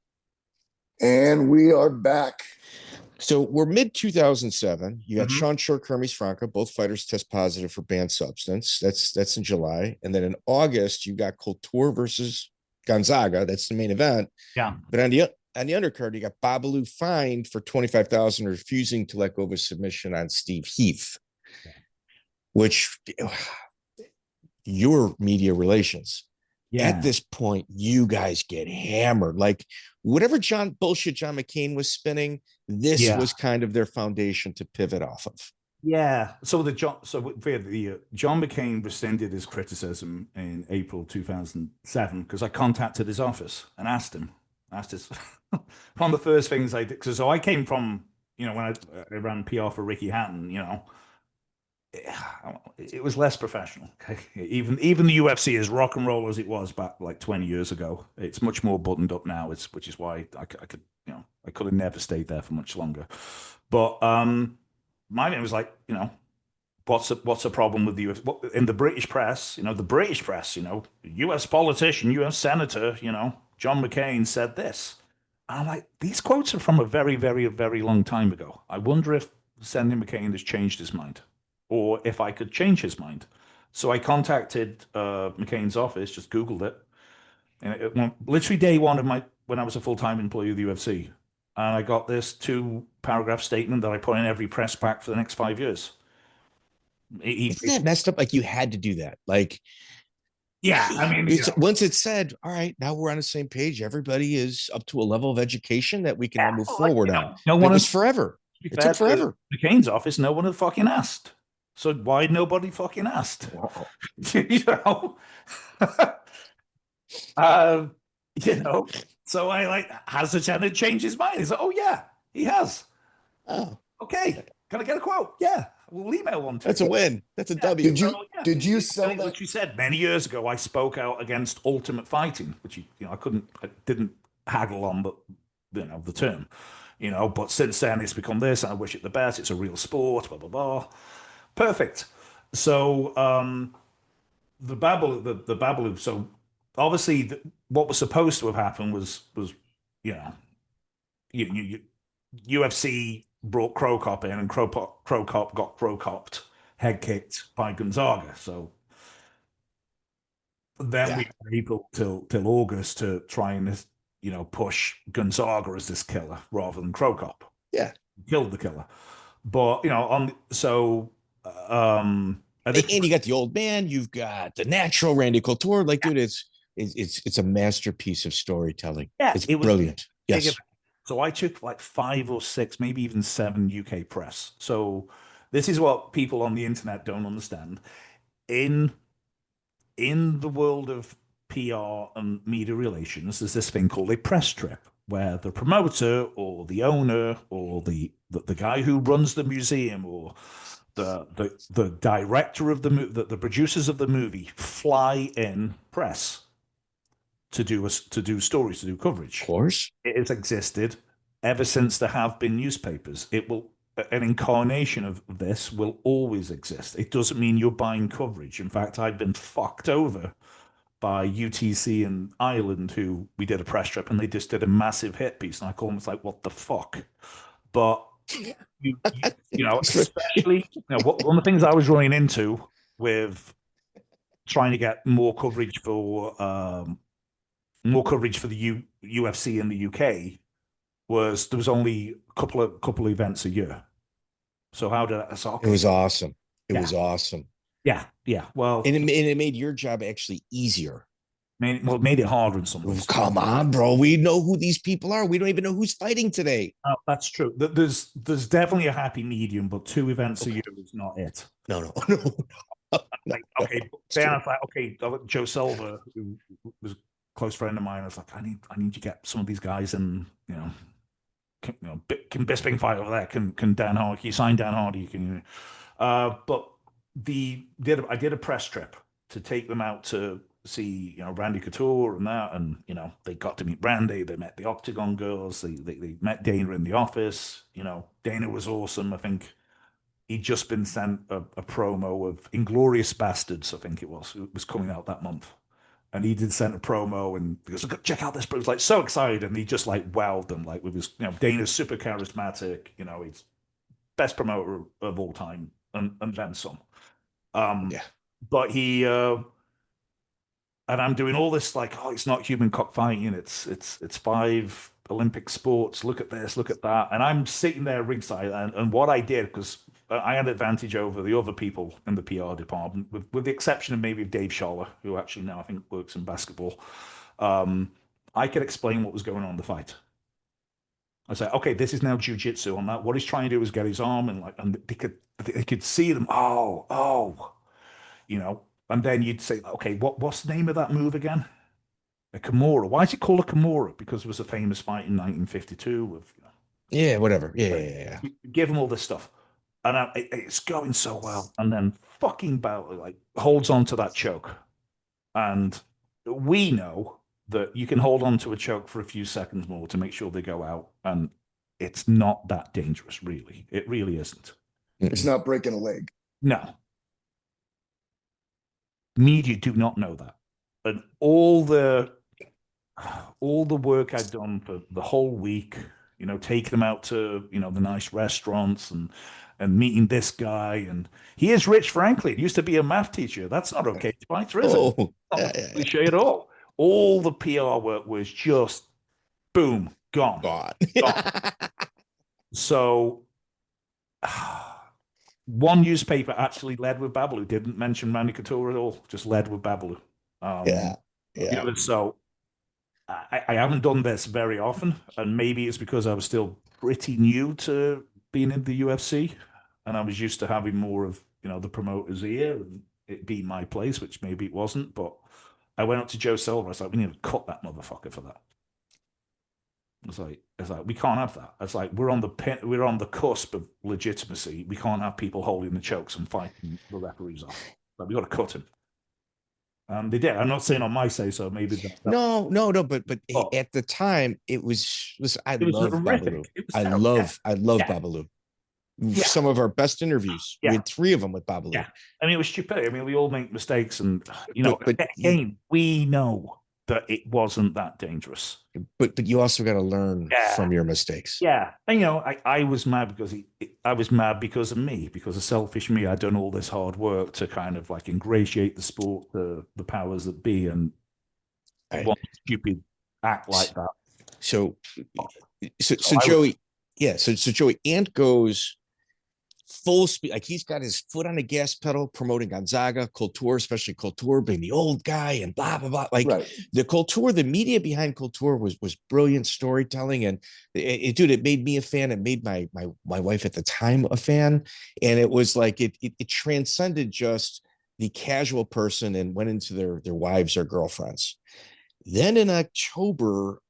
And we are back. So we're mid 2007. You got Sean Short, Hermes Franca. Both fighters test positive for banned substance. That's in July. And then in August, you got Couture versus Gonzaga. That's the main event. Yeah. But on the undercard, you got Babalu fined for $25,000 refusing to let go of a submission on Steve Heath, which your media relations. Yeah. At this point, you guys get hammered. Like whatever bullshit John McCain was spinning, this was kind of their foundation to pivot off of. Yeah. So John McCain rescinded his criticism in April 2007 because I contacted his office and asked his one of the first things I did. So I came from, when I ran PR for Rickey Hatton, it was less professional. Okay? Even the UFC, as rock and roll as it was back like 20 years ago, it's much more buttoned up now. Which is why I could have never stayed there for much longer. But my name was like, what's the problem with the UFC? In the British press, US politician, US senator, John McCain said this. And I'm like, these quotes are from a very, very, very long time ago. I wonder if Senator McCain has changed his mind, or if I could change his mind. So I contacted McCain's office, just Googled it. And literally day one of when I was a full-time employee of the UFC. And I got this 2-paragraph statement that I put in every press pack for the next 5 years. Isn't that messed up? Like you had to do that. Like, yeah, I mean, once it's said, all right, now we're on the same page. Everybody is up to a level of education that we can all move forward on. No one was forever. It took forever. McCain's office, no one had fucking asked. So why nobody fucking asked? So I has the Senate changed his mind? He's like, oh yeah, he has. Oh, okay. Can I get a quote? Yeah, we'll email one to That's you. A win. That's a W. Did you sell that? Which you said many years ago. I spoke out against Ultimate Fighting, which I didn't haggle on, but the term, But since then it's become this, and I wish it the best. It's a real sport. Blah blah blah. Perfect. So the Babalu. So obviously, what was supposed to have happened was UFC brought Crow Cop in, and Crow Cop got Crow Copped, head kicked by Gonzaga. So then we were able till August to try and push Gonzaga as this killer rather than Crow Cop. Yeah, killed the killer. But and you got the old man, you've got the natural Randy Couture. Like, dude, it's a masterpiece of storytelling. Yeah, it's brilliant. Yes. So I took like 5 or 6, maybe even 7 UK press. So this is what people on the internet don't understand. In the world of PR and media relations, there's this thing called a press trip, where the promoter or the owner or the guy who runs the museum or the director of the producers of the movie fly in press to do stories, to do coverage. Of course, it has existed ever since there have been newspapers. An incarnation of this will always exist. It doesn't mean you're buying coverage. In fact, I've been fucked over by UTC in Ireland, who we did a press trip, and they just did a massive hit piece, and I call them, it's like, what the fuck? But especially one of the things I was running into with trying to get more coverage for the UFC in the UK was there was only a couple of events a year. So how did I? So, okay. It was awesome. It was awesome. Yeah. Well, and it made your job actually easier. It made it harder in some ways. Come on, bro. We know who these people are. We don't even know who's fighting today. Oh, that's true. There's definitely a happy medium, but 2 events a year is not it. No. Like, okay, then I was like, okay, Joe Silva, who was a close friend of mine, I was like, I need to get some of these guys, and can Bisping fight over there? Can Dan Hardy? You sign Dan Hardy? But I did a press trip to take them out to see, Randy Couture and that, and they got to meet Randy. They met the Octagon girls. They met Dana in the office. Dana was awesome. I think he'd just been sent a promo of Inglorious Bastards. I think it was coming out that month, and he did send a promo and he goes, check out this. But he was like so excited, and he just like wowed them like with his, Dana's super charismatic. He's best promoter of all time, and then some. But he. And I'm doing all this like, it's not human cockfighting. It's 5 Olympic sports. Look at this, look at that. And I'm sitting there ringside. And what I did, because I had advantage over the other people in the PR department, with the exception of maybe Dave Schaller, who actually now I think works in basketball. I could explain what was going on in the fight. I say, okay, this is now jiu-jitsu on that. What he's trying to do is get his arm and they could see them. And then you'd say, okay, what's the name of that move again? A Kimura. Why is it called a Kimura? Because it was a famous fight in 1952 with. Yeah, whatever. Yeah. You give him all this stuff, and it's going so well. And then fucking Babalu like holds on to that choke, and we know that you can hold on to a choke for a few seconds more to make sure they go out, and it's not that dangerous, really. It really isn't. It's not breaking a leg. No. Media do not know that, and all the work I'd done for the whole week, taking them out to the nice restaurants and meeting this guy, and he is Rich Franklin, used to be a math teacher. That's not okay to fighter, is it? Not cliche at all. All the PR work was just boom, gone. So. One newspaper actually led with Babalu, didn't mention Randy Couture at all, just led with Babalu. So I haven't done this very often, and maybe it's because I was still pretty new to being in the UFC, and I was used to having more of, the promoter's ear and it being my place, which maybe it wasn't, but I went up to Joe Silver. I was like, we need to cut that motherfucker for that. It's like we can't have that. It's like we're on the cusp of legitimacy. We can't have people holding the chokes and fighting the referees off. Like, we got to cut him. They did. I'm not saying on my say so. Maybe no. But at the time, it was love Babalu. I love Babalu. Yeah. Some of our best interviews. We had 3 of them with Babalu. Yeah, I mean, it was stupid. I mean, we all make mistakes, and but again, we know that it wasn't that dangerous. But you also got to learn from your mistakes. Yeah. And, I was mad because I was mad because of me, because of selfish me. I'd done all this hard work to kind of like ingratiate the sport to the powers that be, and one stupid act like that. So Joey, so Joey, Ant goes full speed, like he's got his foot on the gas pedal, promoting Gonzaga, Couture, especially Couture being the old guy and blah blah blah. Like the Couture, the media behind Couture was brilliant storytelling, and it made me a fan. It made my wife at the time a fan, and it was like it transcended just the casual person and went into their wives or girlfriends. Then in October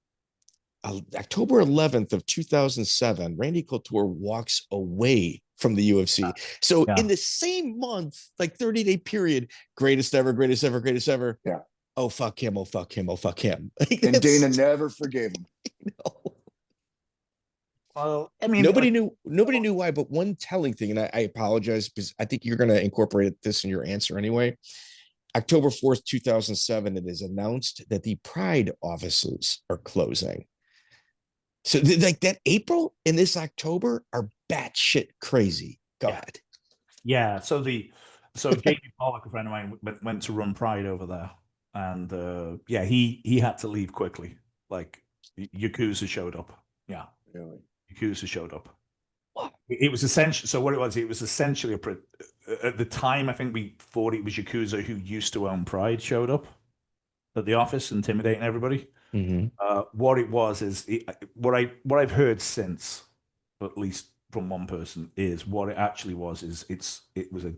11th of 2007, Randy Couture walks away from the UFC. So in the same month, like 30-day period, greatest ever. Yeah. Oh, fuck him. And Dana never forgave him. No. Well, I mean, nobody knew why, but one telling thing, and I apologize because I think you're going to incorporate this in your answer anyway. October 4th, 2007, it is announced that the Pride offices are closing. So like that April and this October are batshit crazy. God. Yeah. So Jamie Pollock, a friend of mine, went to run Pride over there, and he had to leave quickly. Like Yakuza showed up. Yeah. Really? Yakuza showed up. What? It was essentially. So what it was essentially at the time, I think we thought it was Yakuza who used to own Pride showed up at the office, intimidating everybody. Mm-hmm. What it was is what I've heard since, at least from one person, is what it actually was is it was a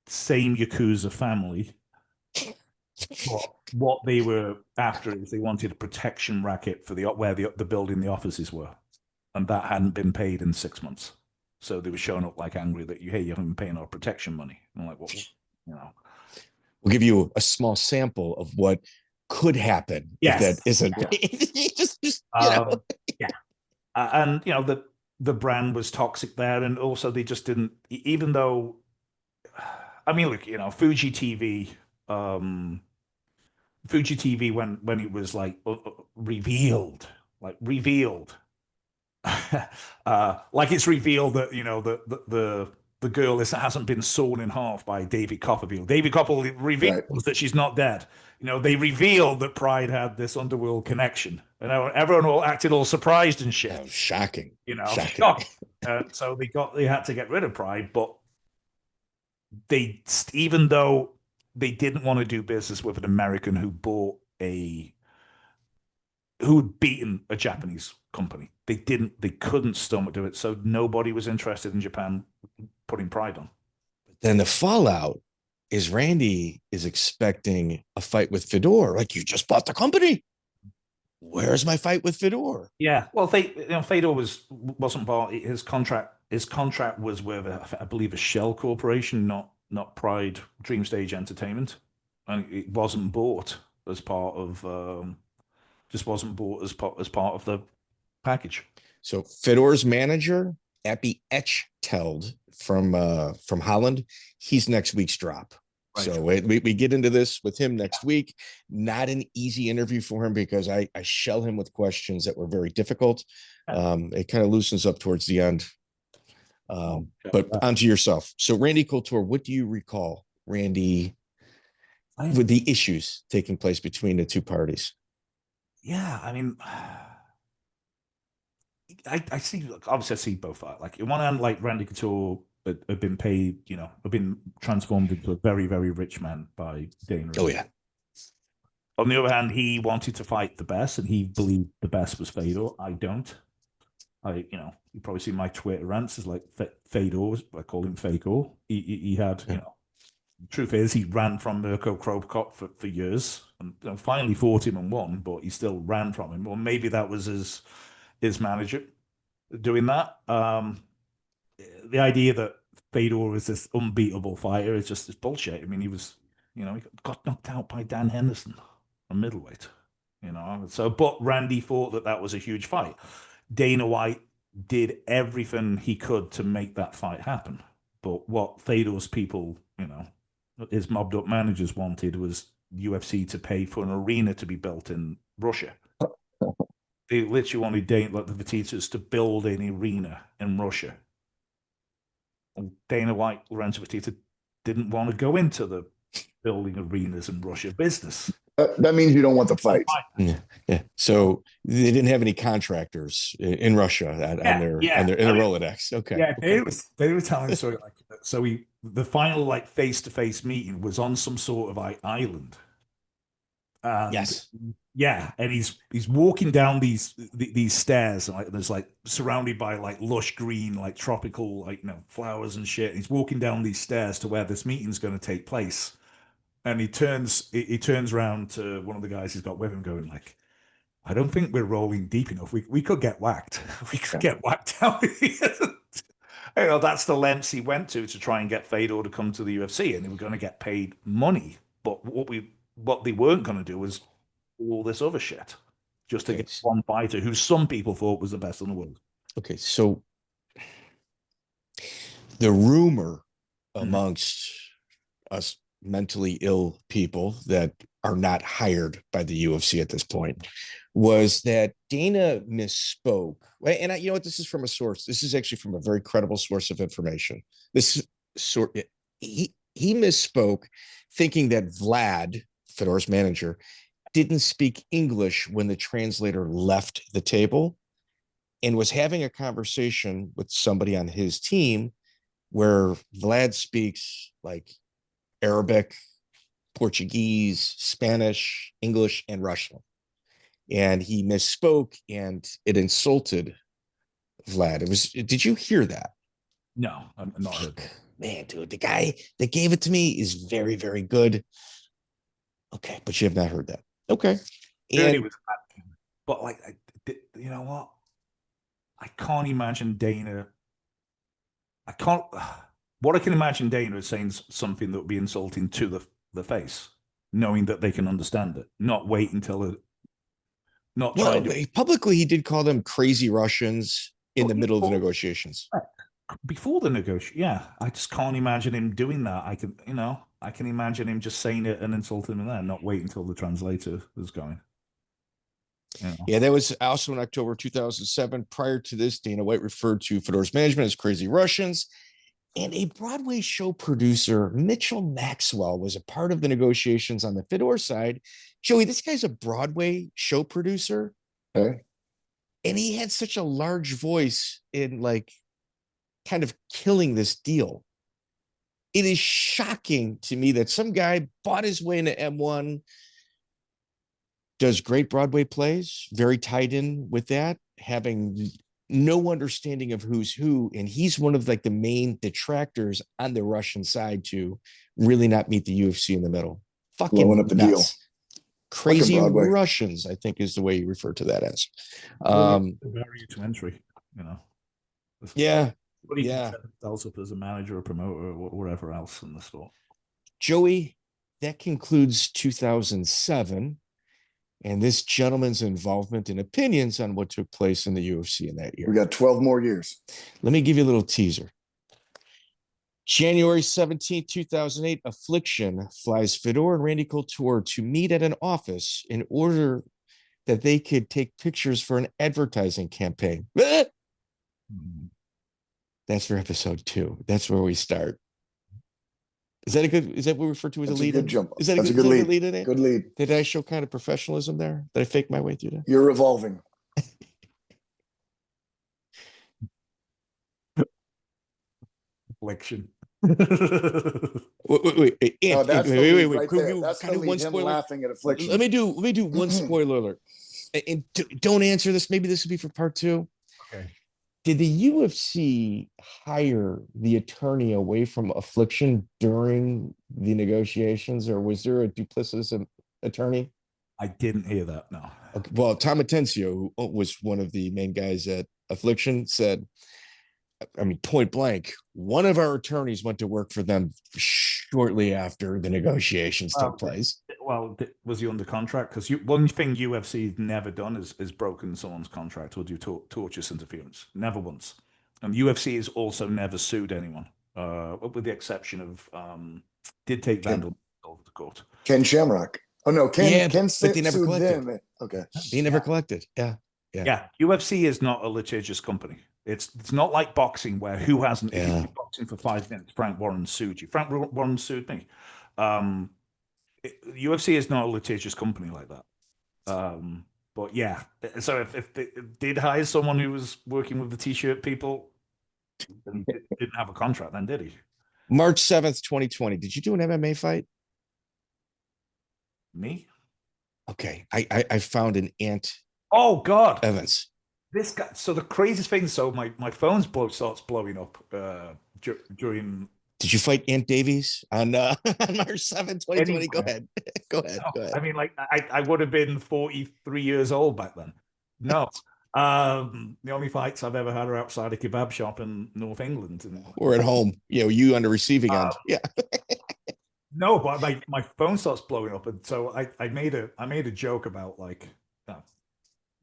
same Yakuza family. What they were after is they wanted a protection racket for where the building the offices were, and that hadn't been paid in 6 months. So they were showing up like angry that you haven't been paying our protection money. And I'm like, well, We'll give you a small sample of what could happen if that isn't. just Yeah. And the brand was toxic there, and also they just didn't. Even though, I mean, look, Fuji TV, Fuji TV when it was like revealed, like it's revealed that the girl hasn't been sawn in half by David Copperfield. David Copperfield reveals that she's not dead. They revealed that Pride had this underworld connection. Everyone all acted all surprised and shit. Oh, shocking. Shocking. So they had to get rid of Pride, but even though they didn't want to do business with an American who'd beaten a Japanese company. They couldn't stomach do it. So nobody was interested in Japan putting Pride on. Then the fallout is Randy is expecting a fight with Fedor. Like, you just bought the company. Where's my fight with Fedor? Yeah. Well, Fedor wasn't bought. His contract was with, I believe, a shell corporation, not Pride Dream Stage Entertainment. And it wasn't bought as part of part of the package. So Fedor's manager, Appy Etchteld from Holland, he's next week's drop. Right. So we get into this with him next week. Not an easy interview for him because I shell him with questions that were very difficult. It kind of loosens up towards the end. But onto yourself. So Randy Couture, what do you recall, Randy, with the issues taking place between the two parties? Yeah, I mean, I see. Obviously, I see both. Like, in one hand, like Randy Couture had been paid, had been transformed into a very, very rich man by Dana. Oh yeah. On the other hand, he wanted to fight the best, and he believed the best was Fedor. I don't. You probably see my Twitter rants is like Fedor. I call him Fedor. He had, the truth is, he ran from Mirko Cro Cop for years, and finally fought him and won, but he still ran from him. Or maybe that was his manager doing that. The idea that Fedor is this unbeatable fighter is just this bullshit. I mean, he was, he got knocked out by Dan Henderson, a middleweight. So, but Randy thought that was a huge fight. Dana White did everything he could to make that fight happen. But what Fedor's people, his mobbed up managers wanted was UFC to pay for an arena to be built in Russia. They literally wanted Dana, like the Fertittas, to build an arena in Russia. And Dana White, Lorenzo Fertitta, didn't want to go into the building arenas in Russia business. That means you don't want the fight. Yeah. So they didn't have any contractors in Russia on their Rolodex. Okay. Yeah, they were telling the story like so. The final like face-to-face meeting was on some sort of island. Yes. Yeah, and he's walking down these stairs, and there's like surrounded by like lush green, like tropical, flowers and shit. And he's walking down these stairs to where this meeting's going to take place. And he turns around to one of the guys he's got with him, going like, "I don't think we're rolling deep enough. We could get whacked. We could get whacked out here." That's the lengths he went to try and get Fedor to come to the UFC, and they were going to get paid money. But what they weren't going to do was all this other shit just to get one fighter who some people thought was the best in the world. Okay, so the rumor amongst us mentally ill people that are not hired by the UFC at this point was that Dana misspoke. And you know what? This is from a source. This is actually from a very credible source of information. He misspoke, thinking that Vlad, Fedor's manager, didn't speak English when the translator left the table, and was having a conversation with somebody on his team where Vlad speaks like Arabic, Portuguese, Spanish, English, and Russian. And he misspoke, and it insulted Vlad. Did you hear that? No, I'm not heard that. Man, dude, the guy that gave it to me is very, very good. Okay, but you have not heard that. Okay. But like, you know what? I can't imagine Dana. What I can imagine Dana is saying something that would be insulting to the face, knowing that they can understand it, not wait until it, not Well, trying to. publicly, he did call them crazy Russians in the middle of the negotiations. Before the negotiation, yeah, I just can't imagine him doing that. I can imagine him just saying it and insulting him there, not wait until the translator is going. Yeah, that was also in October 2007. Prior to this, Dana White referred to Fedor's management as crazy Russians. And a Broadway show producer, Mitchell Maxwell, was a part of the negotiations on the Fedor side. Joey, this guy's a Broadway show producer. Okay. And he had such a large voice in like kind of killing this deal. It is shocking to me that some guy bought his way into M1, does great Broadway plays, very tied in with that, having no understanding of who's who. And he's one of like the main detractors on the Russian side to really not meet the UFC in the middle. Fucking blowing up the deal. Crazy Russians, I think is the way you refer to that as. Barrier to entry, Yeah. But he can set himself up as a manager or promoter or whatever else in the sport. Joey, that concludes 2007. And this gentleman's involvement and opinions on what took place in the UFC in that year. We got 12 more years. Let me give you a little teaser. January 17, 2008, Affliction flies Fedor and Randy Couture to meet at an office in order that they could take pictures for an advertising campaign. That's for episode 2. That's where we start. Is that what we refer to as a lead? Jump. Is that a good lead in it? Good lead. Did I show kind of professionalism there? Did I fake my way through that? You're revolving. Affliction. Wait. That's the lead, him laughing at Affliction. Let me do one spoiler alert. And don't answer this. Maybe this will be for part 2. Okay. Did the UFC hire the attorney away from Affliction during the negotiations, or was there a duplicitous attorney? I didn't hear that, no. Okay. Well, Tom Atencio, who was one of the main guys at Affliction, said, I mean, point blank, one of our attorneys went to work for them shortly after the negotiations took place. Well, was he under contract? Because one thing UFC never done is broken someone's contract or do tortious interference. Never once. And UFC has also never sued anyone, with the exception of did take Vandal to court. Ken Shamrock. Oh no, Ken but they never collected. Them. Okay, he never collected. Yeah. UFC is not a litigious company. It's not like boxing where who hasn't. If you've been boxing for 5 minutes, Frank Warren sued you. Frank Warren sued me. UFC is not a litigious company like that. But yeah, so if they did hire someone who was working with the t-shirt people, and didn't have a contract, then did he? March 7th, 2020. Did you do an MMA fight? Me? Okay. I found an Ant. Oh God. Evans. This guy. So the craziest thing. So my phone starts blowing up during. Did you fight Ant Davies on March 7th, 2020? Go ahead. Go ahead. I mean, like I would have been 43 years old back then. No. The only fights I've ever had are outside a kebab shop in North England. Or at home. You on the receiving end. Yeah. No, but my phone starts blowing up, and so I made a joke about like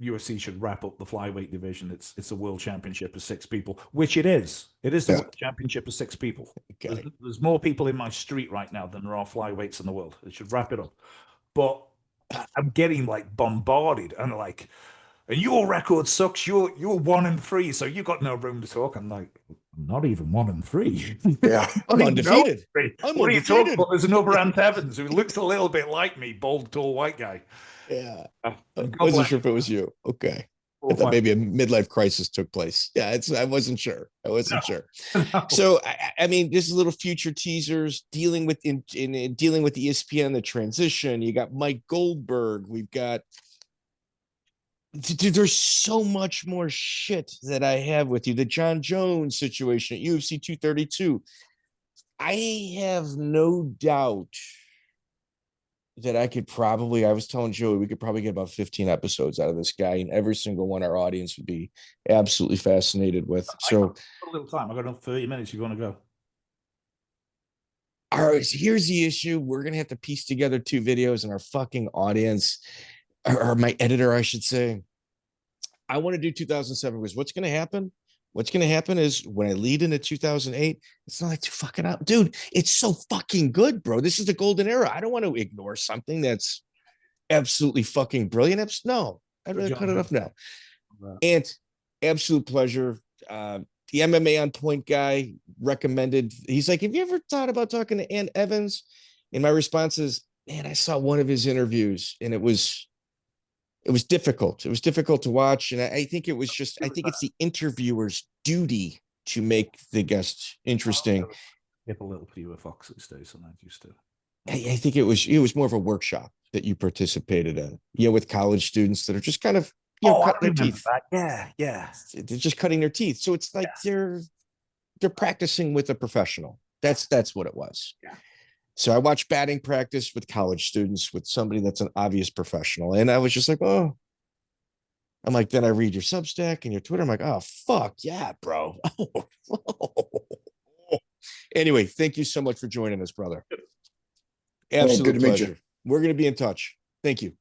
UFC should wrap up the flyweight division. It's a world championship of 6 people, which it is. It is the world championship of 6 people. Okay. There's more people in my street right now than there are flyweights in the world. It should wrap it up. But I'm getting like bombarded and like, and your record sucks. You're 1-3, so you got no room to talk. I'm like, I'm not even 1-3. Yeah, I'm undefeated. What are you talking about? There's another Ant Evans who looks a little bit like me, bald, tall, white guy. Yeah, I wasn't sure if it was you. Okay, I thought maybe a midlife crisis took place. Yeah, I wasn't sure. Sure. No. So, I mean, this is little future teasers dealing with dealing with the ESPN, the transition. You got Mike Goldberg. We've got. Dude, there's so much more shit that I have with you. The John Jones situation at UFC 232. I have no doubt that I was telling Joey, we could probably get about 15 episodes out of this guy, and every single one our audience would be absolutely fascinated with. So a little time. I got another 30 minutes. You want to go? all right, so here's the issue. We're gonna have to piece together 2 videos, and our fucking audience, or my editor, I should say. I want to do 2007 because what's gonna happen? What's gonna happen is when I lead into 2008, it's not like too fucking out, dude. It's so fucking good, bro. This is the golden era. I don't want to ignore something that's absolutely fucking brilliant. No, I'd rather cut it off now. And absolute pleasure. The MMA on Point guy recommended. He's like, "Have you ever thought about talking to Ant Evans?" And my response is, "Man, I saw one of his interviews, and it was difficult. It was difficult to watch, and I think it was just. I think it's the interviewer's duty to make the guest interesting. Get a little fewer foxes days than I used to. I think it was more of a workshop that you participated in, with college students that are just kind of cutting their teeth. Yeah. They're just cutting their teeth. So it's like they're practicing with a professional. That's what it was. Yeah. So I watched batting practice with college students with somebody that's an obvious professional. And I was just like, oh, I'm like, then I read your Substack and your Twitter. I'm like, oh, fuck yeah, bro. Anyway, thank you so much for joining us, brother. Absolute good to meet pleasure. you. We're going to be in touch. Thank you.